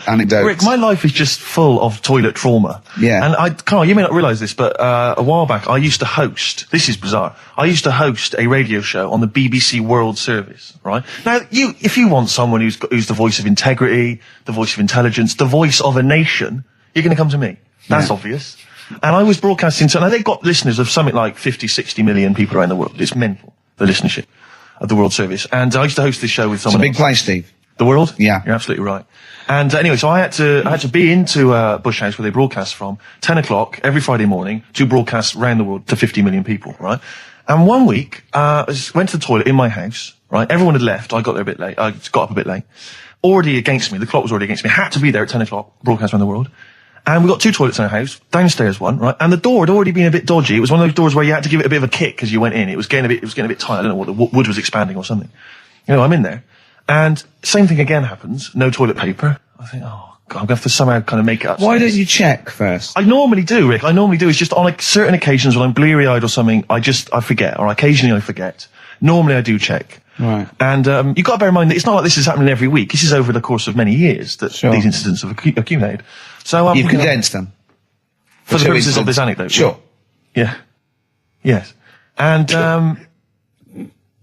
anecdotes? Rick, my life is just full of toilet trauma. Yeah. And Karl, you may not realise this, but a while back I used to host, this is bizarre, I used to host a radio show on the BBC World Service, right? Now, if you want someone who's the voice of integrity, the voice of intelligence, the voice of a nation, you're going to come to me. That's obvious. And I was broadcasting, so now they've got listeners of something like 50, 60 million people around the world. It's mental, the listenership of the World Service. And I used to host this show with someone It's a big place, Steve. The World? Yeah. You're absolutely right. And anyway, so I had to be into Bush House where they broadcast from 10 o'clock every Friday morning to broadcast around the world to 50 million people, right? And one week, I went to the toilet in my house, right? Everyone had left. I got there a bit late. I got up a bit late. Already against me. The clock was already against me. I had to be there at 10 o'clock, broadcast around the world. And we got 2 toilets in our house, downstairs one, right? And the door had already been a bit dodgy. It was one of those doors where you had to give it a bit of a kick as you went in. It was getting a bit tight. I don't know what the wood was expanding or something. I'm in there. And same thing again happens. No toilet paper. I think, oh God, I'm going to have to somehow kind of make it up. Why don't you check first? I normally do, Rick. It's just on certain occasions when I'm bleary-eyed or something, I forget, or occasionally I forget. Normally I do check. Right. And you've got to bear in mind that it's not like this is happening every week. This is over the course of many years that these incidents have accumulated. So You've condensed them. For the purposes of this anecdote. Sure. Yeah. Yes. And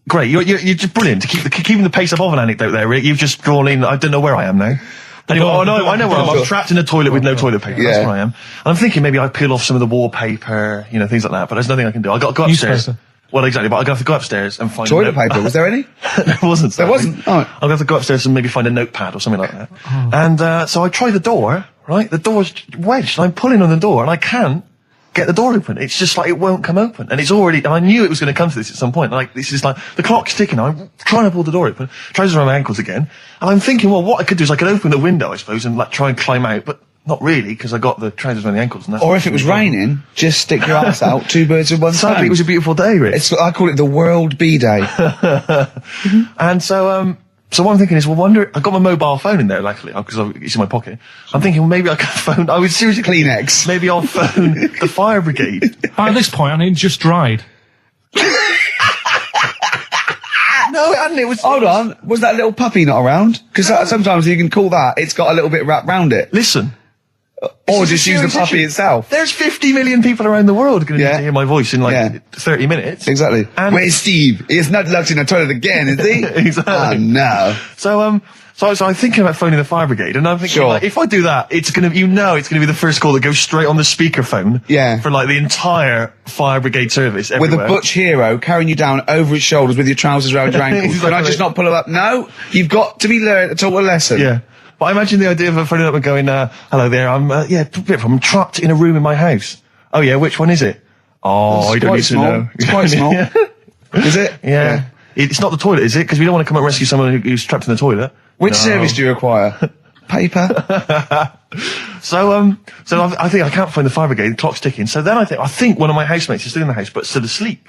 great. You're just brilliant. Keeping the pace up of an anecdote there, Rick. You've just drawn in. I don't know where I am now. Anyway, I know where I am. I'm trapped in a toilet with no toilet paper. Yeah. That's where I am. And I'm thinking maybe I peel off some of the wallpaper, things like that. But there's nothing I can do. I got to go upstairs. Newspaper. Well, exactly. But I'm going to have to go upstairs and find Toilet paper, was there any? There wasn't. There wasn't? Oh. I'm going to have to go upstairs and maybe find a notepad or something like that. Oh. And so I try the door, right? The door's wedged, and I'm pulling on the door, and I can't get the door open. It's just like it won't come open. And it's already, and I knew it was going to come to this at some point. Like, this is like, the clock's ticking. I'm trying to pull the door open, trousers around my ankles again. And I'm thinking, well, what I could do is I could open the window, I suppose, and like try and climb out, but not really, because I got the trousers around the ankles. And that's Or if it was raining, just stick your ass out, 2 birds with one stone. Sadly, it was a beautiful day, Rich. I call it the World B-Day. And so what I'm thinking is, well, I got my mobile phone in there, luckily, because it's in my pocket. I'm thinking, well, maybe I can phone, I would seriously, Kleenex. maybe I'll phone the fire brigade. At this point, I need just dried. No, it hadn't, it was... Hold on, was that little puppy not around? Because sometimes you can call that, it's got a little bit wrapped round it. Listen. Or This is just a use the serious puppy issue. itself. There's 50 million people around the world going to need to hear my voice in 30 minutes. Exactly. And Where's Steve? He's not locked in the toilet again, is he? Exactly. Oh, no. So I'm thinking about phoning the fire brigade, and I'm thinking, like, if I do that, it's gonna be the first call that goes straight on the speakerphone. Yeah. For like the entire fire brigade service With everywhere. a butch hero carrying you down over his shoulders with your trousers around your ankles. Can I Exactly. just not pull it up? No, you've got to be learned to taught a lesson. Yeah. But I imagine the idea of phoning up and going, hello there, I'm trapped in a room in my house. Oh yeah, which one is it? Oh, I don't need to know. It's quite small. Is it? Yeah. It's not the toilet, is it? Because we don't want to come and rescue someone who's trapped in the toilet. Which service do you require? Paper? So I think I can't find the fire brigade. The clock's ticking. So then I think one of my housemates is still in the house, but still asleep.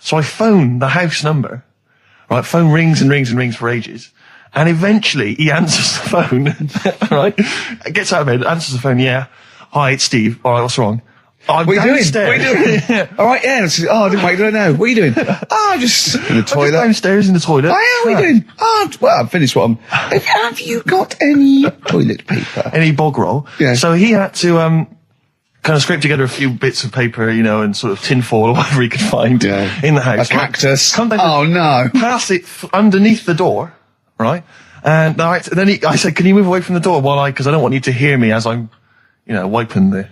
So I phone the house number. Right, phone rings and rings and rings for ages. And eventually he answers the phone, right? Gets out of bed, answers the phone, yeah. Hi, it's Steve. All right, what's wrong? I'm What are you downstairs. doing? What are you doing? All right, yeah. I didn't wait. Don't know. What are you doing? I'm just in the I'm just toilet. downstairs in the toilet. Oh, yeah, what are you doing? Well, I've finished what I'm... Have you got any toilet paper? Any bog roll. Yeah. So he had to, kind of scrape together a few bits of paper, and sort of tinfoil or whatever he could find in the house. A cactus. Come down Oh, no. Pass it underneath the door, right? And then I said, can you move away from the door because I don't want you to hear me as I'm, wiping the...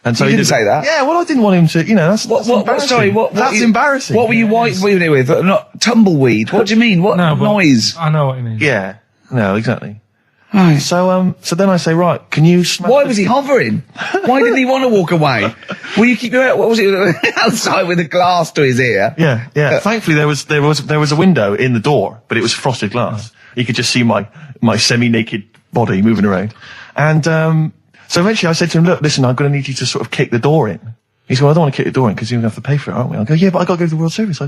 And so You didn't say that? Yeah, well, I didn't want him to, that's embarrassing. Sorry, That's embarrassing. What were you wiping it with? Not tumbleweed. What do you mean? What No, but noise? I know what you mean. Yeah. No, exactly. Right. So then I say, right, can you smash Why the- was he hovering? Why didn't he want to walk away? Will you keep your... What was it? Outside with a glass to his ear? Yeah. Thankfully, there was a window in the door, but it was frosted glass. You could just see my semi-naked body moving around. And so eventually I said to him, look, listen, I'm going to need you to sort of kick the door in. He said, well, I don't want to kick the door in because you're going to have to pay for it, aren't we? I go, yeah, but I got to go to the World Service.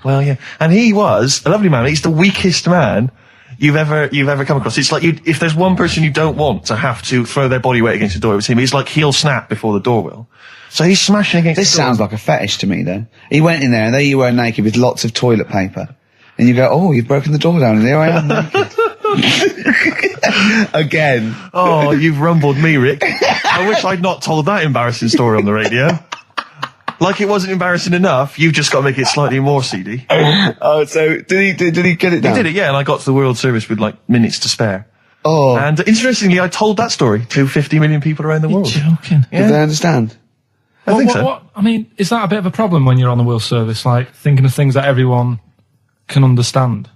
Well, yeah. And he was a lovely man. He's the weakest man you've ever come across. It's like if there's one person you don't want to have to throw their body weight against the door, it was him. He's like he'll snap before the door will. So he's smashing against This the door. sounds like a fetish to me, though. He went in there, and there you were naked with lots of toilet paper. And you go, oh, you've broken the door down, and there I am naked. Again. Oh, you've rumbled me, Rick. I wish I'd not told that embarrassing story on the radio. Like it wasn't embarrassing enough, you've just got to make it slightly more seedy. Oh, so did he get it down? He did it, yeah, and I got to the World Service with like minutes to spare. Oh. And interestingly, I told that story to 50 million people around the world. Joking. Did they understand? I think so. I mean, is that a bit of a problem when you're on the World Service? Like, thinking of things that everyone can understand?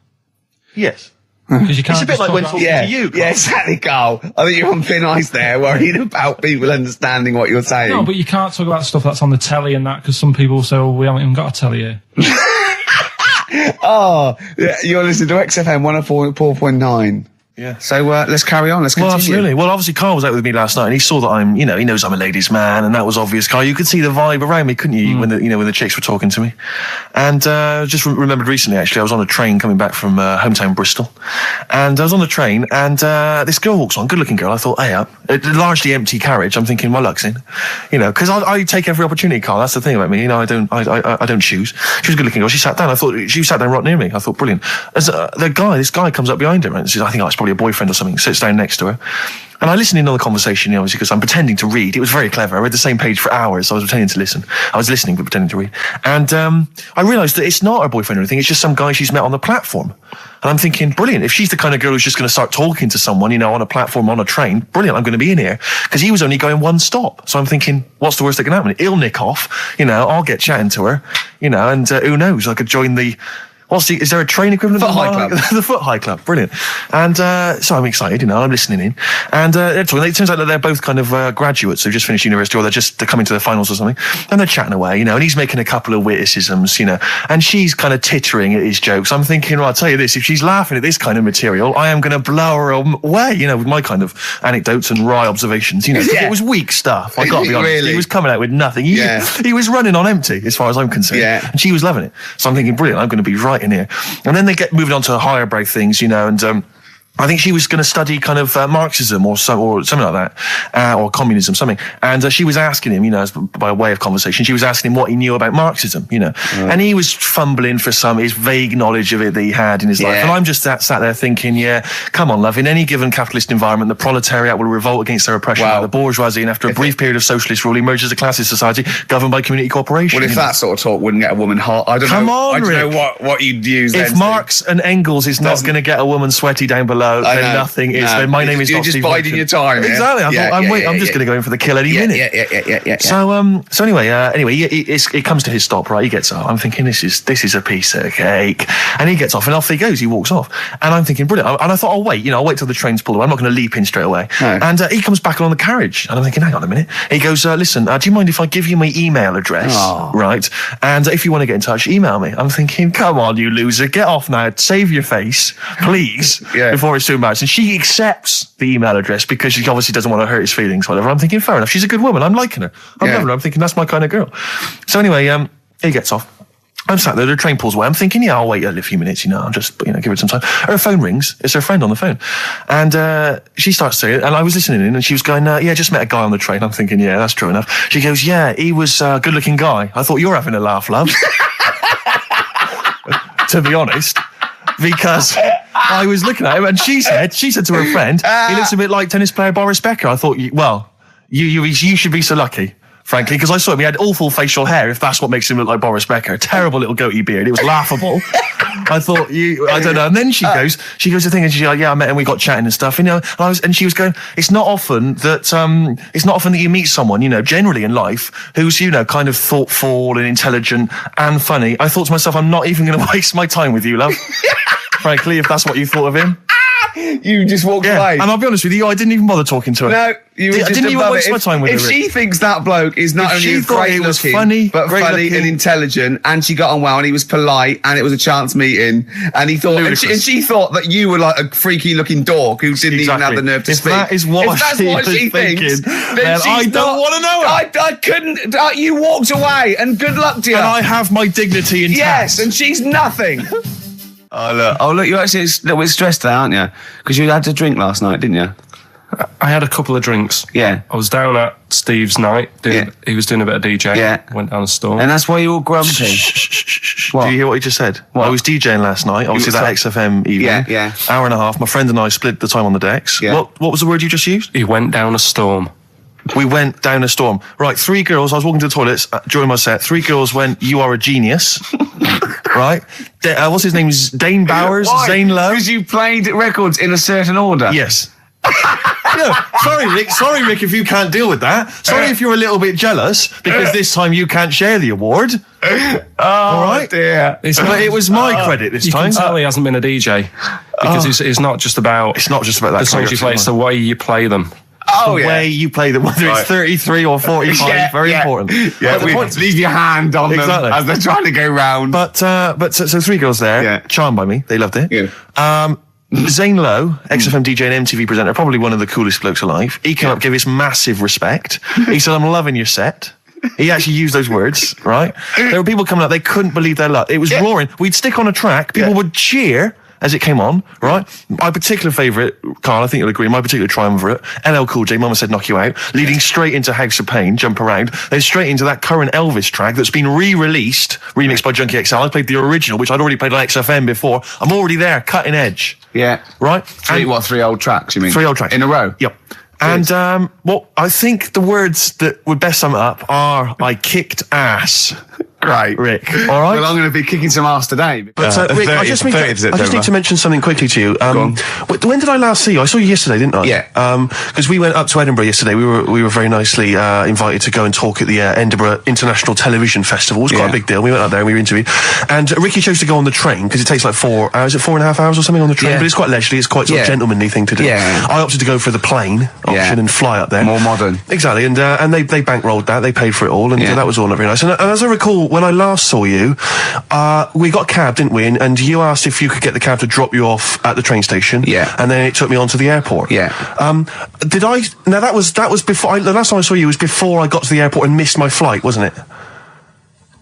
Yes. Because you can't It's a bit just like talk when about- talking to you, Carl. Yeah, exactly, Carl. I think you're on thin ice there, worried about people understanding what you're saying. No, but you can't talk about stuff that's on the telly and that, because some people say, well, we haven't even got a telly here. Oh, yeah, you're listening to XFM 104.9. Yeah. So let's carry on. Let's continue. Well, absolutely. Well, obviously, Carl was out with me last night, and he saw that I'm, he knows I'm a ladies' man, and that was obvious. Carl, you could see the vibe around me, couldn't you? When the chicks were talking to me, and just remembered recently, actually, I was on a train coming back from hometown Bristol, and I was on the train, and this girl walks on, good-looking girl. I thought, hey, up, a largely empty carriage. I'm thinking, my luck's in, because I take every opportunity, Carl. That's the thing about me, I don't choose. She was a good-looking girl. She sat down. I thought she sat down right near me. I thought, brilliant. As this guy comes up behind her, and says, I think it's probably a boyfriend or something, sits down next to her. And I listened in on the conversation, obviously, because I'm pretending to read. It was very clever. I read the same page for hours. So I was pretending to listen. I was listening, but pretending to read. And I realised that it's not her boyfriend or anything. It's just some guy she's met on the platform. And I'm thinking, brilliant. If she's the kind of girl who's just going to start talking to someone, on a platform, on a train, brilliant. I'm going to be in here. Because he was only going one stop. So I'm thinking, what's the worst that can happen? He'll nick off. I'll get chatting to her. And who knows? I could join the... is there a train equivalent? Foot High Club. The Foot High Club, brilliant. And so I'm excited, I'm listening in. And they're talking. It turns out that they're both kind of graduates who've just finished university, or they're coming to their finals or something. And they're chatting away, and he's making a couple of witticisms, and she's kind of tittering at his jokes. I'm thinking, well, I'll tell you this, if she's laughing at this kind of material, I am going to blow her away, with my kind of anecdotes and wry observations, Yeah. It was weak stuff, I got to be honest. Really? He was coming out with nothing. He was running on empty, as far as I'm concerned. Yeah. And she was loving it. So I'm thinking, brilliant, I'm going to be right in here. And then they get moving on to higher brow things, and I think she was going to study kind of Marxism or something like that, or communism, something. And she was asking him, as by way of conversation, she was asking him what he knew about Marxism, and he was fumbling for his vague knowledge of it that he had in his life. And I'm just sat there thinking, come on, love, in any given capitalist environment, the proletariat will revolt against their oppression by the bourgeoisie, and after a brief period of socialist rule, emerges as a classist society governed by community cooperation. Well, if that sort of talk wouldn't get a woman hot, I don't know what you'd use. If Marx and Engels is not going to get a woman sweaty down below, then nothing is. Then my name is You're not just Steve biding Hopkins. your time. Yeah? Exactly. I'm just going to go in for the kill any minute. Yeah. So anyway, it comes to his stop. Right, he gets up. I'm thinking this is a piece of cake, and he gets off, and off he goes. He walks off, and I'm thinking brilliant. And I thought, I'll wait. I'll wait till the train's pulled away. I'm not going to leap in straight away. No. And he comes back along the carriage, and I'm thinking, hang on a minute. He goes, listen, do you mind if I give you my email address? Oh. Right, and if you want to get in touch, email me. I'm thinking, come on, you loser, get off now. Save your face, please, before it's too embarrassing. She accepts the email address because she obviously doesn't want to hurt his feelings, whatever. I'm thinking, fair enough. She's a good woman. I'm liking her. I'm loving her. I'm thinking, that's my kind of girl. So anyway, he gets off. I'm sat there, the train pulls away. I'm thinking, yeah, I'll wait a few minutes, I'll just, give it some time. Her phone rings. It's her friend on the phone. And she starts saying, and I was listening in, and she was going, yeah, just met a guy on the train. I'm thinking, yeah, that's true enough. She goes, yeah, he was a good-looking guy. I thought, you're having a laugh, love. To be honest. Because I was looking at him, and she said to her friend, he looks a bit like tennis player Boris Becker. I thought, you should be so lucky. Frankly, because I saw him, he had awful facial hair, if that's what makes him look like Boris Becker. Terrible little goatee beard. It was laughable. I thought, I don't know. And then she goes to thing, and she's like, yeah, I met him, we got chatting and stuff, and she was going, it's not often that you meet someone, generally in life, who's, kind of thoughtful and intelligent and funny. I thought to myself, I'm not even going to waste my time with you, love. Frankly, if that's what you thought of him. You just walked away. And I'll be honest with you, I didn't even bother talking to her. No, you were just didn't even waste my time with her. If she thinks that bloke is not only great looking, funny and intelligent, and she got on well, and he was polite, and it was a chance meeting, and he thought, and she thought that you were like a freaky looking dork who didn't even have the nerve to speak. That is what she thinks, then I don't want to know her. I couldn't. You walked away, and good luck to you. And I have my dignity intact. Yes, and she's nothing. Oh look, you're actually a little bit stressed there, aren't you? Because you had to drink last night, didn't you? I had a couple of drinks. Yeah. I was down at Steve's night. He was doing a bit of DJing. Yeah. Went down a storm. And that's why you're all grumpy. What? Do you hear what he just said? What? I was DJing last night. Obviously, that XFM evening. Yeah. Hour and a half. My friend and I split the time on the decks. Yeah. What was the word you just used? He went down a storm. We went down a storm. Right, 3 girls. I was walking to the toilets during my set. 3 girls went, you are a genius. Right? What's his name? Dane Bowers? Why? Zane Lowe? Because you played records in a certain order. Yes. No, sorry, Rick, if you can't deal with that. Sorry if you're a little bit jealous, because this time you can't share the award. All right? Dear. But it was my credit this time. You can tell he hasn't been a DJ. Because it's not just about... It's not just about that. The songs you play, it's the way you play them. The way you play them, whether it's 33 or 45, very important. Yeah, leave your hand on them as they're trying to go round. But so 3 girls there, charmed by me. They loved it. Yeah. Zane Lowe, XFM DJ and MTV presenter, probably one of the coolest blokes alive. He came up, gave us massive respect. He said, I'm loving your set. He actually used those words, right? There were people coming up, they couldn't believe their luck. It was roaring. We'd stick on a track, people would cheer as it came on, right? My particular favourite, Karl, I think you'll agree, my particular triumvirate, LL Cool J, Mama Said Knock You Out, leading straight into House of Pain, Jump Around, then straight into that current Elvis track that's been re-released, remixed by Junkie XL. I played the original, which I'd already played on XFM before. I'm already there, cutting edge. Yeah. Right? 3 old tracks, you mean? 3 old tracks. In a row? Yep. And I think the words that would best sum it up are, I kicked ass. Great. Rick. All right. Well, I'm going to be kicking some ass today. But Rick, I just need to mention something quickly to you. When did I last see you? I saw you yesterday, didn't I? Yeah. Because we went up to Edinburgh yesterday. We were very nicely invited to go and talk at the Edinburgh International Television Festival. It was quite a big deal. We went up there and we were interviewed. And Ricky chose to go on the train because it takes like 4 hours, 4.5 hours or something on the train. Yeah. But it's quite leisurely. It's quite sort of gentlemanly thing to do. Yeah. I opted to go for the plane option and fly up there. More modern. Exactly. And they bankrolled that. They paid for it all, and that was all very nice. And as I recall, when I last saw you, we got a cab, didn't we? And you asked if you could get the cab to drop you off at the train station. Yeah. And then it took me on to the airport. Yeah. Did I? Now that was before. The last time I saw you was before I got to the airport and missed my flight, wasn't it?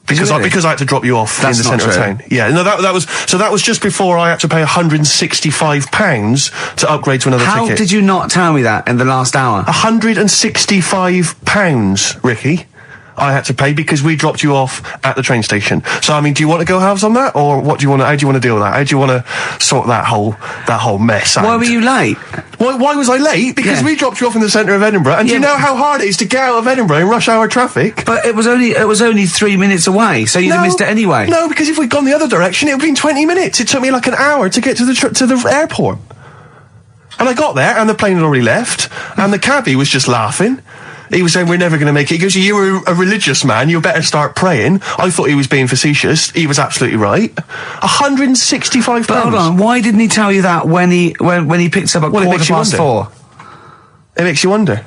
Because I had to drop you off in the centre of town. Yeah, no, that was just before I had to pay £165 to upgrade to another ticket. How did you not tell me that in the last hour? £165, Ricky. I had to pay because we dropped you off at the train station. So, I mean, do you want to go halves on that, or what do you want? How do you want to deal with that? How do you want to sort that whole mess out? Why were you late? Why was I late? Because we dropped you off in the centre of Edinburgh, and do you know how hard it is to get out of Edinburgh in rush hour traffic? But it was only 3 minutes away, so you'd have missed it anyway. No, because if we'd gone the other direction, it would have been 20 minutes. It took me like an hour to get to the airport. And I got there, and the plane had already left, and the cabbie was just laughing. He was saying, we're never going to make it. He goes, you were a religious man, you better start praying. I thought he was being facetious. He was absolutely right. £165. But hold on, why didn't he tell you that when he picked us up at 4:15? It makes you wonder.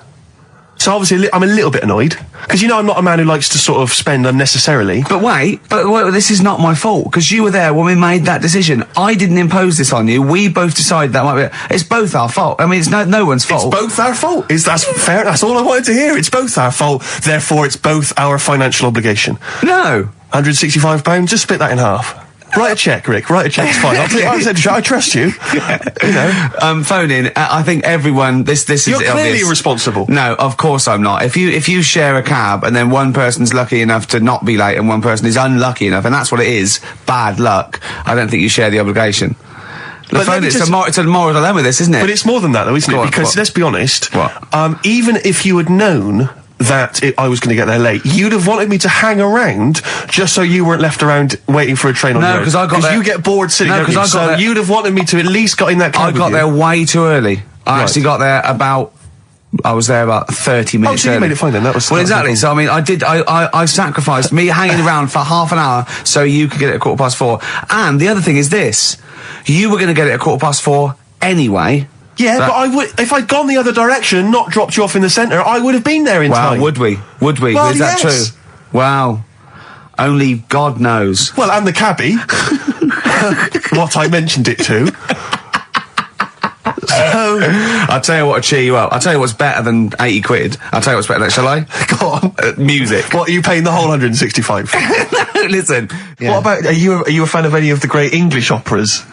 So obviously I'm a little bit annoyed because I'm not a man who likes to sort of spend unnecessarily. But wait, this is not my fault because you were there when we made that decision. I didn't impose this on you. We both decided that might be. It's both our fault. I mean, it's no one's fault. It's both our fault. That's fair? That's all I wanted to hear. It's both our fault. Therefore, it's both our financial obligation. No. £165. Just split that in half. Write a check, Rick. Write a check. It's fine. I trust you. Phone in. I think everyone. This is. You're clearly obvious. irresponsible. No, of course I'm not. If you share a cab and then one person's lucky enough to not be late and one person is unlucky enough, and that's what it is, bad luck. I don't think you share the obligation. It's a moral dilemma, this, isn't it? But it's more than that, though, isn't it? Because let's be honest. What? Even if you had known that I was going to get there late, you'd have wanted me to hang around just so you weren't left around waiting for a train on the road. No, because I got there. you get bored sitting there. So you'd have wanted me to at least got in that cab. I got there way too early. I actually got there I was there about 30 minutes so early. You made it fine then. That was exactly. So I mean, I sacrificed me hanging around for half an hour so you could get it at 4:15. And the other thing is this: you were going to get it at 4:15 anyway. Yeah, but I would, if I'd gone the other direction and not dropped you off in the centre, I would have been there in time. Wow, would we? Well, is that true? Wow. Only God knows. Well, and the cabbie. What I mentioned it to. So, I'll tell you what will cheer you up. I'll tell you what's better than 80 quid. I'll tell you what's better than, shall I? Go on. Music. What, are you paying the whole 165? No, listen. Yeah. What about, are you a fan of any of the great English operas?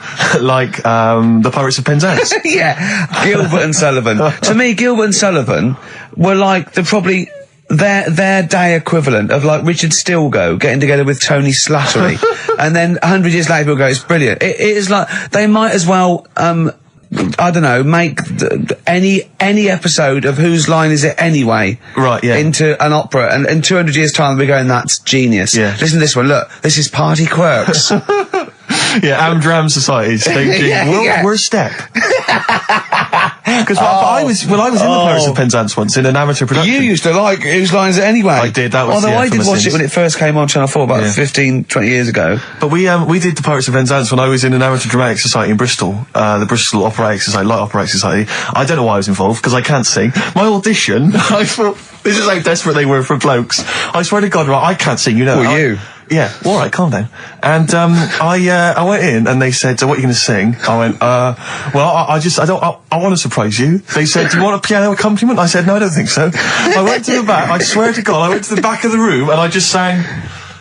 Like, The Pirates of Penzance? Yeah. Gilbert and Sullivan. To me, Gilbert and Sullivan were like probably their day equivalent of like Richard Stilgoe getting together with Tony Slattery. And then 100 years later people go, it's brilliant. It is like, they might as well, I don't know, make any episode of Whose Line Is It Anyway? Right, yeah. Into an opera, and in 200 years' time we're going, that's genius. Yeah. Listen to this one, look, this is Party Quirks. Yeah, Amdram Society. We're step. Because I was in the Pirates of Penzance once in an amateur production. You used to like Whose Line Is It Anyway? I did, that was, although I did watch sins. it when it first came on Channel 4 about 15, 20 years ago. But we did the Pirates of Penzance when I was in an amateur dramatic society in Bristol, the Bristol Operatic Society, Light Operatic Society. I don't know why I was involved, because I can't sing. My audition, I thought, this is how desperate they were for blokes. I swear to God, right, I can't sing, you know. Well, you? Yeah, all right, calm down. And I went in and they said, so what are you going to sing? I went, well, I want to surprise you. They said, do you want a piano accompaniment? I said, no, I don't think so. I went to the back, I swear to God, I went to the back of the room and I just sang,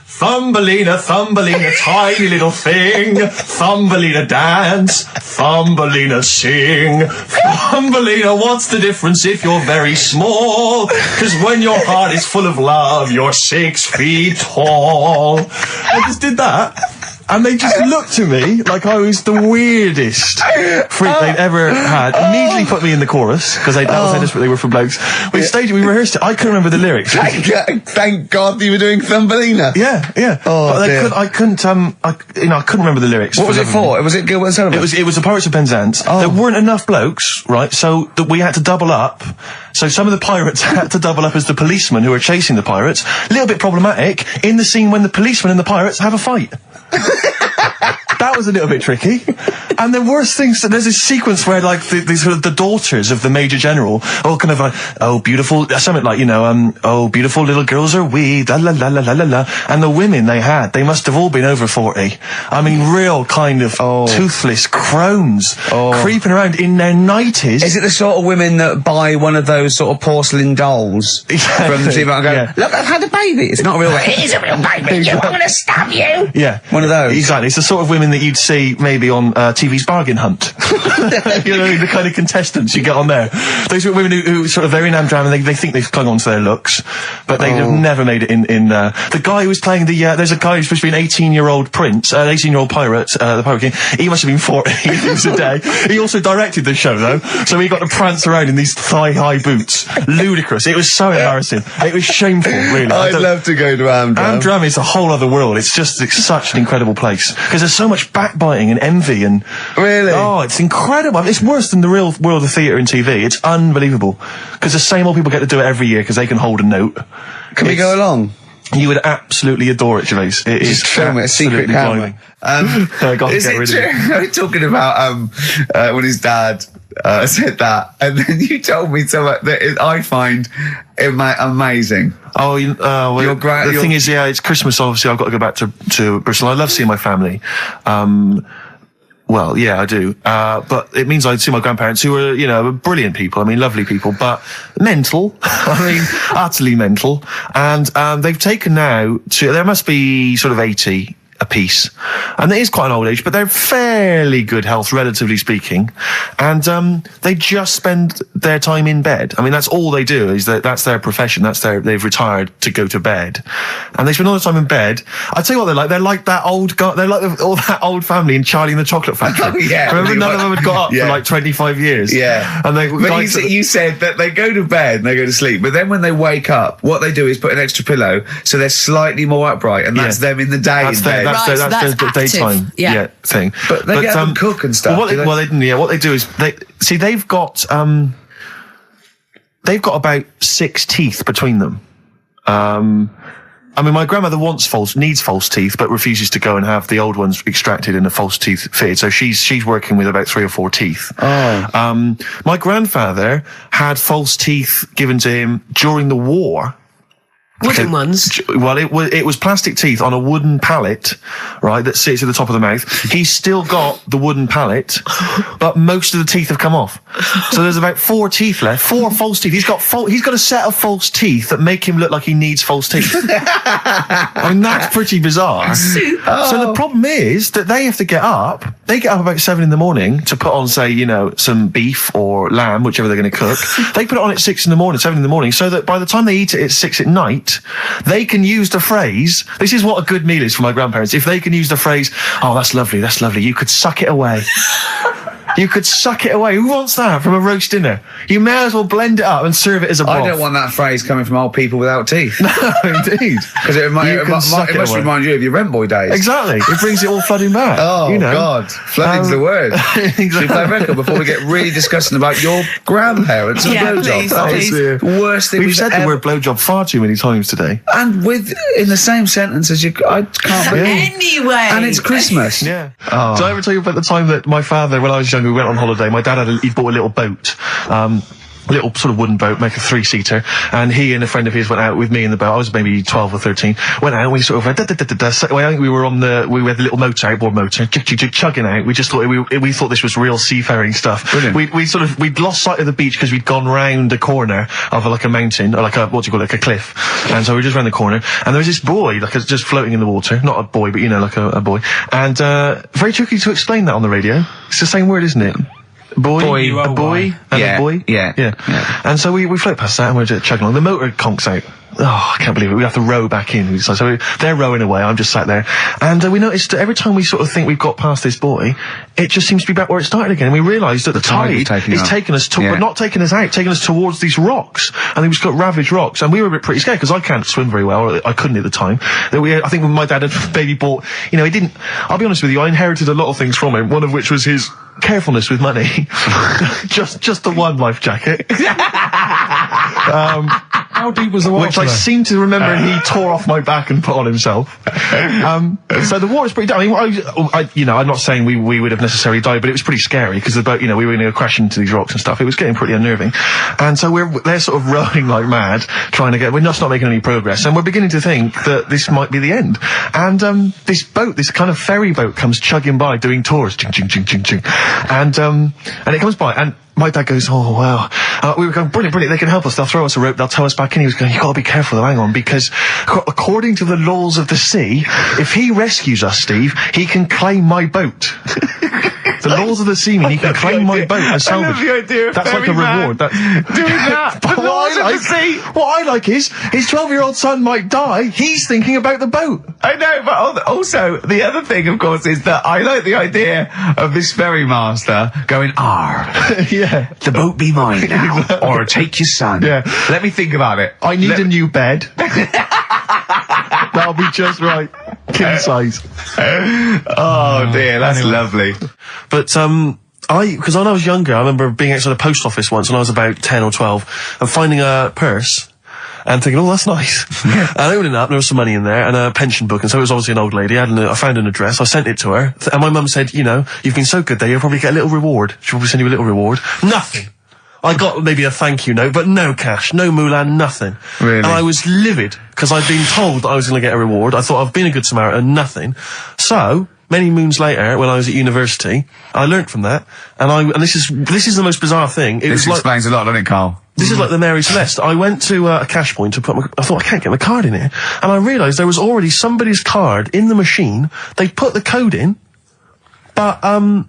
Thumbelina, Thumbelina, tiny little thing. Thumbelina dance, Thumbelina sing. Thumbelina, what's the difference if you're very small? 'Cause when your heart is full of love, you're 6 feet tall. I just did that. And they just looked at me like I was the weirdest freak they'd ever had. Immediately put me in the chorus, because that was how desperate they were for blokes. We rehearsed it. I couldn't remember the lyrics. Thank God you were doing Thumbelina. Yeah. Oh, but dear. I couldn't remember the lyrics. What was it for? Was it Gilbert and Sullivan? It was the Pirates of Penzance. There weren't enough blokes, right? So that we had to double up. So some of the pirates had to double up as the policemen who were chasing the pirates. A little bit problematic in the scene when the policemen and the pirates have a fight. That was a little bit tricky. And the worst things, there's this sequence where like the daughters of the Major General all kind of like, oh beautiful, something like, oh beautiful little girls are we, la la la la la la la. And the women they must have all been over 40. I mean, real kind of toothless crones creeping around in their 90s. Is it the sort of women that buy one of those sort of porcelain dolls from the TV and go, look, I've had a baby. It's not a real baby. It is a real baby. I'm going to stab you. Yeah. One of those. Exactly. It's the sort of women that you'd see maybe on TV's Bargain Hunt. The kind of contestants you get on there. Those women who sort of, they're in Amdram and they think they've clung on to their looks, but they have never made it in the guy who was playing there's a guy who's supposed to be an 18-year-old prince, 18-year-old pirate, the Pirate King. He must have been 40 years a day. He also directed the show though, so he got to prance around in these thigh-high boots. Ludicrous. It was so embarrassing. It was shameful, really. I'd love to go to Amdram. Amdram is a whole other world. It's such an incredible place. Because there's so much backbiting and envy and... Really? Oh, it's incredible. I mean, it's worse than the real world of theatre and TV. It's unbelievable. Because the same old people get to do it every year because they can hold a note. Can we go along? You would absolutely adore it, Gervais. It is film it, a secret camera. I got to Is get it rid true? of it. Are we talking about when his dad said that, and then you told me something that I find amazing. Oh, the thing is, it's Christmas. Obviously, I've got to go back to Bristol. I love seeing my family. Well, yeah, I do. But it means I see my grandparents, who are, brilliant people. I mean, lovely people, but mental. I mean, utterly mental. And they've taken now there must be sort of 80 a piece, and it is quite an old age, but they're fairly good health, relatively speaking, and they just spend their time in bed. I mean, that's all they do. That's their profession. They've retired to go to bed, and they spend all the time in bed. I tell you what, they're like that old guy. They're like all that old family in Charlie and the Chocolate Factory. Oh, yeah, remember, none of them had got up for like 25 years. Yeah, and you said that they go to bed and they go to sleep, but then when they wake up, what they do is put an extra pillow, so they're slightly more upright, and that's them in the day. That's in bed. That's the daytime thing. But they get them cook and stuff. What they do is they've got about 6 teeth between them. I mean, my grandmother needs false teeth, but refuses to go and have the old ones extracted and the false teeth fitted. So she's working with about 3 or 4 teeth. Oh. My grandfather had false teeth given to him during the war. Wooden ones? Well, it was plastic teeth on a wooden pallet, right, that sits at the top of the mouth. He's still got the wooden pallet, but most of the teeth have come off. So there's about 4 teeth left, 4 false teeth. He's got a set of false teeth that make him look like he needs false teeth. I mean, that's pretty bizarre. So the problem is that they have to get up. They get up about 7 in the morning to put on, say, some beef or lamb, whichever they're going to cook. They put it on at 6 in the morning, 7 in the morning, so that by the time they eat it at 6 at night, they can use the phrase, this is what a good meal is for my grandparents, if they can use the phrase, oh, that's lovely, you could suck it away. You could suck it away. Who wants that from a roast dinner? You may as well blend it up and serve it as a broth. I don't want that phrase coming from old people without teeth. No, indeed. Because it must remind you of your rent boy days. Exactly. It brings it all flooding back. Oh, God. Flooding's the word. Exactly. Should we play a record before we get really discussing about your grandparents and blowjob? Please. The worst thing we've said the word blowjob far too many times today. And in the same sentence as I can't believe. Anyway. And it's Christmas. Yeah. Oh. Did I ever tell you about the time that my father, when I was young, we went on holiday. My dad he bought a little boat, little sort of wooden boat, make a 3-seater, and he and a friend of his went out with me in the boat. I was maybe 12 or 13. Went out and we sort of I think we were we had the little motor, outboard motor, chugging out. We just thought we thought this was real seafaring stuff. Brilliant. We'd lost sight of the beach because we'd gone round a corner of like a mountain, or like a cliff. And so we were just round the corner, and there was this boy, just floating in the water. Not a boy, but like a boy. And very tricky to explain that on the radio. It's the same word, isn't it? A boy, and a boy. Yeah. And so we float past that and we're just chugging along. The motor conks out. Oh, I can't believe it. We have to row back in. So they're rowing away. I'm just sat there. And we noticed that every time we sort of think we've got past this buoy, it just seems to be back where it started again. And we realised that the tide is taking us but not taking us out, taking us towards these rocks. And we've got ravaged rocks. And we were pretty scared because I can't swim very well. Or I couldn't at the time. I think when my dad had maybe bought, he didn't, I'll be honest with you, I inherited a lot of things from him. One of which was his carefulness with money. just the one life jacket. How deep was the water? Which I seem to remember he tore off my back and put on himself. So the water's pretty. I mean, I'm not saying we would have necessarily died, but it was pretty scary because the boat, we were going to crash into these rocks and stuff. It was getting pretty unnerving, and so they're sort of rowing like mad, trying to get. We're just not making any progress, and we're beginning to think that this might be the end. And this boat, this kind of ferry boat, comes chugging by doing tours, ching ching ching ching ching, and it comes by and. My dad goes, oh, wow. We were going, brilliant. They can help us. They'll throw us a rope. They'll tow us back in. He was going, you've got to be careful though, hang on, because according to the laws of the sea, if he rescues us, Steve, he can claim my boat. The laws of the sea mean he can claim my boat and salvage. I love the idea of that's like a reward. Doing that. But what I like is, his 12-year-old son might die. He's thinking about the boat. I know, but also, the other thing, of course, is that I like the idea of this ferry master going, Yeah. The boat be mine now, or take your son. Yeah. Let me think about it. I need a new bed. That'll be just right. King size. Oh dear, that's lovely. But, because when I was younger, I remember being outside a post office once when I was about 10 or 12 and finding a purse. and thinking, oh, that's nice. And I opened it up, there was some money in there, and a pension book, and so it was obviously an old lady. I found an address, I sent it to her, and my mum said, you know, you've been so good there, you'll probably get a little reward. She'll probably send you a little reward. Nothing. I got maybe a thank you note, but no cash, no moolah, nothing. Really? And I was livid, because I'd been told that I was going to get a reward. I thought I've been a good Samaritan, nothing. So, many moons later, when I was at university, I learnt from that, and this is the most bizarre thing. This explains a lot, doesn't it, Karl? This is like the Mary Celeste. I went to a cash point to I thought, I can't get my card in here. And I realised there was already somebody's card in the machine. They put the code in, but then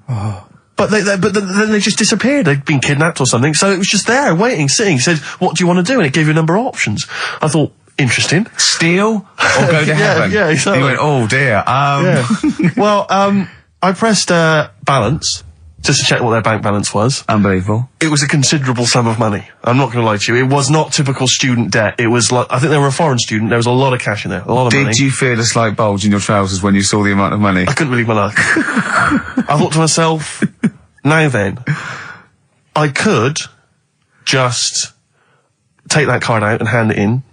they just disappeared. They'd been kidnapped or something. So it was just there, waiting, sitting. It said, what do you want to do? And it gave you a number of options. I thought, interesting. Steal or go to heaven? Yeah, exactly. You went, oh dear. Yeah. Well, I pressed balance just to check what their bank balance was. Unbelievable. It was a considerable sum of money. I'm not going to lie to you. It was not typical student debt. It was like, I think they were a foreign student. There was a lot of cash in there. A lot of money. Did you feel a slight bulge in your trousers when you saw the amount of money? I couldn't believe my luck. I thought to myself, now then, I could just take that card out and hand it in,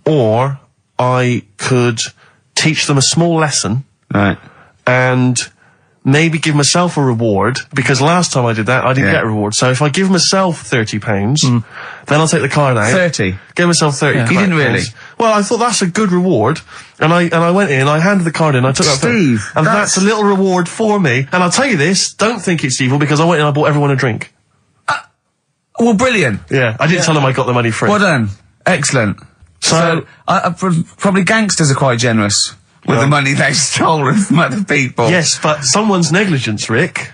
or I could teach them a small lesson. Right. And maybe give myself a reward, because last time I did that, I didn't get a reward. So if I give myself £30, then I'll take the card out. 30? Give myself 30. Yeah. You didn't really? Well, I thought that's a good reward. And I went in, I handed the card in, I took that. Steve, and that's a little reward for me. And I'll tell you this, don't think it's evil, because I went in and I bought everyone a drink. Well, brilliant. Yeah, I didn't tell them I got the money free. Well done. Excellent. So probably gangsters are quite generous with the money they've stolen from other people. Yes, but someone's negligence, Rick,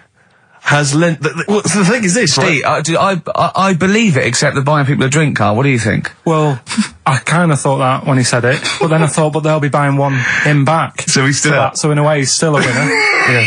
has lent... the thing is this, Steve, right? I believe it, except that buying people a drink, Karl. What do you think? Well, I kind of thought that when he said it, but then I thought, but they'll be buying him back. So he's still... that, so in a way, he's still a winner. Yeah.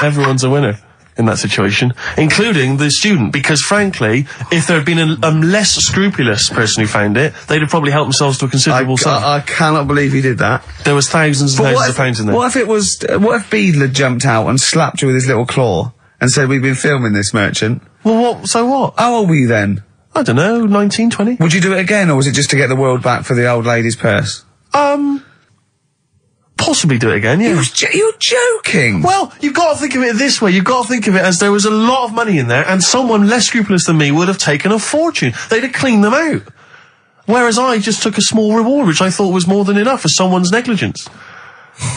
Everyone's a winner in that situation, including the student, because frankly, if there had been a less scrupulous person who found it, they'd have probably helped themselves to a considerable sum. I cannot believe he did that. There was thousands and thousands of pounds in there. What if Beadle had jumped out and slapped you with his little claw and said, we've been filming this merchant? Well, so what? How old were you then? I don't know, 19, 20? Would you do it again, or was it just to get the world back for the old lady's purse? Possibly do it again, yeah. You're joking! Well, you've got to think of it this way. You've got to think of it as there was a lot of money in there, and someone less scrupulous than me would have taken a fortune. They'd have cleaned them out. Whereas I just took a small reward, which I thought was more than enough for someone's negligence.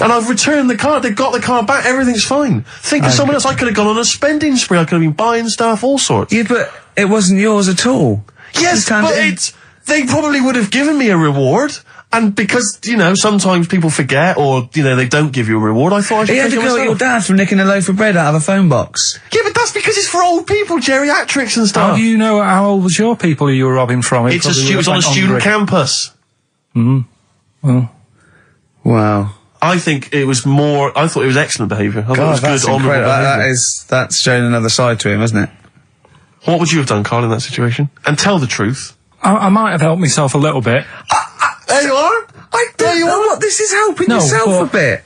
And I've returned the card. They've got the card back. Everything's fine. Think of someone else. I could have gone on a spending spree. I could have been buying stuff, all sorts. Yeah, but it wasn't yours at all. Yes, but they probably would have given me a reward. And because, you know, sometimes people forget, or, you know, they don't give you a reward, I thought I should You had to take it go at your myself. dad for nicking a loaf of bread out of a phone box. Yeah, but that's because it's for old people, geriatrics and stuff. How do you know how old was your people who you were robbing from? It was on a student campus. Well. Wow. I think it was more, I thought it was excellent behaviour. I thought it was that's good, honourable incredible. behaviour. That's showing another side to him, isn't it? What would you have done, Karl, in that situation? And tell the truth. I might have helped myself a little bit. There you are. I don't know what this is helping yourself a bit.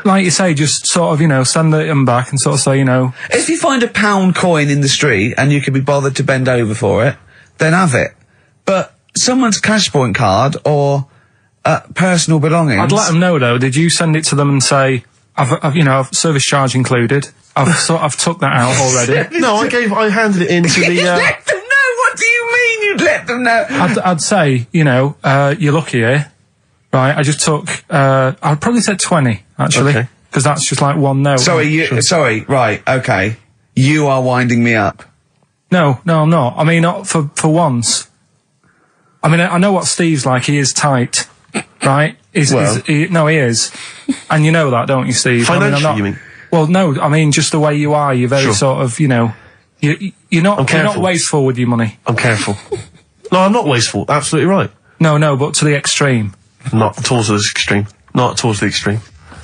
Like you say, just sort of, you know, send them back and sort of say, you know... If you find a £1 coin in the street and you can be bothered to bend over for it, then have it. But someone's cash point card or personal belongings... I'd let them know, though. Did you send it to them and say, I've service charge included. I've took that out already. No, I handed it in to the... You let them know? What do you mean you'd let them know? I'd say, you know, you're lucky here. Right, I just took, I'd probably said 20, actually. Okay. Because that's just like one note. Sorry, right, okay. You are winding me up. No, I'm not. I mean, not for once. I mean, I know what Steve's like. He is tight, right? He is. And you know that, don't you, Steve? Financially, you mean? Well, no, I mean, just the way you are. You're very sort of, you know, you're not wasteful with your money. I'm careful. No, I'm not wasteful. Absolutely right. No, but to the extreme. Not towards the extreme. Not towards the extreme.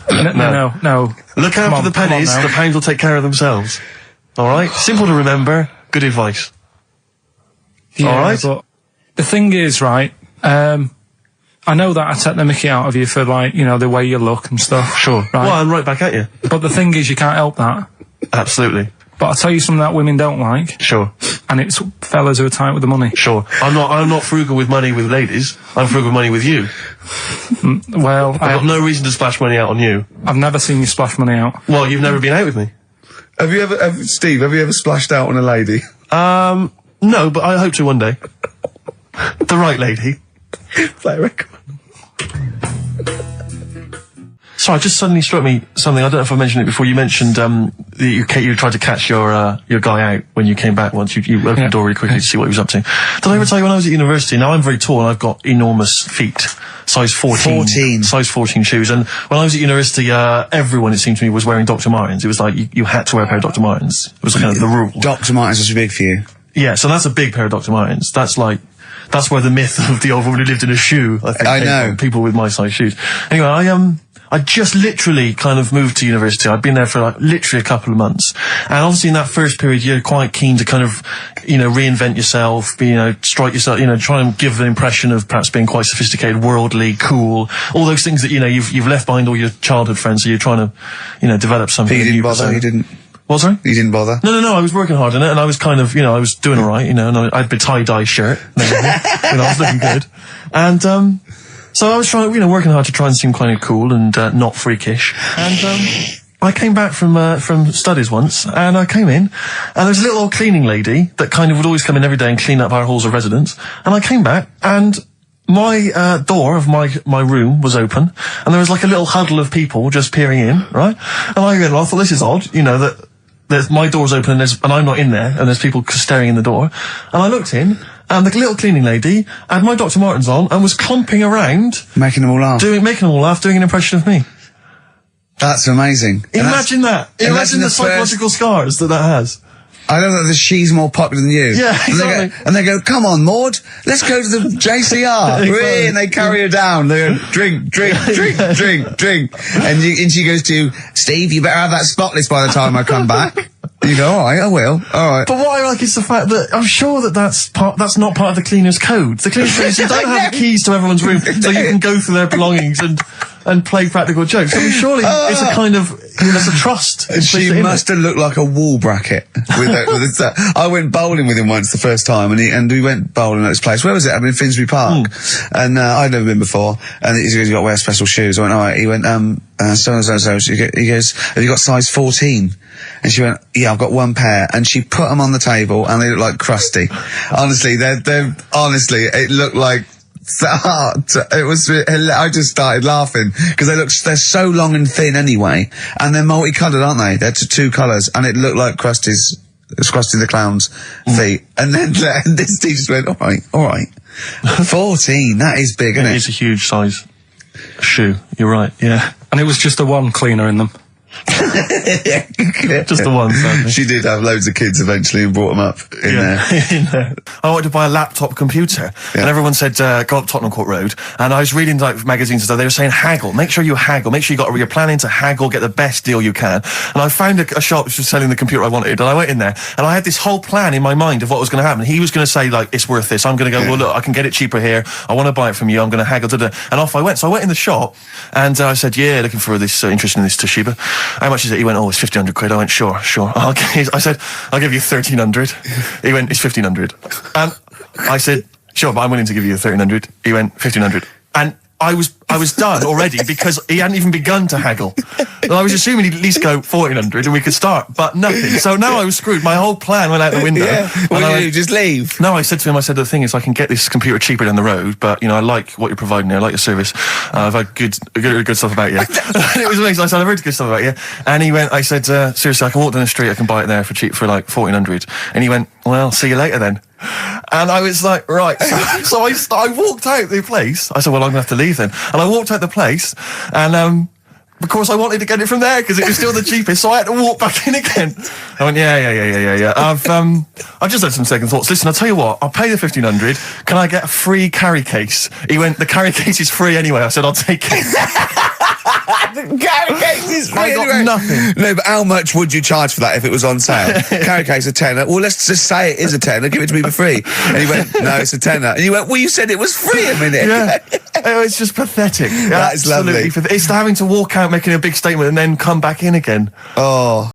No. Look after the pennies, the pounds will take care of themselves. Alright? Simple to remember, good advice. Yeah, alright? But the thing is, right, I know that I take the mickey out of you for, like, you know, the way you look and stuff. Sure. Right? Well, I'm right back at you. But the thing is, you can't help that. Absolutely. But I'll tell you something that women don't like, Sure. and it's fellas who are tight with the money. Sure. I'm not frugal with money with ladies. I'm frugal with money with you. Well, I've got no reason to splash money out on you. I've never seen you splash money out. Well, you've never been out with me. Steve, have you ever splashed out on a lady? No, but I hope to one day. The right lady. Play a record. Sorry, just suddenly struck me something. I don't know if I mentioned it before. You mentioned that you tried to catch your guy out when you came back once. You opened the door really quickly to see what he was up to. Did I ever tell you when I was at university? Now I'm very tall and I've got enormous feet. Size 14. Size 14 shoes. And when I was at university, everyone, it seemed to me, was wearing Dr. Martens. It was like you had to wear a pair of Dr. Martens. It was kind of the rule. Dr. Martens was big for you. Yeah, so that's a big pair of Dr. Martens. That's where the myth of the old woman who lived in a shoe, I think, came from. People with my size shoes. Anyway, I just literally kind of moved to university. I'd been there for like literally a couple of months. And obviously in that first period, you're quite keen to kind of, reinvent yourself, strike yourself, try and give an impression of perhaps being quite sophisticated, worldly, cool, all those things that, you've left behind all your childhood friends. So you're trying to, develop something. But you didn't bother, you didn't? What, sorry? You didn't bother? No, I was working hard on it and I was kind of, I was doing alright, and I had a tie-dye shirt, I was looking good. And, so I was trying, working hard to try and seem kind of cool and not freakish. And I came back from studies once, and I came in, and there was a little old cleaning lady that kind of would always come in every day and clean up our halls of residence. And I came back, and my door of my room was open, and there was like a little huddle of people just peering in, right? And I thought, this is odd, that there's my door's open and I'm not in there, and there's people staring in the door. And I looked in, and the little cleaning lady had my Dr. Martens on and was clomping around, making them all laugh, doing an impression of me. That's amazing. Imagine that. Imagine the psychological scars that has. I don't know that she's more popular than you. Yeah, exactly. And they go, come on, Maud, let's go to the JCR. Exactly. And they carry her down. They go, drink. And she goes to, Steve, you better have that spotless by the time I come back. You go, all right, I will. All right. But what I like is the fact that I'm sure that's not part of the cleaner's code. The cleaner's code is you don't have the keys to everyone's room so you can go through their belongings and play practical jokes. I mean, surely it's a kind of, there's a trust. She must have looked like a wall bracket. I went bowling with him once the first time, and we went bowling at this place. Where was it? I mean, Finsbury Park. And I'd never been before. And he goes, you got to wear special shoes. I went, all right. He went, so. He goes, have you got size 14? And she went, yeah, I've got one pair. And she put them on the table, and they look like crusty. Honestly, honestly, it looked like, it was, I just started laughing because they're so long and thin anyway, and they're multicoloured, aren't they? They're two colours, and it looked like Krusty the Clown's feet. And then this teacher just went, all right, 14, that is big, isn't it? It's a huge size shoe. You're right, yeah. And it was just the one cleaner in them. Just the one, sadly. She did have loads of kids eventually and brought them up in there. I wanted to buy a laptop computer, and everyone said, go up Tottenham Court Road, and I was reading like magazines and stuff, they were saying haggle, make sure you haggle, make sure you're planning to haggle, get the best deal you can. And I found a shop which was selling the computer I wanted, and I went in there, and I had this whole plan in my mind of what was going to happen. He was going to say, like, it's worth this. I'm going to go, well, look, I can get it cheaper here, I want to buy it from you, I'm going to haggle, and off I went. So I went in the shop, and I said, yeah, looking for this, interested in this Toshiba. How much is it? He went, oh, it's 1,500 quid. I went, sure. Okay. I said, I'll give you 1,300. He went, it's 1,500. And I said, sure, but I'm willing to give you 1,300. He went, 1,500. And I was done already because he hadn't even begun to haggle. And I was assuming he'd at least go 1,400 and we could start, but nothing. So now I was screwed. My whole plan went out the window. Yeah. What did you do? Just leave? No, I said to him, the thing is I can get this computer cheaper down the road, but, I like what you're providing here. I like your service. I've had good stuff about you. It was amazing. I said, I've heard good stuff about you. And he went, I said, seriously, I can walk down the street, I can buy it there for cheap for like 1,400. And he went, well, see you later then. And I was like, right. So I walked out the place. I said, well, I'm going to have to leave then. And I walked out the place, and of course I wanted to get it from there because it was still the cheapest, so I had to walk back in again. I went, yeah. I've just had some second thoughts. Listen, I'll tell you what, I'll pay the 1,500. Can I get a free carry case? He went, the carry case is free anyway. I said, I'll take it. The carry case is free I got anyway. nothing. No, but how much would you charge for that if it was on sale? Carry case a tenner. Well, let's just say it is a tenner. Give it to me for free. And he went, no, it's a tenner. And you went, well, you said it was free a minute. Yeah. It's just pathetic. That is lovely. It's having to walk out making a big statement and then come back in again. Oh.